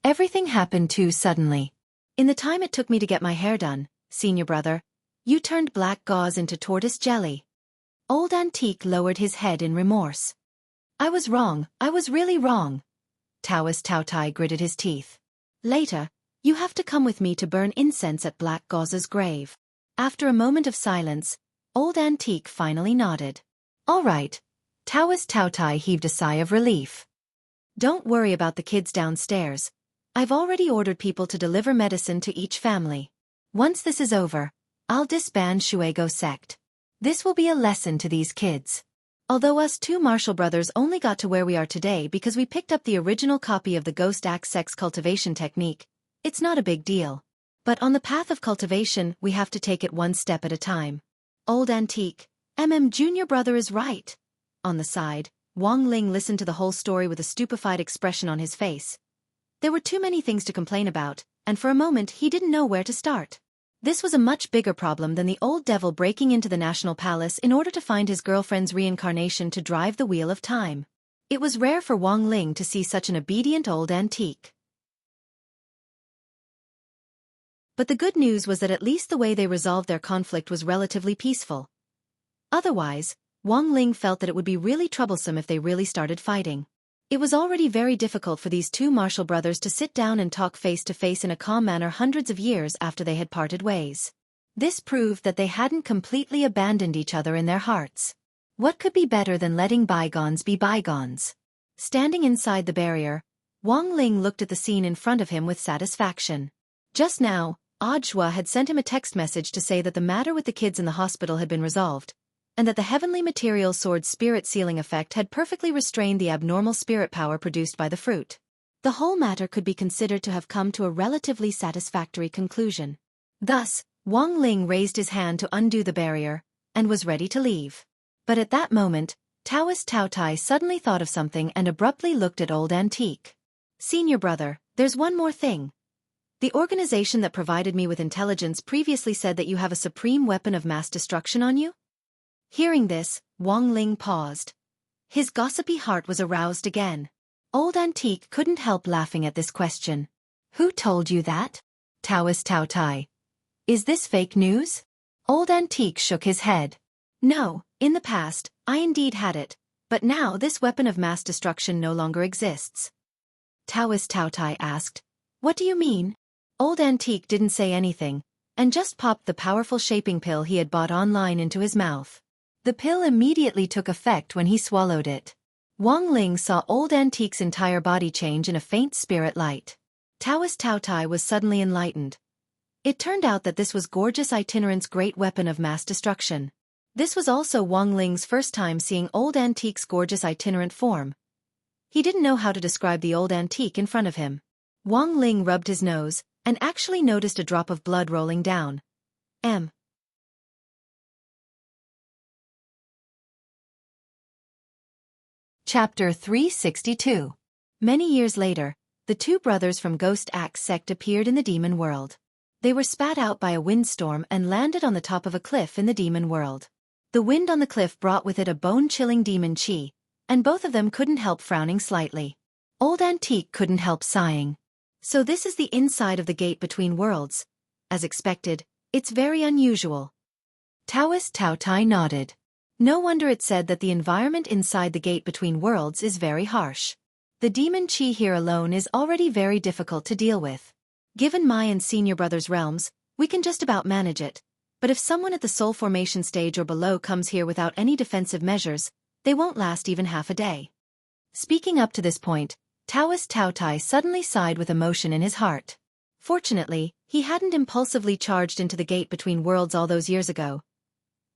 Everything happened too suddenly. In the time it took me to get my hair done, senior brother, you turned Black Gauze into tortoise jelly. Old Antique lowered his head in remorse. I was wrong, I was really wrong. Taoist Taotai gritted his teeth. Later, you have to come with me to burn incense at Black Gauze's grave. After a moment of silence, Old Antique finally nodded. All right. Taoist Taotai heaved a sigh of relief. Don't worry about the kids downstairs. I've already ordered people to deliver medicine to each family. Once this is over, I'll disband Shuego sect. This will be a lesson to these kids. Although us two Marshall brothers only got to where we are today because we picked up the original copy of the Ghost Axe sex cultivation technique, it's not a big deal. But on the path of cultivation, we have to take it one step at a time. Old Antique, Junior brother is right. On the side, Wang Ling listened to the whole story with a stupefied expression on his face. There were too many things to complain about, and for a moment he didn't know where to start. This was a much bigger problem than the old devil breaking into the National Palace in order to find his girlfriend's reincarnation to drive the wheel of time. It was rare for Wang Ling to see such an obedient Old Antique. But the good news was that at least the way they resolved their conflict was relatively peaceful. Otherwise, Wang Ling felt that it would be really troublesome if they really started fighting. It was already very difficult for these two Marshall brothers to sit down and talk face to face in a calm manner hundreds of years after they had parted ways. This proved that they hadn't completely abandoned each other in their hearts. What could be better than letting bygones be bygones? Standing inside the barrier, Wang Ling looked at the scene in front of him with satisfaction. Just now, Audhwa had sent him a text message to say that the matter with the kids in the hospital had been resolved, and that the heavenly material sword's spirit sealing effect had perfectly restrained the abnormal spirit power produced by the fruit. The whole matter could be considered to have come to a relatively satisfactory conclusion. Thus, Wang Ling raised his hand to undo the barrier, and was ready to leave. But at that moment, Taoist Taotai suddenly thought of something and abruptly looked at Old Antique. Senior brother, there's one more thing. The organization that provided me with intelligence previously said that you have a supreme weapon of mass destruction on you? Hearing this, Wang Ling paused. His gossipy heart was aroused again. Old Antique couldn't help laughing at this question. Who told you that? Taoist Taotai. Is this fake news? Old Antique shook his head. No, in the past, I indeed had it, but now this weapon of mass destruction no longer exists. Taoist Taotai asked, What do you mean? Old Antique didn't say anything, and just popped the powerful shaping pill he had bought online into his mouth. The pill immediately took effect when he swallowed it. Wang Ling saw Old Antique's entire body change in a faint spirit light. Taoist Tao Tai was suddenly enlightened. It turned out that this was gorgeous itinerant's great weapon of mass destruction. This was also Wang Ling's first time seeing Old Antique's gorgeous itinerant form. He didn't know how to describe the Old Antique in front of him. Wang Ling rubbed his nose, and actually noticed a drop of blood rolling down. Chapter 362. Many years later, the two brothers from Ghost Axe sect appeared in the demon world. They were spat out by a windstorm and landed on the top of a cliff in the demon world. The wind on the cliff brought with it a bone-chilling demon chi, and both of them couldn't help frowning slightly. Old Antique couldn't help sighing. So this is the inside of the gate between worlds. As expected, it's very unusual. Taoist Tao Tai nodded. No wonder it said that the environment inside the gate between worlds is very harsh. The demon chi here alone is already very difficult to deal with. Given my and senior brother's realms, we can just about manage it, but if someone at the soul formation stage or below comes here without any defensive measures, they won't last even half a day. Speaking up to this point, Taoist Tao Tai suddenly sighed with emotion in his heart. Fortunately, he hadn't impulsively charged into the gate between worlds all those years ago.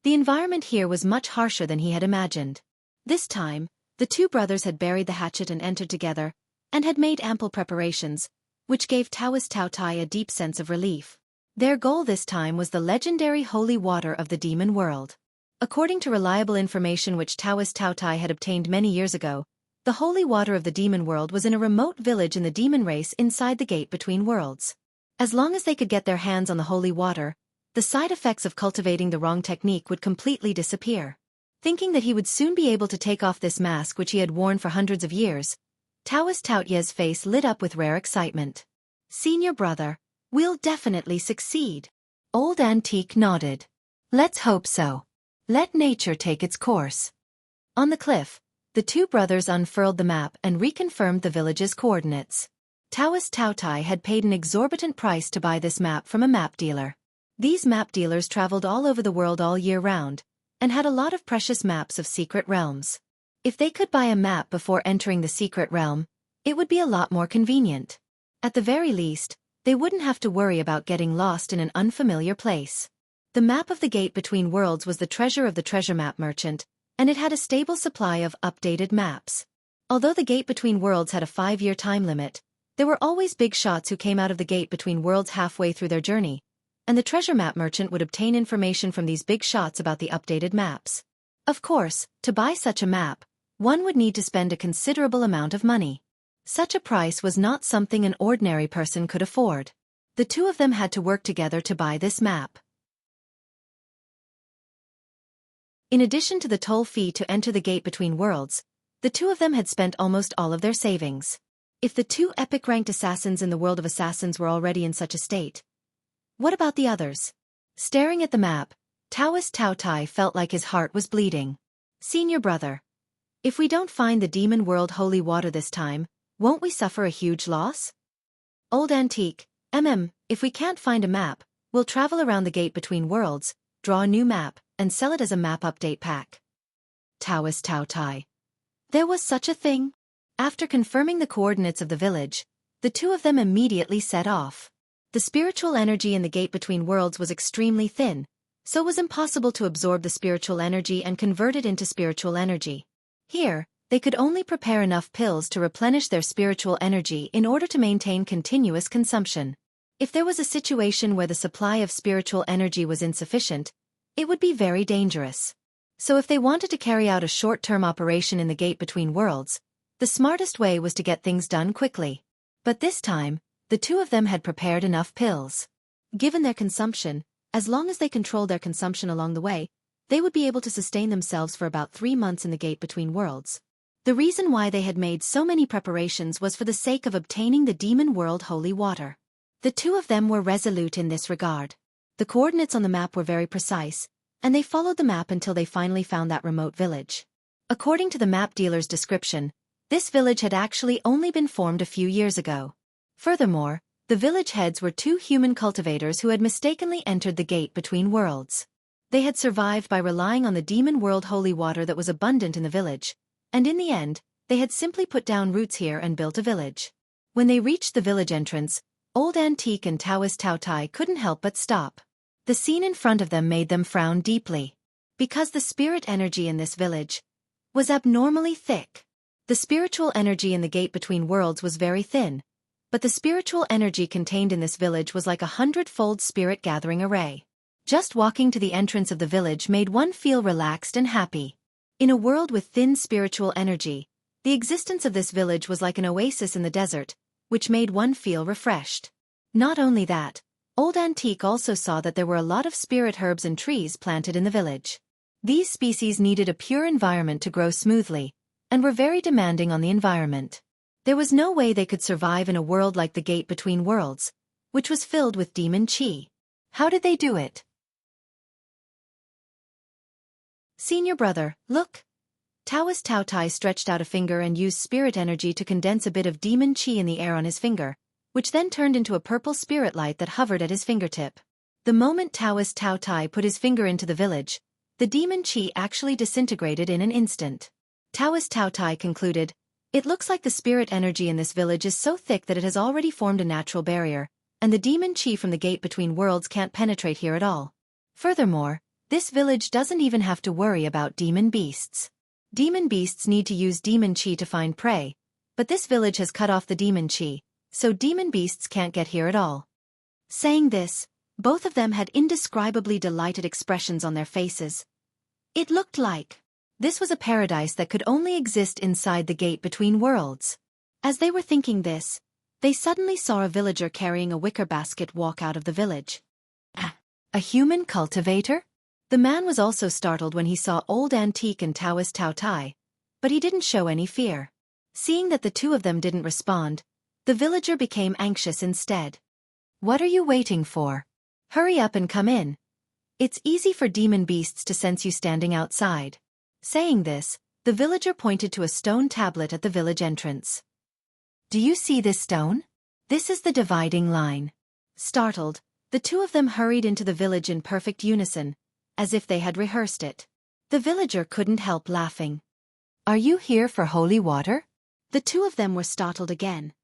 The environment here was much harsher than he had imagined. This time, the two brothers had buried the hatchet and entered together, and had made ample preparations, which gave Taoist Tao Tai a deep sense of relief. Their goal this time was the legendary holy water of the demon world. According to reliable information which Taoist Tao Tai had obtained many years ago, the holy water of the demon world was in a remote village in the demon race inside the gate between worlds. As long as they could get their hands on the holy water, the side effects of cultivating the wrong technique would completely disappear. Thinking that he would soon be able to take off this mask which he had worn for hundreds of years, Taoist Tao Tai's face lit up with rare excitement. Senior brother, we'll definitely succeed. Old Antique nodded. Let's hope so. Let nature take its course. On the cliff, the two brothers unfurled the map and reconfirmed the village's coordinates. Taoist Tao Tai had paid an exorbitant price to buy this map from a map dealer. These map dealers traveled all over the world all year round, and had a lot of precious maps of secret realms. If they could buy a map before entering the secret realm, it would be a lot more convenient. At the very least, they wouldn't have to worry about getting lost in an unfamiliar place. The map of the gate between worlds was the treasure of the treasure map merchant, and it had a stable supply of updated maps. Although the gate between worlds had a 5-year time limit, there were always big shots who came out of the gate between worlds halfway through their journey, and the treasure map merchant would obtain information from these big shots about the updated maps. Of course, to buy such a map, one would need to spend a considerable amount of money. Such a price was not something an ordinary person could afford. The two of them had to work together to buy this map. In addition to the toll fee to enter the gate between worlds, the two of them had spent almost all of their savings. If the two epic-ranked assassins in the world of assassins were already in such a state, what about the others? Staring at the map, Taoist Tao Tai felt like his heart was bleeding. Senior brother, if we don't find the demon world holy water this time, won't we suffer a huge loss? Old Antique, if we can't find a map, we'll travel around the gate between worlds, draw a new map, and sell it as a map update pack. Taoist Tao Tai. There was such a thing? After confirming the coordinates of the village, the two of them immediately set off. The spiritual energy in the gate between worlds was extremely thin, so it was impossible to absorb the spiritual energy and convert it into spiritual energy. Here, they could only prepare enough pills to replenish their spiritual energy in order to maintain continuous consumption. If there was a situation where the supply of spiritual energy was insufficient, it would be very dangerous. So if they wanted to carry out a short-term operation in the gate between worlds, the smartest way was to get things done quickly. But this time, the two of them had prepared enough pills. Given their consumption, as long as they controlled their consumption along the way, they would be able to sustain themselves for about 3 months in the gate between worlds. The reason why they had made so many preparations was for the sake of obtaining the demon world holy water. The two of them were resolute in this regard. The coordinates on the map were very precise, and they followed the map until they finally found that remote village. According to the map dealer's description, this village had actually only been formed a few years ago. Furthermore, The village heads were two human cultivators who had mistakenly entered the gate between worlds. They had survived by relying on the demon world holy water that was abundant in the village, and in the end, they had simply put down roots here and built a village. When they reached the village entrance, Old Antique and Taoist Tao Tai couldn't help but stop. The scene in front of them made them frown deeply. Because the spirit energy in this village was abnormally thick. The spiritual energy in the gate between worlds was very thin, but the spiritual energy contained in this village was like a 100-fold spirit gathering array. Just walking to the entrance of the village made one feel relaxed and happy. In a world with thin spiritual energy, the existence of this village was like an oasis in the desert, which made one feel refreshed. Not only that, Old Antique also saw that there were a lot of spirit herbs and trees planted in the village. These species needed a pure environment to grow smoothly, and were very demanding on the environment. There was no way they could survive in a world like the gate between worlds, which was filled with demon chi. How did they do it? Senior brother, look. Taoist Tao Tai stretched out a finger and used spirit energy to condense a bit of demon chi in the air on his finger, which then turned into a purple spirit light that hovered at his fingertip. The moment Taoist Tao Tai put his finger into the village, the demon chi actually disintegrated in an instant. Taoist Tao Tai concluded, "It looks like the spirit energy in this village is so thick that it has already formed a natural barrier, and the demon chi from the gate between worlds can't penetrate here at all. Furthermore, this village doesn't even have to worry about demon beasts. Demon beasts need to use demon chi to find prey, but this village has cut off the demon chi, so demon beasts can't get here at all." Saying this, both of them had indescribably delighted expressions on their faces. It looked like this was a paradise that could only exist inside the gate between worlds. As they were thinking this, they suddenly saw a villager carrying a wicker basket walk out of the village. A human cultivator? The man was also startled when he saw Old Antique and Taoist Tao Tai, but he didn't show any fear. Seeing that the two of them didn't respond, the villager became anxious instead. "What are you waiting for? Hurry up and come in. It's easy for demon beasts to sense you standing outside." Saying this, the villager pointed to a stone tablet at the village entrance. "Do you see this stone? This is the dividing line." Startled, the two of them hurried into the village in perfect unison, as if they had rehearsed it. The villager couldn't help laughing. "Are you here for holy water?" The two of them were startled again.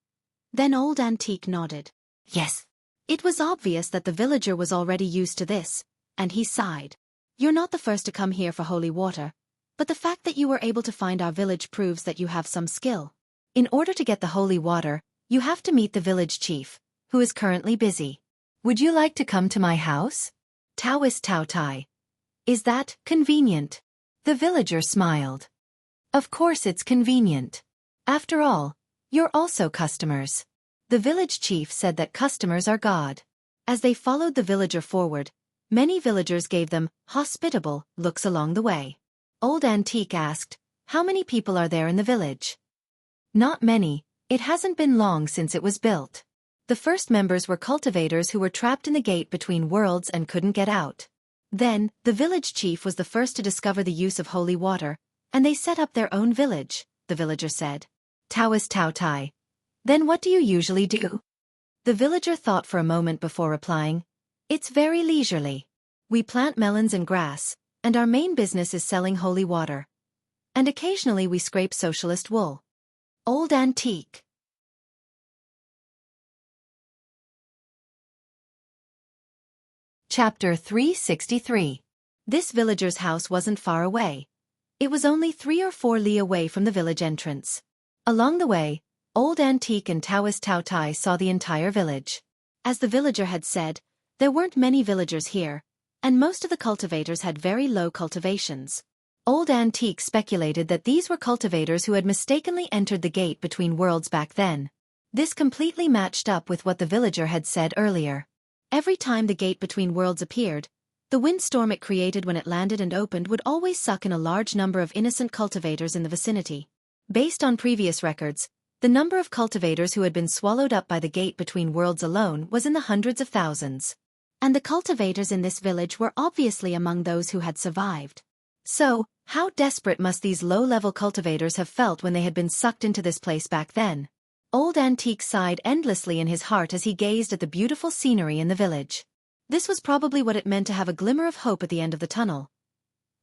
Then Old Antique nodded. "Yes." It was obvious that the villager was already used to this, and he sighed. "You're not the first to come here for holy water, but the fact that you were able to find our village proves that you have some skill. In order to get the holy water, you have to meet the village chief, who is currently busy. Would you like to come to my house?" Taoist Tao Tai. "Is that convenient?" The villager smiled. "Of course it's convenient. After all, you're also customers." The village chief said that customers are God. As they followed the villager forward, many villagers gave them hospitable looks along the way. Old Antique asked, "How many people are there in the village?" "Not many, it hasn't been long since it was built." The first members were cultivators who were trapped in the gate between worlds and couldn't get out. Then, the village chief was the first to discover the use of holy water, and they set up their own village, the villager said. Taoist Tao Tai. "Then what do you usually do?" The villager thought for a moment before replying, "It's very leisurely. We plant melons and grass, and our main business is selling holy water. And occasionally we scrape socialist wool." Old Antique. Chapter 363. This villager's house wasn't far away. It was only 3 or 4 li away from the village entrance. Along the way, Old Antique and Taoist Tao Tai saw the entire village. As the villager had said, there weren't many villagers here, and most of the cultivators had very low cultivations. Old Antique speculated that these were cultivators who had mistakenly entered the gate between worlds back then. This completely matched up with what the villager had said earlier. Every time the gate between worlds appeared, the windstorm it created when it landed and opened would always suck in a large number of innocent cultivators in the vicinity. Based on previous records, the number of cultivators who had been swallowed up by the gate between worlds alone was in the hundreds of thousands. And the cultivators in this village were obviously among those who had survived. So, how desperate must these low-level cultivators have felt when they had been sucked into this place back then? Old Antique sighed endlessly in his heart as he gazed at the beautiful scenery in the village. This was probably what it meant to have a glimmer of hope at the end of the tunnel.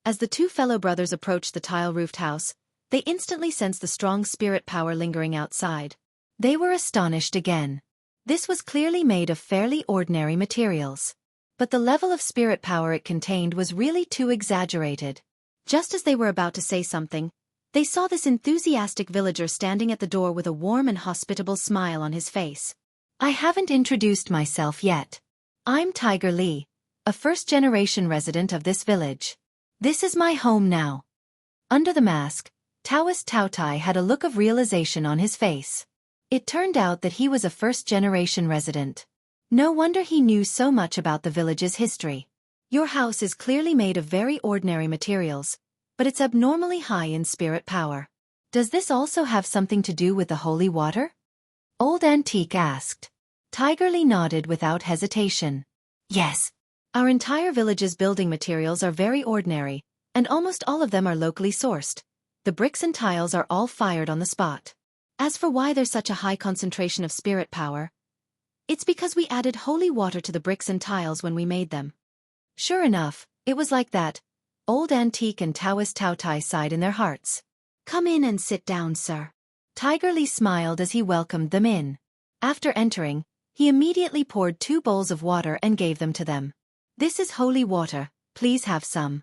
As the two fellow brothers approached the tile-roofed house, they instantly sensed the strong spirit power lingering outside. They were astonished again. This was clearly made of fairly ordinary materials. But the level of spirit power it contained was really too exaggerated. Just as they were about to say something, they saw this enthusiastic villager standing at the door with a warm and hospitable smile on his face. I haven't introduced myself yet. I'm Tiger Li, a first-generation resident of this village. This is my home now. Under the mask, Taoist Taotai had a look of realization on his face. It turned out that he was a first-generation resident. No wonder he knew so much about the village's history. Your house is clearly made of very ordinary materials, but it's abnormally high in spirit power. Does this also have something to do with the holy water? Old Antique asked. Tiger Li nodded without hesitation. Yes. Our entire village's building materials are very ordinary, and almost all of them are locally sourced. The bricks and tiles are all fired on the spot. As for why there's such a high concentration of spirit power, it's because we added holy water to the bricks and tiles when we made them. Sure enough, it was like that. Old Antique and Taoist Taotai sighed in their hearts. Come in and sit down, sir. Tiger Li smiled as he welcomed them in. After entering, he immediately poured 2 bowls of water and gave them to them. This is holy water, please have some.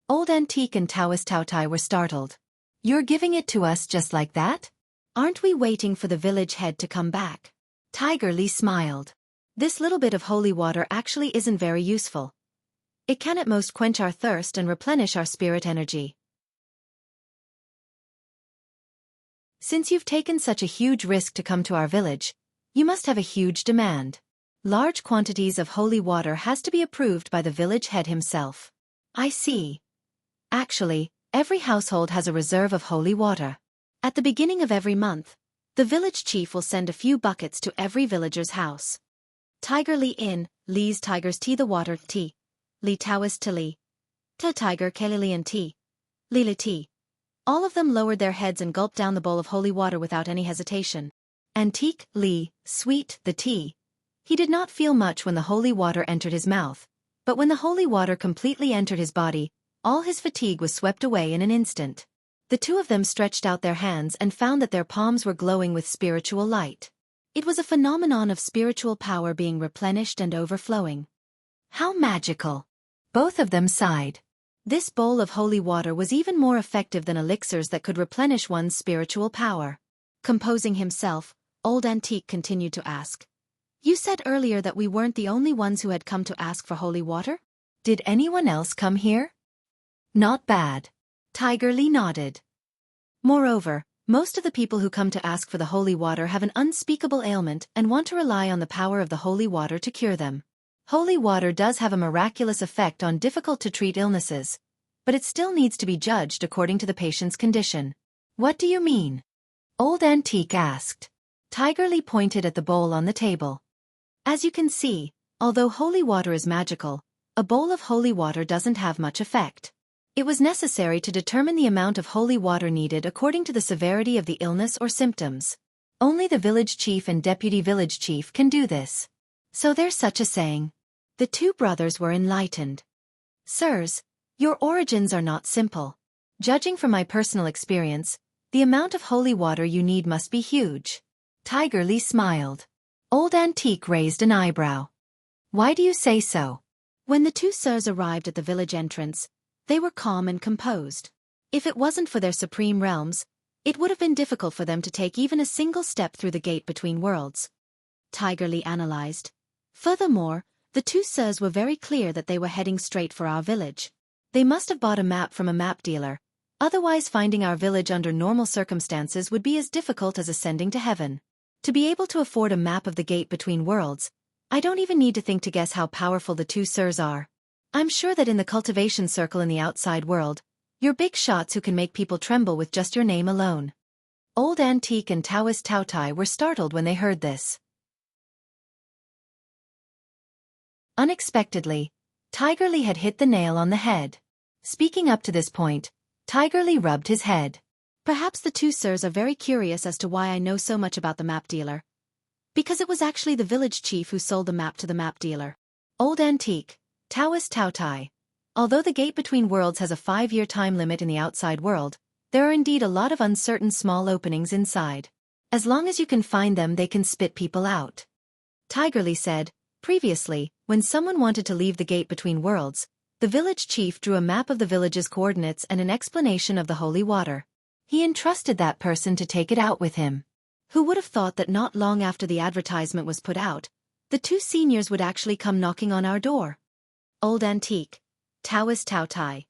Old Antique and Taoist Taotai were startled. You're giving it to us just like that? Aren't we waiting for the village head to come back? Tiger Li smiled. This little bit of holy water actually isn't very useful. It can at most quench our thirst and replenish our spirit energy. Since you've taken such a huge risk to come to our village, you must have a huge demand. Large quantities of holy water has to be approved by the village head himself. I see. Actually, every household has a reserve of holy water. At the beginning of every month, the village chief will send a few buckets to every villager's house. Tiger Li in, Li's Tiger's tea the water tea. Li Taoist to Li. Ta Tiger Kelilian tea. Lila tea. All of them lowered their heads and gulped down the bowl of holy water without any hesitation. Antique, Li, sweet, the tea. He did not feel much when the holy water entered his mouth, but when the holy water completely entered his body, all his fatigue was swept away in an instant. The two of them stretched out their hands and found that their palms were glowing with spiritual light. It was a phenomenon of spiritual power being replenished and overflowing. How magical! Both of them sighed. This bowl of holy water was even more effective than elixirs that could replenish one's spiritual power. Composing himself, Old Antique continued to ask. You said earlier that we weren't the only ones who had come to ask for holy water? Did anyone else come here? Not bad. Tiger Li nodded. Moreover, most of the people who come to ask for the holy water have an unspeakable ailment and want to rely on the power of the holy water to cure them. Holy water does have a miraculous effect on difficult-to-treat illnesses, but it still needs to be judged according to the patient's condition. What do you mean? Old Antique asked. Tiger Li pointed at the bowl on the table. As you can see, although holy water is magical, a bowl of holy water doesn't have much effect. It was necessary to determine the amount of holy water needed according to the severity of the illness or symptoms. Only the village chief and deputy village chief can do this. So there's such a saying. The two brothers were enlightened. Sirs, your origins are not simple. Judging from my personal experience, the amount of holy water you need must be huge. Tiger Li smiled. Old Antique raised an eyebrow. Why do you say so? When the two sirs arrived at the village entrance, they were calm and composed. If it wasn't for their supreme realms, it would have been difficult for them to take even a single step through the gate between worlds. Tiger Li analyzed. Furthermore, the two sirs were very clear that they were heading straight for our village. They must have bought a map from a map dealer, otherwise finding our village under normal circumstances would be as difficult as ascending to heaven. To be able to afford a map of the gate between worlds, I don't even need to think to guess how powerful the two sirs are. I'm sure that in the cultivation circle in the outside world, you're big shots who can make people tremble with just your name alone. Old Antique and Taoist Taotai were startled when they heard this. Unexpectedly, Tiger Li had hit the nail on the head. Speaking up to this point, Tiger Li rubbed his head. Perhaps the two sirs are very curious as to why I know so much about the map dealer. Because it was actually the village chief who sold the map to the map dealer. Old Antique, Taoist Tao Tai. Although the gate between worlds has a 5-year time limit in the outside world, there are indeed a lot of uncertain small openings inside. As long as you can find them, they can spit people out. Tigerly said, previously, when someone wanted to leave the gate between worlds, the village chief drew a map of the village's coordinates and an explanation of the holy water. He entrusted that person to take it out with him. Who would have thought that not long after the advertisement was put out, the two seniors would actually come knocking on our door? Old Antique, Taoist Tao Tai.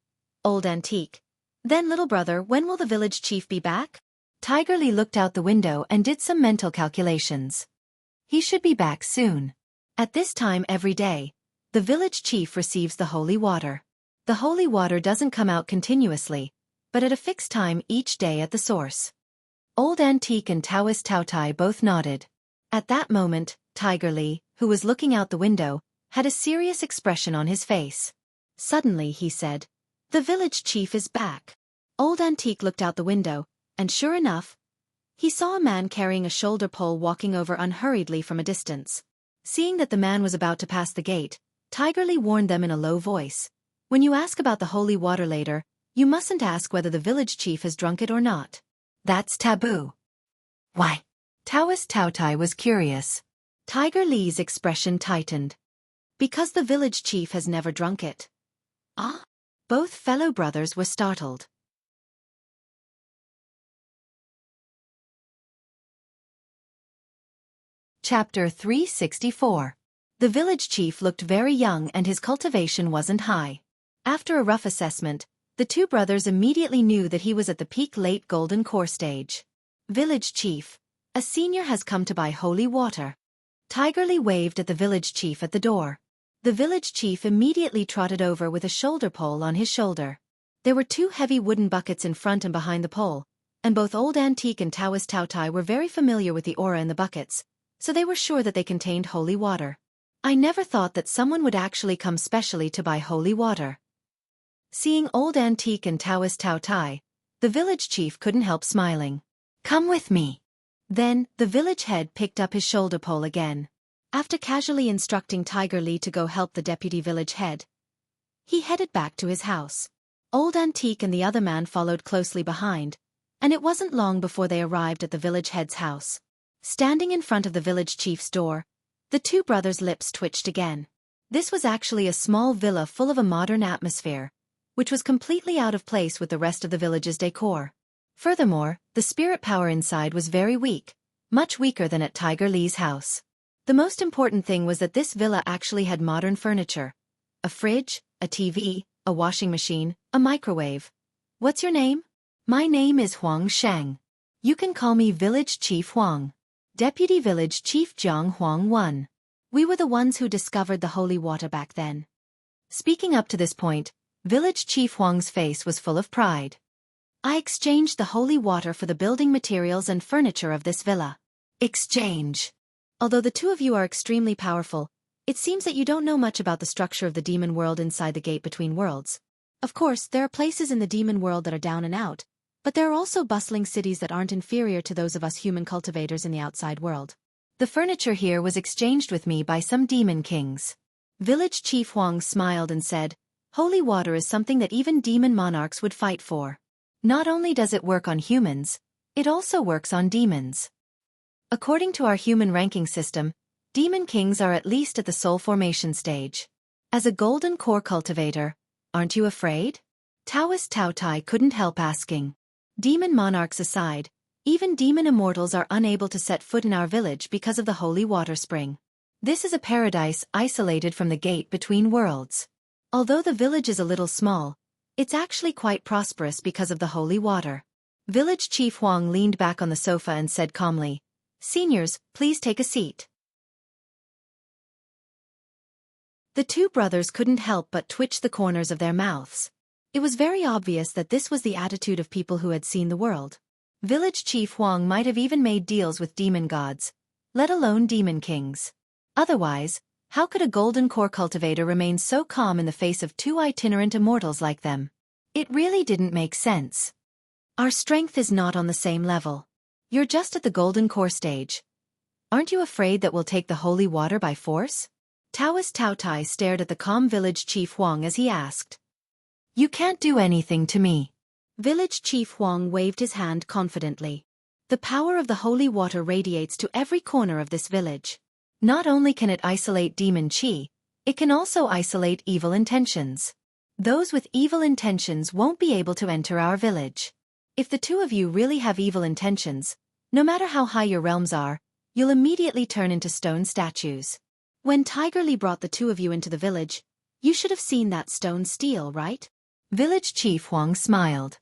Old Antique. Then little brother, when will the village chief be back? Tigerly looked out the window and did some mental calculations. He should be back soon. At this time every day, the village chief receives the holy water. The holy water doesn't come out continuously, but at a fixed time each day at the source. Old Antique and Taoist Tao Tai both nodded. At that moment, Tigerly, who was looking out the window, had a serious expression on his face. Suddenly he said, "The village chief is back." Old Antique looked out the window, and sure enough, he saw a man carrying a shoulder pole walking over unhurriedly from a distance. Seeing that the man was about to pass the gate, Tigerly warned them in a low voice, "When you ask about the holy water later, you mustn't ask whether the village chief has drunk it or not. That's taboo." Why? Taoist Tao Tai was curious. Tigerly's expression tightened. Because the village chief has never drunk it. Ah? Both fellow brothers were startled. Chapter 364. The village chief looked very young and his cultivation wasn't high. After a rough assessment, the two brothers immediately knew that he was at the peak late golden core stage. Village chief, a senior has come to buy holy water. Tigerly waved at the village chief at the door. The village chief immediately trotted over with a shoulder pole on his shoulder. There were 2 heavy wooden buckets in front and behind the pole, and both Old Antique and Taoist Tao Tai were very familiar with the aura in the buckets, so they were sure that they contained holy water. I never thought that someone would actually come specially to buy holy water. Seeing Old Antique and Taoist Tao Tai, the village chief couldn't help smiling. "Come with me." Then, the village head picked up his shoulder pole again. After casually instructing Tigerly to go help the deputy village head, he headed back to his house. Old Antique and the other man followed closely behind, and it wasn't long before they arrived at the village head's house. Standing in front of the village chief's door, the two brothers' lips twitched again. This was actually a small villa full of a modern atmosphere, which was completely out of place with the rest of the village's decor. Furthermore, the spirit power inside was very weak, much weaker than at Tigerly's house. The most important thing was that this villa actually had modern furniture. A fridge, a TV, a washing machine, a microwave. "What's your name?" "My name is Huang Sheng. You can call me Village Chief Huang." Deputy Village Chief Jiang Huang 1. "We were the ones who discovered the holy water back then." Speaking up to this point, Village Chief Huang's face was full of pride. "I exchanged the holy water for the building materials and furniture of this villa." Exchange. Although the two of you are extremely powerful, it seems that you don't know much about the structure of the demon world inside the gate between worlds. Of course, there are places in the demon world that are down and out, but there are also bustling cities that aren't inferior to those of us human cultivators in the outside world. The furniture here was exchanged with me by some demon kings. Village Chief Huang smiled and said, "Holy water is something that even demon monarchs would fight for. Not only does it work on humans, it also works on demons. According to our human ranking system, demon kings are at least at the soul formation stage. As a golden core cultivator, aren't you afraid?" Taoist Tao Tai couldn't help asking. Demon monarchs aside, even demon immortals are unable to set foot in our village because of the holy water spring. This is a paradise isolated from the gate between worlds. Although the village is a little small, it's actually quite prosperous because of the holy water. Village Chief Huang leaned back on the sofa and said calmly, "Seniors, please take a seat." The two brothers couldn't help but twitch the corners of their mouths. It was very obvious that this was the attitude of people who had seen the world. Village Chief Huang might have even made deals with demon gods, let alone demon kings. Otherwise, how could a golden core cultivator remain so calm in the face of two itinerant immortals like them? It really didn't make sense. Our strength is not on the same level. You're just at the golden core stage. Aren't you afraid that we'll take the holy water by force? Taoist Tao Tai stared at the calm village chief Huang as he asked. You can't do anything to me. Village chief Huang waved his hand confidently. The power of the holy water radiates to every corner of this village. Not only can it isolate demon qi, it can also isolate evil intentions. Those with evil intentions won't be able to enter our village. If the two of you really have evil intentions, no matter how high your realms are, you'll immediately turn into stone statues. When Tiger Li brought the two of you into the village, you should have seen that stone steel, right? Village Chief Huang smiled.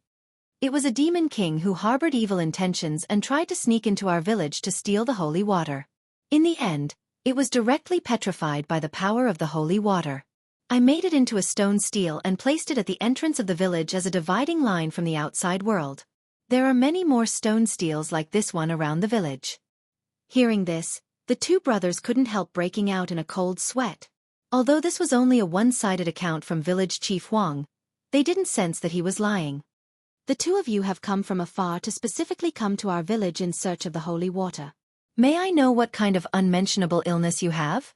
It was a demon king who harbored evil intentions and tried to sneak into our village to steal the holy water. In the end, it was directly petrified by the power of the holy water. I made it into a stone steel and placed it at the entrance of the village as a dividing line from the outside world. There are many more stone steels like this one around the village. Hearing this, the two brothers couldn't help breaking out in a cold sweat. Although this was only a one-sided account from Village Chief Huang, they didn't sense that he was lying. The two of you have come from afar to specifically come to our village in search of the holy water. May I know what kind of unmentionable illness you have?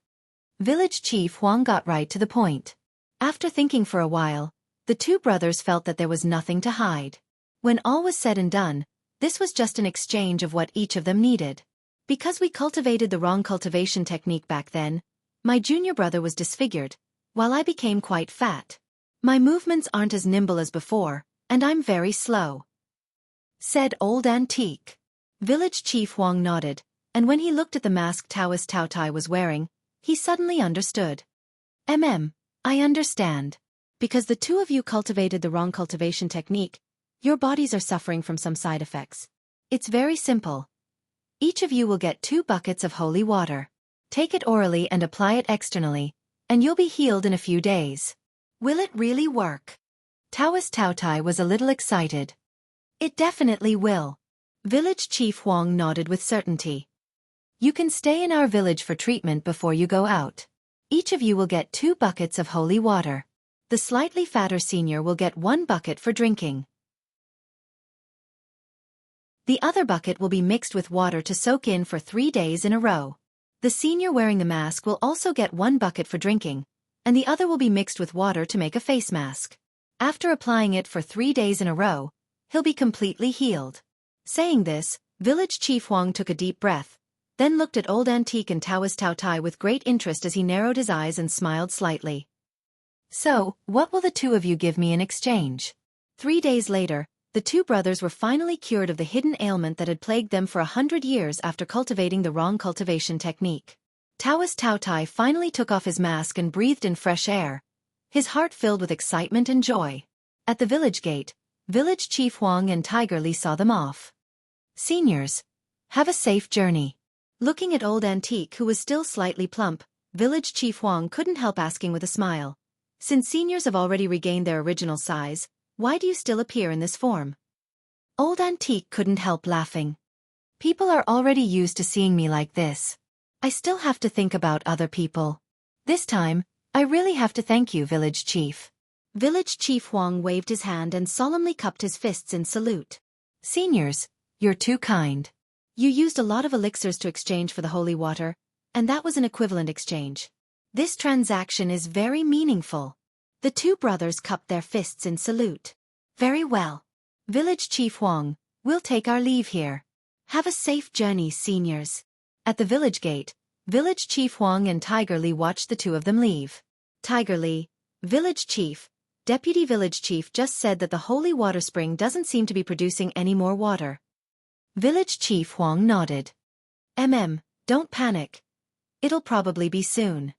Village Chief Huang got right to the point. After thinking for a while, the two brothers felt that there was nothing to hide. When all was said and done, this was just an exchange of what each of them needed. Because we cultivated the wrong cultivation technique back then, my junior brother was disfigured, while I became quite fat. My movements aren't as nimble as before, and I'm very slow, said Old Antique. Village Chief Huang nodded, and when he looked at the mask Taoist Tao Tai was wearing, he suddenly understood. I understand. Because the two of you cultivated the wrong cultivation technique, your bodies are suffering from some side effects. It's very simple. Each of you will get 2 buckets of holy water. Take it orally and apply it externally, and you'll be healed in a few days. Will it really work? Taoist Tao Tai was a little excited. It definitely will. Village Chief Huang nodded with certainty. You can stay in our village for treatment before you go out. Each of you will get 2 buckets of holy water. The slightly fatter senior will get 1 bucket for drinking. The other bucket will be mixed with water to soak in for 3 days in a row. The senior wearing the mask will also get 1 bucket for drinking, and the other will be mixed with water to make a face mask. After applying it for 3 days in a row, he'll be completely healed. Saying this, Village Chief Huang took a deep breath, then looked at Old Antique and Taoist Tao Tai with great interest as he narrowed his eyes and smiled slightly. So, what will the two of you give me in exchange? 3 days later, the two brothers were finally cured of the hidden ailment that had plagued them for 100 years after cultivating the wrong cultivation technique. Taoist Tao Tai finally took off his mask and breathed in fresh air, his heart filled with excitement and joy. At the village gate, Village Chief Huang and Tiger Li saw them off. Seniors, have a safe journey. Looking at Old Antique who was still slightly plump, Village Chief Huang couldn't help asking with a smile. Since seniors have already regained their original size, why do you still appear in this form? Old Antique couldn't help laughing. People are already used to seeing me like this. I still have to think about other people. This time, I really have to thank you, Village Chief. Village Chief Huang waved his hand and solemnly cupped his fists in salute. Seniors, you're too kind. You used a lot of elixirs to exchange for the holy water, and that was an equivalent exchange. This transaction is very meaningful. The two brothers cupped their fists in salute. Very well. Village Chief Huang, we'll take our leave here. Have a safe journey, seniors. At the village gate, Village Chief Huang and Tiger Li watched the two of them leave. Tiger Li, Village Chief, Deputy Village Chief just said that the holy water spring doesn't seem to be producing any more water. Village Chief Huang nodded. Don't panic. It'll probably be soon.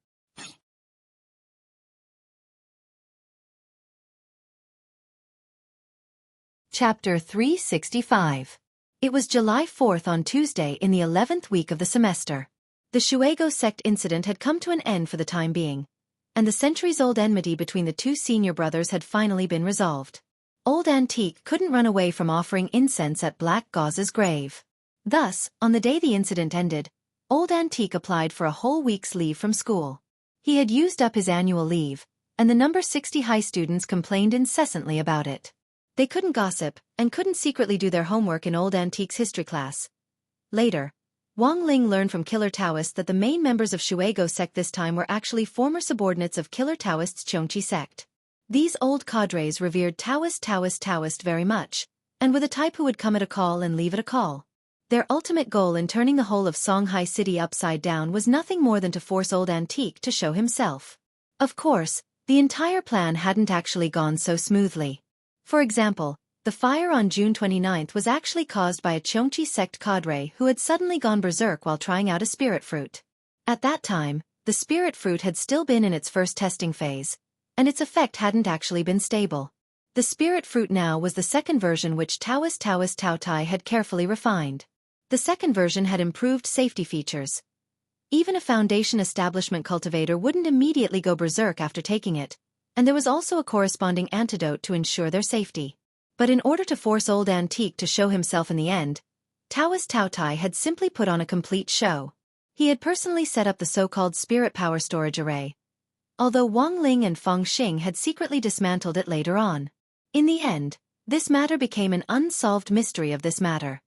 Chapter 365. It was July 4th on Tuesday in the 11th week of the semester. The Shuego sect incident had come to an end for the time being, and the centuries-old enmity between the two senior brothers had finally been resolved. Old Antique couldn't run away from offering incense at Black Gauze's grave. Thus, on the day the incident ended, Old Antique applied for a whole week's leave from school. He had used up his annual leave, and the number 60 high students complained incessantly about it. They couldn't gossip, and couldn't secretly do their homework in old antiques history class. Later, Wang Ling learned from Killer Taoists that the main members of Shuego sect this time were actually former subordinates of Killer Taoists' Chongqi sect. These old cadres revered Taoist very much, and were the type who would come at a call and leave at a call. Their ultimate goal in turning the whole of Songhai City upside down was nothing more than to force old Antique to show himself. Of course, the entire plan hadn't actually gone so smoothly. For example, the fire on June 29th was actually caused by a Chongqi sect cadre who had suddenly gone berserk while trying out a spirit fruit. At that time, the spirit fruit had still been in its first testing phase, and its effect hadn't actually been stable. The spirit fruit now was the second version which Taoist Tao Tai had carefully refined. The second version had improved safety features. Even a foundation establishment cultivator wouldn't immediately go berserk after taking it, and there was also a corresponding antidote to ensure their safety. But in order to force old Antique to show himself in the end, Taoist Tao Tai had simply put on a complete show. He had personally set up the so-called spirit power storage array, although Wang Ling and Feng Xing had secretly dismantled it later on. In the end, this matter became an unsolved mystery of this matter.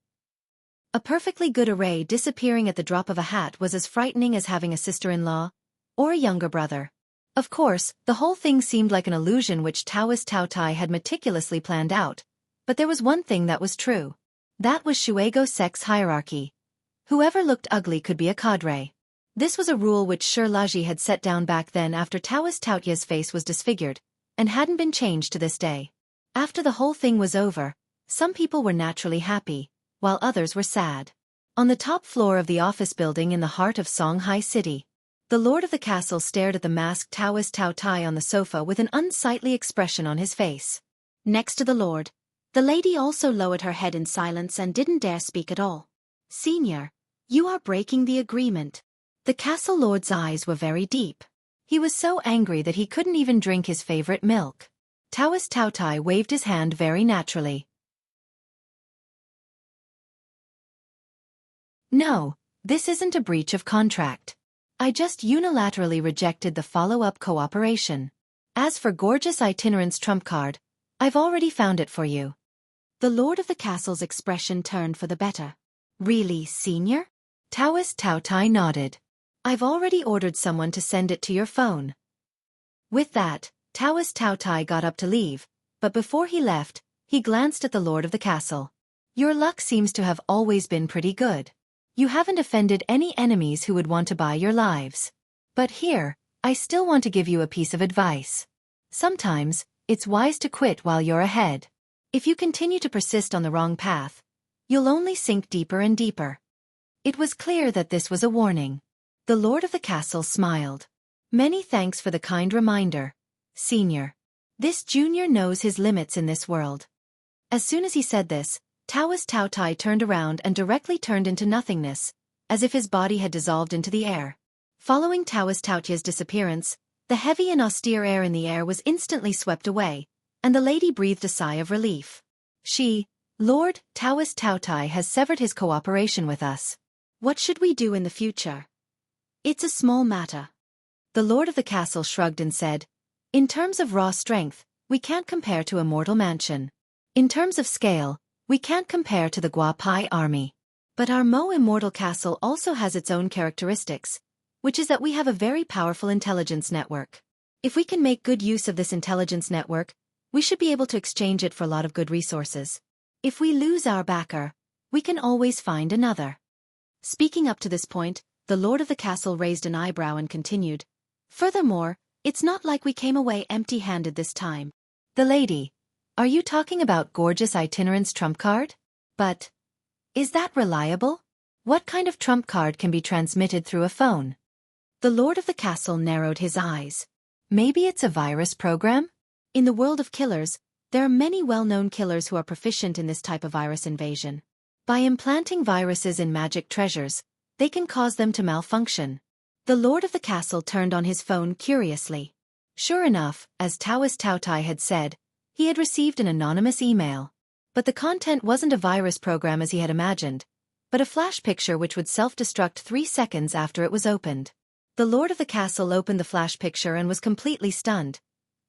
A perfectly good array disappearing at the drop of a hat was as frightening as having a sister-in-law or a younger brother. Of course, the whole thing seemed like an illusion which Taoist Tao Tai had meticulously planned out, but there was one thing that was true. That was Shuego sect's hierarchy. Whoever looked ugly could be a cadre. This was a rule which Shi Laji had set down back then after Taoist Taotia's face was disfigured, and hadn't been changed to this day. After the whole thing was over, some people were naturally happy, while others were sad. On the top floor of the office building in the heart of Songhai City, the lord of the castle stared at the masked Taoist Tao Tai on the sofa with an unsightly expression on his face. Next to the lord, the lady also lowered her head in silence and didn't dare speak at all. "Senior, you are breaking the agreement." The castle lord's eyes were very deep. He was so angry that he couldn't even drink his favorite milk. Taoist Tao Tai waved his hand very naturally. "No, this isn't a breach of contract. I just unilaterally rejected the follow-up cooperation. As for gorgeous itinerant's trump card, I've already found it for you." The lord of the castle's expression turned for the better. "Really, senior?" Taoist Tao Tai nodded. "I've already ordered someone to send it to your phone." With that, Taoist Tao Tai got up to leave, but before he left, he glanced at the lord of the castle. "Your luck seems to have always been pretty good. You haven't offended any enemies who would want to buy your lives. But here, I still want to give you a piece of advice. Sometimes, it's wise to quit while you're ahead. If you continue to persist on the wrong path, you'll only sink deeper and deeper." It was clear that this was a warning. The lord of the castle smiled. "Many thanks for the kind reminder, senior. This junior knows his limits in this world." As soon as he said this, Taoist Tao Tai turned around and directly turned into nothingness, as if his body had dissolved into the air. Following Taoist Taotia's disappearance, the heavy and austere air in the air was instantly swept away, and the lady breathed a sigh of relief. "Lord, Taoist Tao Tai has severed his cooperation with us. What should we do in the future?" "It's a small matter." The lord of the castle shrugged and said, "In terms of raw strength, we can't compare to a mortal mansion. In terms of scale, we can't compare to the Guapai army. But our Mo immortal castle also has its own characteristics, which is that we have a very powerful intelligence network. If we can make good use of this intelligence network, we should be able to exchange it for a lot of good resources. If we lose our backer, we can always find another." Speaking up to this point, the lord of the castle raised an eyebrow and continued, "Furthermore, it's not like we came away empty-handed this time." "The lady, are you talking about gorgeous itinerant's trump card? But is that reliable? What kind of trump card can be transmitted through a phone?" The lord of the castle narrowed his eyes. "Maybe it's a virus program?" In the world of killers, there are many well-known killers who are proficient in this type of virus invasion. By implanting viruses in magic treasures, they can cause them to malfunction. The lord of the castle turned on his phone curiously. Sure enough, as Taoist Tao Tai had said, he had received an anonymous email. But the content wasn't a virus program as he had imagined, but a flash picture which would self-destruct 3 seconds after it was opened. The lord of the castle opened the flash picture and was completely stunned.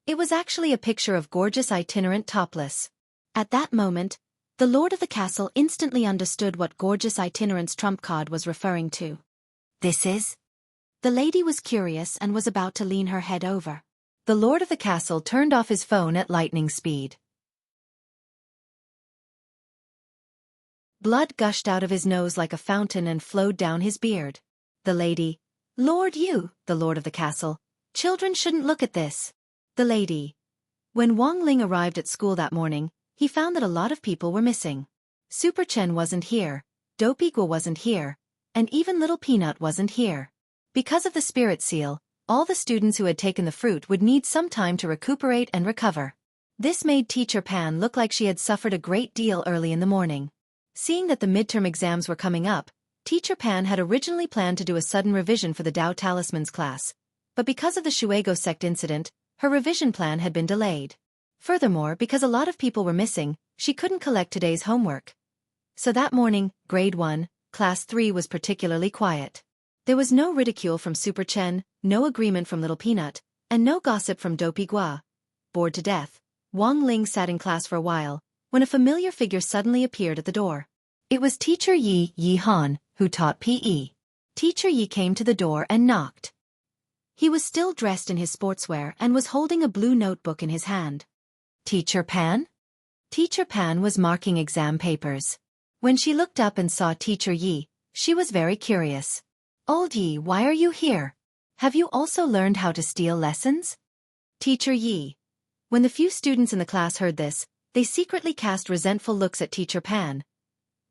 It was actually a picture of gorgeous itinerant topless. At that moment, the lord of the castle instantly understood what gorgeous itinerant's trump card was referring to. This is? The lady was curious and was about to lean her head over. The lord of the castle turned off his phone at lightning speed. Blood gushed out of his nose like a fountain and flowed down his beard. The lady, "Lord you, the lord of the castle, children shouldn't look at this." The lady. When Wang Ling arrived at school that morning, he found that a lot of people were missing. Super Chen wasn't here, Dopey Guo wasn't here, and even Little Peanut wasn't here. Because of the spirit seal, all the students who had taken the fruit would need some time to recuperate and recover. This made Teacher Pan look like she had suffered a great deal early in the morning. Seeing that the midterm exams were coming up, Teacher Pan had originally planned to do a sudden revision for the Tao Talismans class, but because of the Shuego sect incident, her revision plan had been delayed. Furthermore, because a lot of people were missing, she couldn't collect today's homework. So that morning, Grade 1, Class 3 was particularly quiet. There was no ridicule from Super Chen, no agreement from Little Peanut, and no gossip from Dopey Gua. Bored to death, Wang Ling sat in class for a while, when a familiar figure suddenly appeared at the door. It was Teacher Yi Han, who taught PE. Teacher Yi came to the door and knocked. He was still dressed in his sportswear and was holding a blue notebook in his hand. "Teacher Pan?" Teacher Pan was marking exam papers. When she looked up and saw Teacher Yi, she was very curious. "Old Yi, why are you here? Have you also learned how to steal lessons?" Teacher Yi. When the few students in the class heard this, they secretly cast resentful looks at Teacher Pan.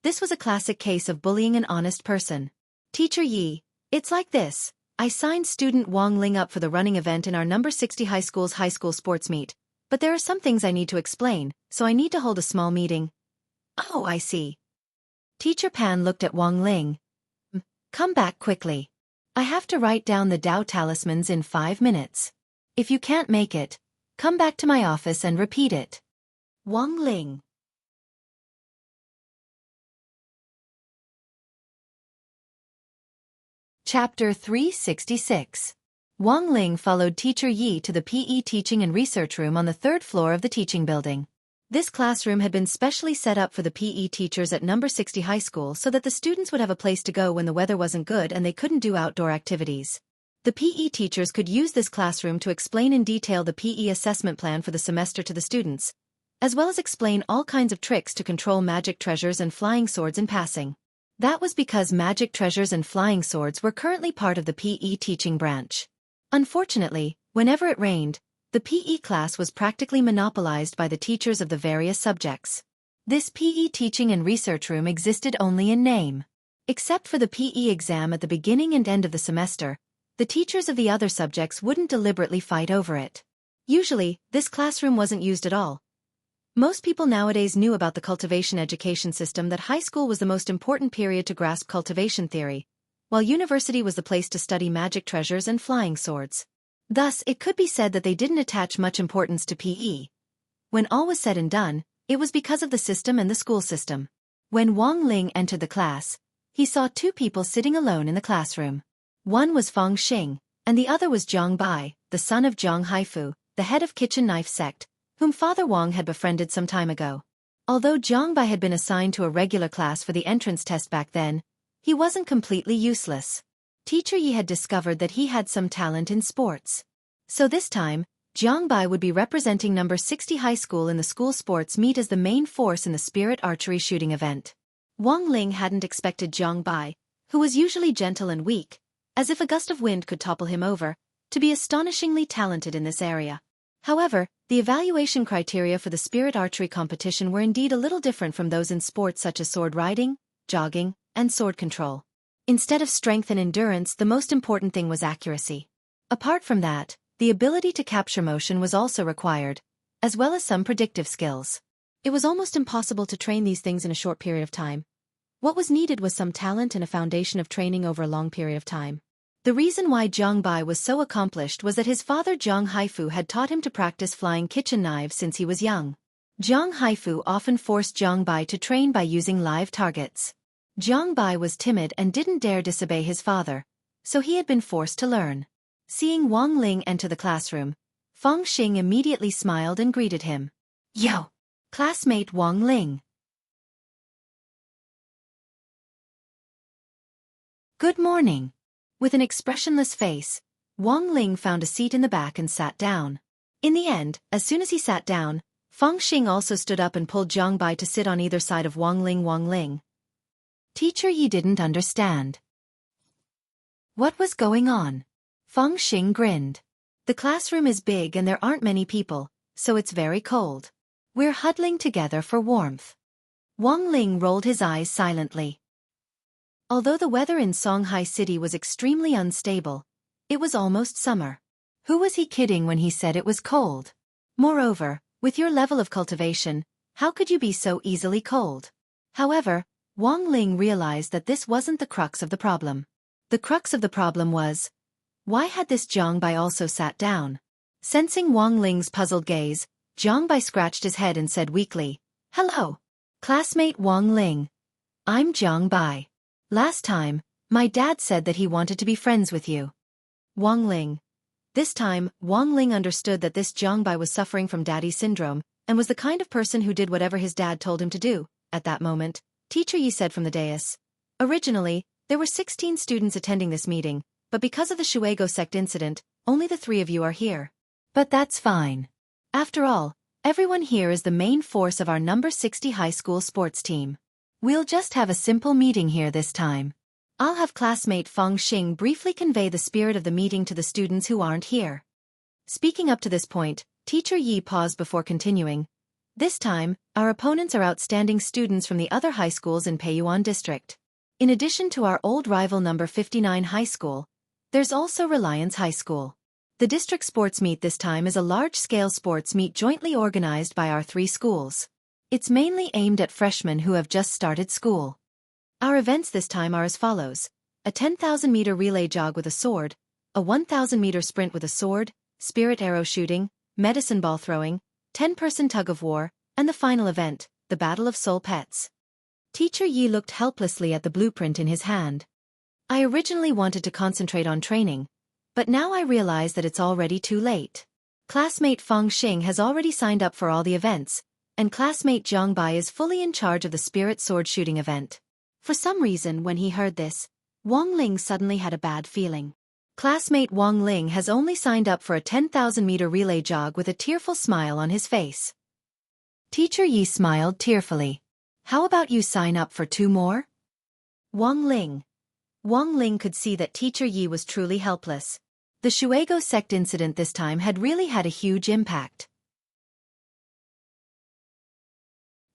This was a classic case of bullying an honest person. "Teacher Yi, it's like this. I signed student Wang Ling up for the running event in our number 60 high school's high school sports meet, but there are some things I need to explain, so I need to hold a small meeting." "Oh, I see." Teacher Pan looked at Wang Ling. "Come back quickly. I have to write down the Tao Talismans in 5 minutes. If you can't make it, come back to my office and repeat it." Wang Ling. Chapter 366. Wang Ling followed Teacher Yi to the PE teaching and research room on the 3rd floor of the teaching building. This classroom had been specially set up for the PE teachers at number 60 high school so that the students would have a place to go when the weather wasn't good and they couldn't do outdoor activities. The PE teachers could use this classroom to explain in detail the PE assessment plan for the semester to the students, as well as explain all kinds of tricks to control magic treasures and flying swords in passing. That was because magic treasures and flying swords were currently part of the PE teaching branch. Unfortunately, whenever it rained, the PE class was practically monopolized by the teachers of the various subjects. This PE teaching and research room existed only in name. Except for the PE exam at the beginning and end of the semester, the teachers of the other subjects wouldn't deliberately fight over it. Usually, this classroom wasn't used at all. Most people nowadays knew about the cultivation education system that high school was the most important period to grasp cultivation theory, while university was the place to study magic treasures and flying swords. Thus, it could be said that they didn't attach much importance to PE. When all was said and done, it was because of the system and the school system. When Wang Ling entered the class, he saw 2 people sitting alone in the classroom. One was Feng Xing, and the other was Zhang Bai, the son of Zhang Haifu, the head of Kitchen Knife sect, whom Father Wang had befriended some time ago. Although Zhang Bai had been assigned to a regular class for the entrance test back then, he wasn't completely useless. Teacher Yi had discovered that he had some talent in sports. So this time, Zhang Bai would be representing number 60 high school in the school sports meet as the main force in the spirit archery shooting event. Wang Ling hadn't expected Zhang Bai, who was usually gentle and weak, as if a gust of wind could topple him over, to be astonishingly talented in this area. However, the evaluation criteria for the spirit archery competition were indeed a little different from those in sports such as sword riding, jogging, and sword control. Instead of strength and endurance, the most important thing was accuracy. Apart from that, the ability to capture motion was also required, as well as some predictive skills. It was almost impossible to train these things in a short period of time. What was needed was some talent and a foundation of training over a long period of time. The reason why Zhang Bai was so accomplished was that his father Zhang Haifu had taught him to practice flying kitchen knives since he was young. Zhang Haifu often forced Zhang Bai to train by using live targets. Zhang Bai was timid and didn't dare disobey his father, so he had been forced to learn. Seeing Wang Ling enter the classroom, Feng Xing immediately smiled and greeted him. "Yo! Classmate Wang Ling. Good morning. With an expressionless face, Wang Ling found a seat in the back and sat down. In the end, as soon as he sat down, Feng Xing also stood up and pulled Zhang Bai to sit on either side of Wang Ling. Wang Ling. Teacher Yi didn't understand what was going on. Feng Xing grinned. The classroom is big and there aren't many people, so it's very cold. We're huddling together for warmth. Wang Ling rolled his eyes silently. Although the weather in Songhai City was extremely unstable, it was almost summer. Who was he kidding when he said it was cold? Moreover, with your level of cultivation, how could you be so easily cold? However, Wang Ling realized that this wasn't the crux of the problem. The crux of the problem was, why had this Zhang Bai also sat down? Sensing Wang Ling's puzzled gaze, Zhang Bai scratched his head and said weakly, "Hello. Classmate Wang Ling. I'm Zhang Bai. Last time, my dad said that he wanted to be friends with you." Wang Ling. This time, Wang Ling understood that this Zhang Bai was suffering from daddy syndrome, and was the kind of person who did whatever his dad told him to do. At that moment, Teacher Yi said from the dais, "Originally, there were 16 students attending this meeting, but because of the Shuego sect incident, only the 3 of you are here. But that's fine. After all, everyone here is the main force of our number 60 high school sports team. We'll just have a simple meeting here this time. I'll have classmate Feng Xing briefly convey the spirit of the meeting to the students who aren't here." Speaking up to this point, Teacher Yi paused before continuing. "This time, our opponents are outstanding students from the other high schools in Peiyuan District. In addition to our old rival number 59 high school, there's also Reliance High School. The district sports meet this time is a large-scale sports meet jointly organized by our 3 schools. It's mainly aimed at freshmen who have just started school. Our events this time are as follows: a 10,000-meter relay jog with a sword, a 1,000-meter sprint with a sword, spirit arrow shooting, medicine ball throwing, 10-person tug-of-war, and the final event, the Battle of Soul Pets." Teacher Yi looked helplessly at the blueprint in his hand. "I originally wanted to concentrate on training, but now I realize that it's already too late. Classmate Feng Xing has already signed up for all the events, and classmate Zhang Bai is fully in charge of the spirit sword shooting event." For some reason when he heard this, Wang Ling suddenly had a bad feeling. Classmate Wang Ling has only signed up for a 10,000-meter relay jog with a tearful smile on his face. Teacher Yi smiled tearfully. "How about you sign up for 2 more? Wang Ling. Wang Ling could see that Teacher Yi was truly helpless. The Shuego sect incident this time had really had a huge impact.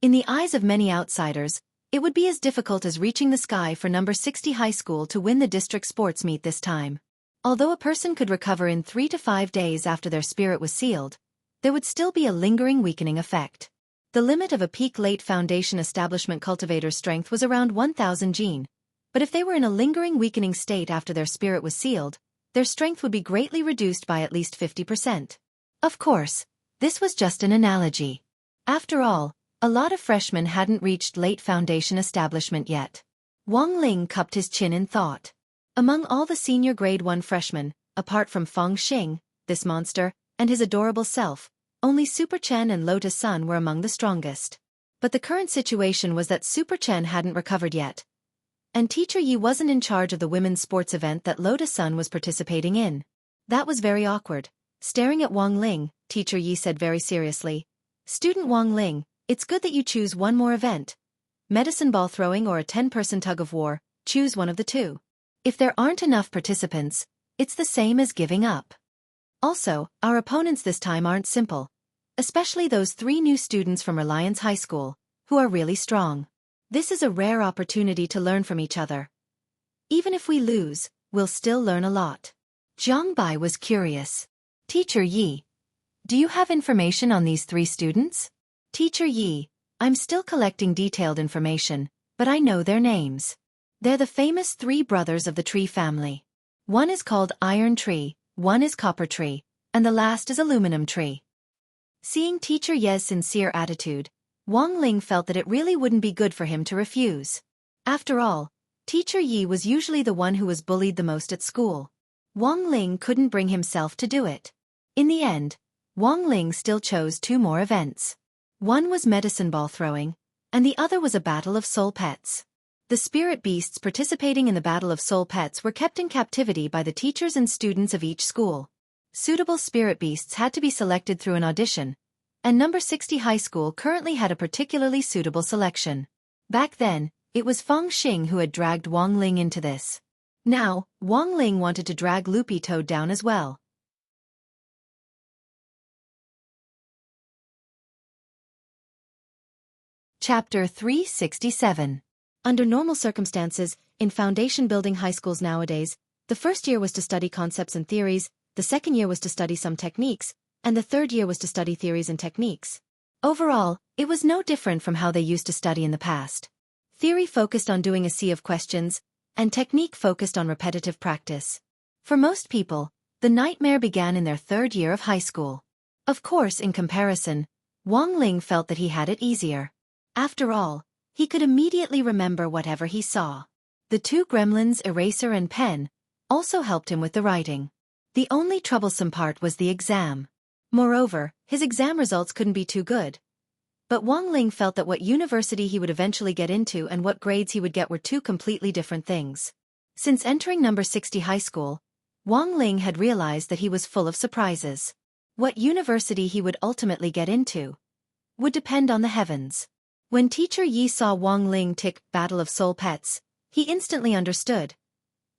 In the eyes of many outsiders, it would be as difficult as reaching the sky for number 60 high school to win the district sports meet this time. Although a person could recover in 3 to 5 days after their spirit was sealed, there would still be a lingering weakening effect. The limit of a peak late foundation establishment cultivator's strength was around 1,000 gene, but if they were in a lingering weakening state after their spirit was sealed, their strength would be greatly reduced by at least 50%. Of course, this was just an analogy. After all, a lot of freshmen hadn't reached late foundation establishment yet. Wang Ling cupped his chin in thought. Among all the senior grade 1 freshmen, apart from Feng Xing, this monster, and his adorable self, only Super Chen and Lotus Sun were among the strongest. But the current situation was that Super Chen hadn't recovered yet, and Teacher Yi wasn't in charge of the women's sports event that Lotus Sun was participating in. That was very awkward. Staring at Wang Ling, Teacher Yi said very seriously, "Student Wang Ling, it's good that you choose one more event. Medicine ball throwing or a 10-person tug-of-war, choose one of the 2. If there aren't enough participants, it's the same as giving up. Also, our opponents this time aren't simple, especially those 3 new students from Reliance High School, who are really strong. This is a rare opportunity to learn from each other. Even if we lose, we'll still learn a lot." Zhang Bai was curious. "Teacher Yi, do you have information on these 3 students?" "Teacher Yi, I'm still collecting detailed information, but I know their names. They're the famous 3 brothers of the tree family. One is called Iron Tree, one is Copper Tree, and the last is Aluminum Tree." Seeing Teacher Ye's sincere attitude, Wang Ling felt that it really wouldn't be good for him to refuse. After all, Teacher Yi was usually the one who was bullied the most at school. Wang Ling couldn't bring himself to do it. In the end, Wang Ling still chose 2 more events. One was medicine ball throwing, and the other was a battle of soul pets. The spirit beasts participating in the Battle of Soul Pets were kept in captivity by the teachers and students of each school. Suitable spirit beasts had to be selected through an audition, and number 60 high school currently had a particularly suitable selection. Back then, it was Feng Xing who had dragged Wang Ling into this. Now, Wang Ling wanted to drag Loopy Toad down as well. Chapter 367. Under normal circumstances, in foundation-building high schools nowadays, the first year was to study concepts and theories, the second year was to study some techniques, and the third year was to study theories and techniques. Overall, it was no different from how they used to study in the past. Theory focused on doing a sea of questions, and technique focused on repetitive practice. For most people, the nightmare began in their third year of high school. Of course, in comparison, Wang Ling felt that he had it easier. After all, he could immediately remember whatever he saw. The two gremlins, eraser and pen, also helped him with the writing. The only troublesome part was the exam. Moreover, his exam results couldn't be too good. But Wang Ling felt that what university he would eventually get into and what grades he would get were two completely different things. Since entering number 60 high school, Wang Ling had realized that he was full of surprises. What university he would ultimately get into would depend on the heavens. When Teacher Yi saw Wang Ling tick Battle of Soul Pets, he instantly understood.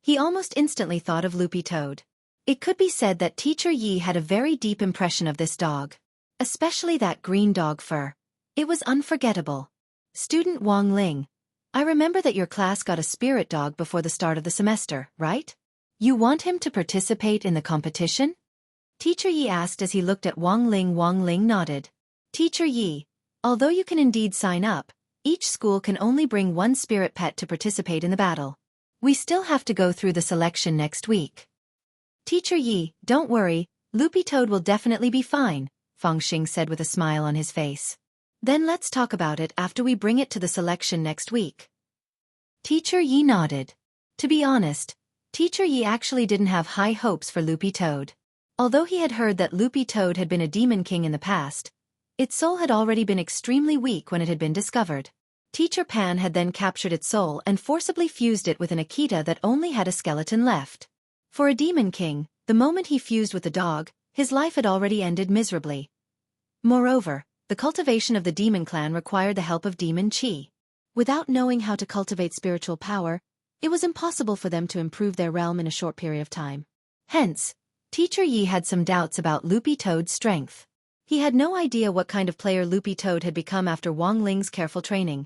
He almost instantly thought of Loopy Toad. It could be said that Teacher Yi had a very deep impression of this dog. Especially that green dog fur. It was unforgettable. Student Wang Ling, I remember that your class got a spirit dog before the start of the semester, right? You want him to participate in the competition? Teacher Yi asked as he looked at Wang Ling. Wang Ling nodded. Teacher Yi, although you can indeed sign up, each school can only bring one spirit pet to participate in the battle. We still have to go through the selection next week. Teacher Yi, don't worry, Loopy Toad will definitely be fine, Feng Xing said with a smile on his face. Then let's talk about it after we bring it to the selection next week. Teacher Yi nodded. To be honest, Teacher Yi actually didn't have high hopes for Loopy Toad. Although he had heard that Loopy Toad had been a demon king in the past, its soul had already been extremely weak when it had been discovered. Teacher Pan had then captured its soul and forcibly fused it with an Akita that only had a skeleton left. For a demon king, the moment he fused with the dog, his life had already ended miserably. Moreover, the cultivation of the demon clan required the help of demon chi. Without knowing how to cultivate spiritual power, it was impossible for them to improve their realm in a short period of time. Hence, Teacher Yi had some doubts about Loopy Toad's strength. He had no idea what kind of player Loopy Toad had become after Wang Ling's careful training.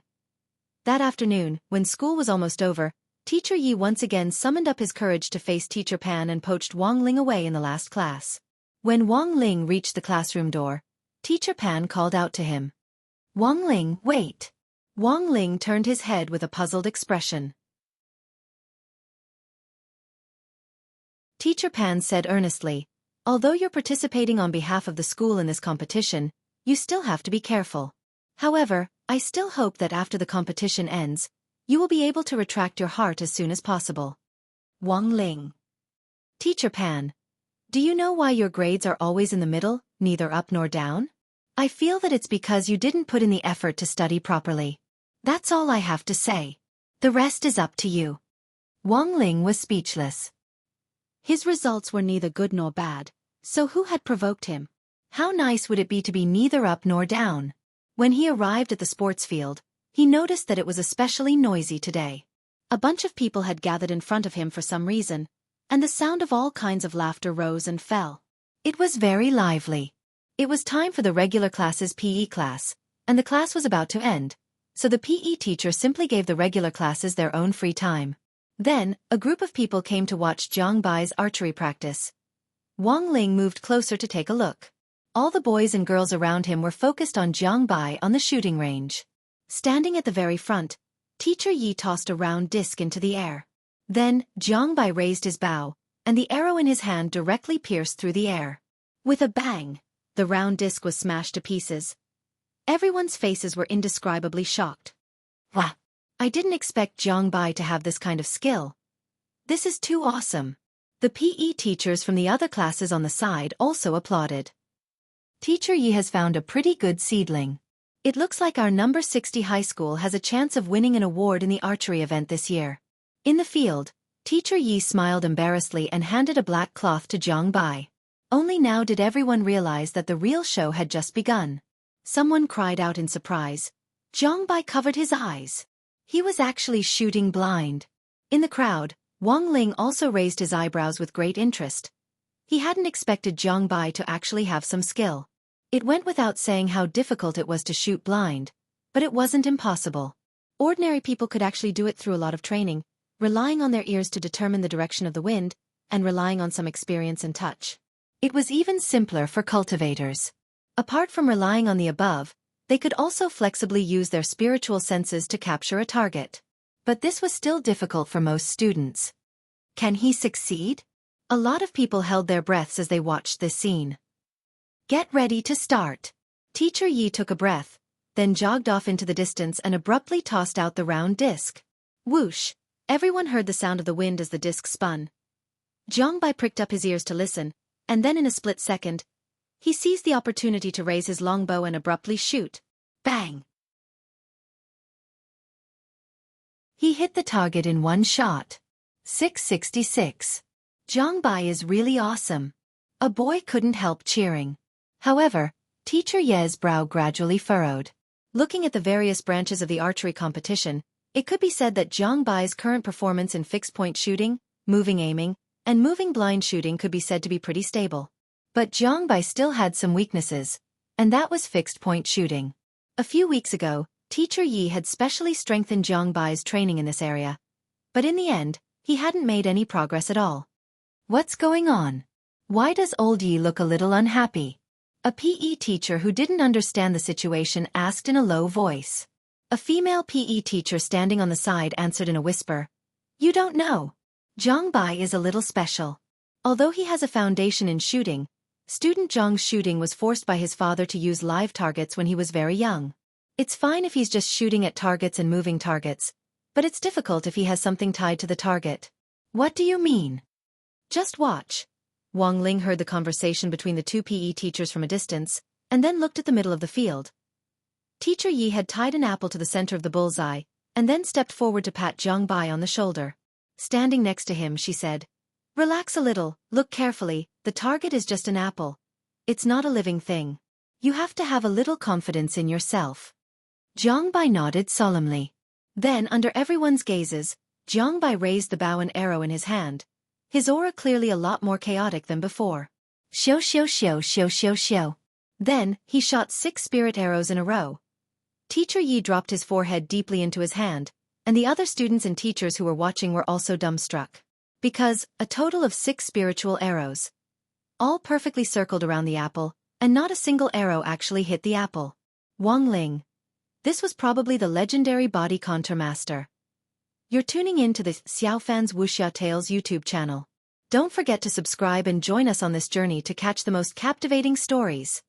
That afternoon, when school was almost over, Teacher Yi once again summoned up his courage to face Teacher Pan and poached Wang Ling away in the last class. When Wang Ling reached the classroom door, Teacher Pan called out to him. Wang Ling, wait. Wang Ling turned his head with a puzzled expression. Teacher Pan said earnestly, although you're participating on behalf of the school in this competition, you still have to be careful. However, I still hope that after the competition ends, you will be able to retract your heart as soon as possible. Wang Ling. Teacher Pan, do you know why your grades are always in the middle, neither up nor down? I feel that it's because you didn't put in the effort to study properly. That's all I have to say. The rest is up to you. Wang Ling was speechless. His results were neither good nor bad, so who had provoked him? How nice would it be to be neither up nor down? When he arrived at the sports field, he noticed that it was especially noisy today. A bunch of people had gathered in front of him for some reason, and the sound of all kinds of laughter rose and fell. It was very lively. It was time for the regular class's PE class, and the class was about to end, so the PE teacher simply gave the regular classes their own free time. Then, a group of people came to watch Jiang Bai's archery practice. Wang Ling moved closer to take a look. All the boys and girls around him were focused on Jiang Bai on the shooting range. Standing at the very front, Teacher Yi tossed a round disc into the air. Then, Jiang Bai raised his bow, and the arrow in his hand directly pierced through the air. With a bang, the round disc was smashed to pieces. Everyone's faces were indescribably shocked. Wah! I didn't expect Jiang Bai to have this kind of skill. This is too awesome. The PE teachers from the other classes on the side also applauded. Teacher Yi has found a pretty good seedling. It looks like our number 60 high school has a chance of winning an award in the archery event this year. In the field, Teacher Yi smiled embarrassedly and handed a black cloth to Zhang Bai. Only now did everyone realize that the real show had just begun. Someone cried out in surprise. Zhang Bai covered his eyes. He was actually shooting blind. In the crowd, Wang Ling also raised his eyebrows with great interest. He hadn't expected Zhang Bai to actually have some skill. It went without saying how difficult it was to shoot blind, but it wasn't impossible. Ordinary people could actually do it through a lot of training, relying on their ears to determine the direction of the wind, and relying on some experience and touch. It was even simpler for cultivators. Apart from relying on the above, they could also flexibly use their spiritual senses to capture a target. But this was still difficult for most students. Can he succeed? A lot of people held their breaths as they watched this scene. Get ready to start. Teacher Yi took a breath, then jogged off into the distance and abruptly tossed out the round disc. Whoosh! Everyone heard the sound of the wind as the disc spun. Zhang Bai pricked up his ears to listen, and then in a split second, he seized the opportunity to raise his longbow and abruptly shoot. Bang! He hit the target in one shot. 666. Zhang Bai is really awesome. A boy couldn't help cheering. However, Teacher Ye's brow gradually furrowed. Looking at the various branches of the archery competition, it could be said that Zhang Bai's current performance in fixed-point shooting, moving aiming, and moving blind shooting could be said to be pretty stable. But Zhang Bai still had some weaknesses, and that was fixed-point shooting. A few weeks ago, Teacher Yi had specially strengthened Zhang Bai's training in this area, but in the end, he hadn't made any progress at all. What's going on? Why does old Yi look a little unhappy? A PE teacher who didn't understand the situation asked in a low voice. A female PE teacher standing on the side answered in a whisper. You don't know. Zhang Bai is a little special. Although he has a foundation in shooting, student Zhang's shooting was forced by his father to use live targets when he was very young. It's fine if he's just shooting at targets and moving targets, but it's difficult if he has something tied to the target. What do you mean? Just watch. Wang Ling heard the conversation between the two PE teachers from a distance, and then looked at the middle of the field. Teacher Yi had tied an apple to the center of the bullseye, and then stepped forward to pat Zhang Bai on the shoulder. Standing next to him, she said, Relax a little, look carefully, the target is just an apple. It's not a living thing. You have to have a little confidence in yourself. Zhang Bai nodded solemnly. Then, under everyone's gazes, Zhang Bai raised the bow and arrow in his hand, his aura clearly a lot more chaotic than before. Xiao xiao xiao xiao xiao xiao. Then, he shot 6 spirit arrows in a row. Teacher Yi dropped his forehead deeply into his hand, and the other students and teachers who were watching were also dumbstruck. Because, a total of 6 spiritual arrows. All perfectly circled around the apple, and not a single arrow actually hit the apple. Wang Ling. This was probably the legendary body contour master. You're tuning in to the Xiaofan's Wuxia Tales YouTube channel. Don't forget to subscribe and join us on this journey to catch the most captivating stories.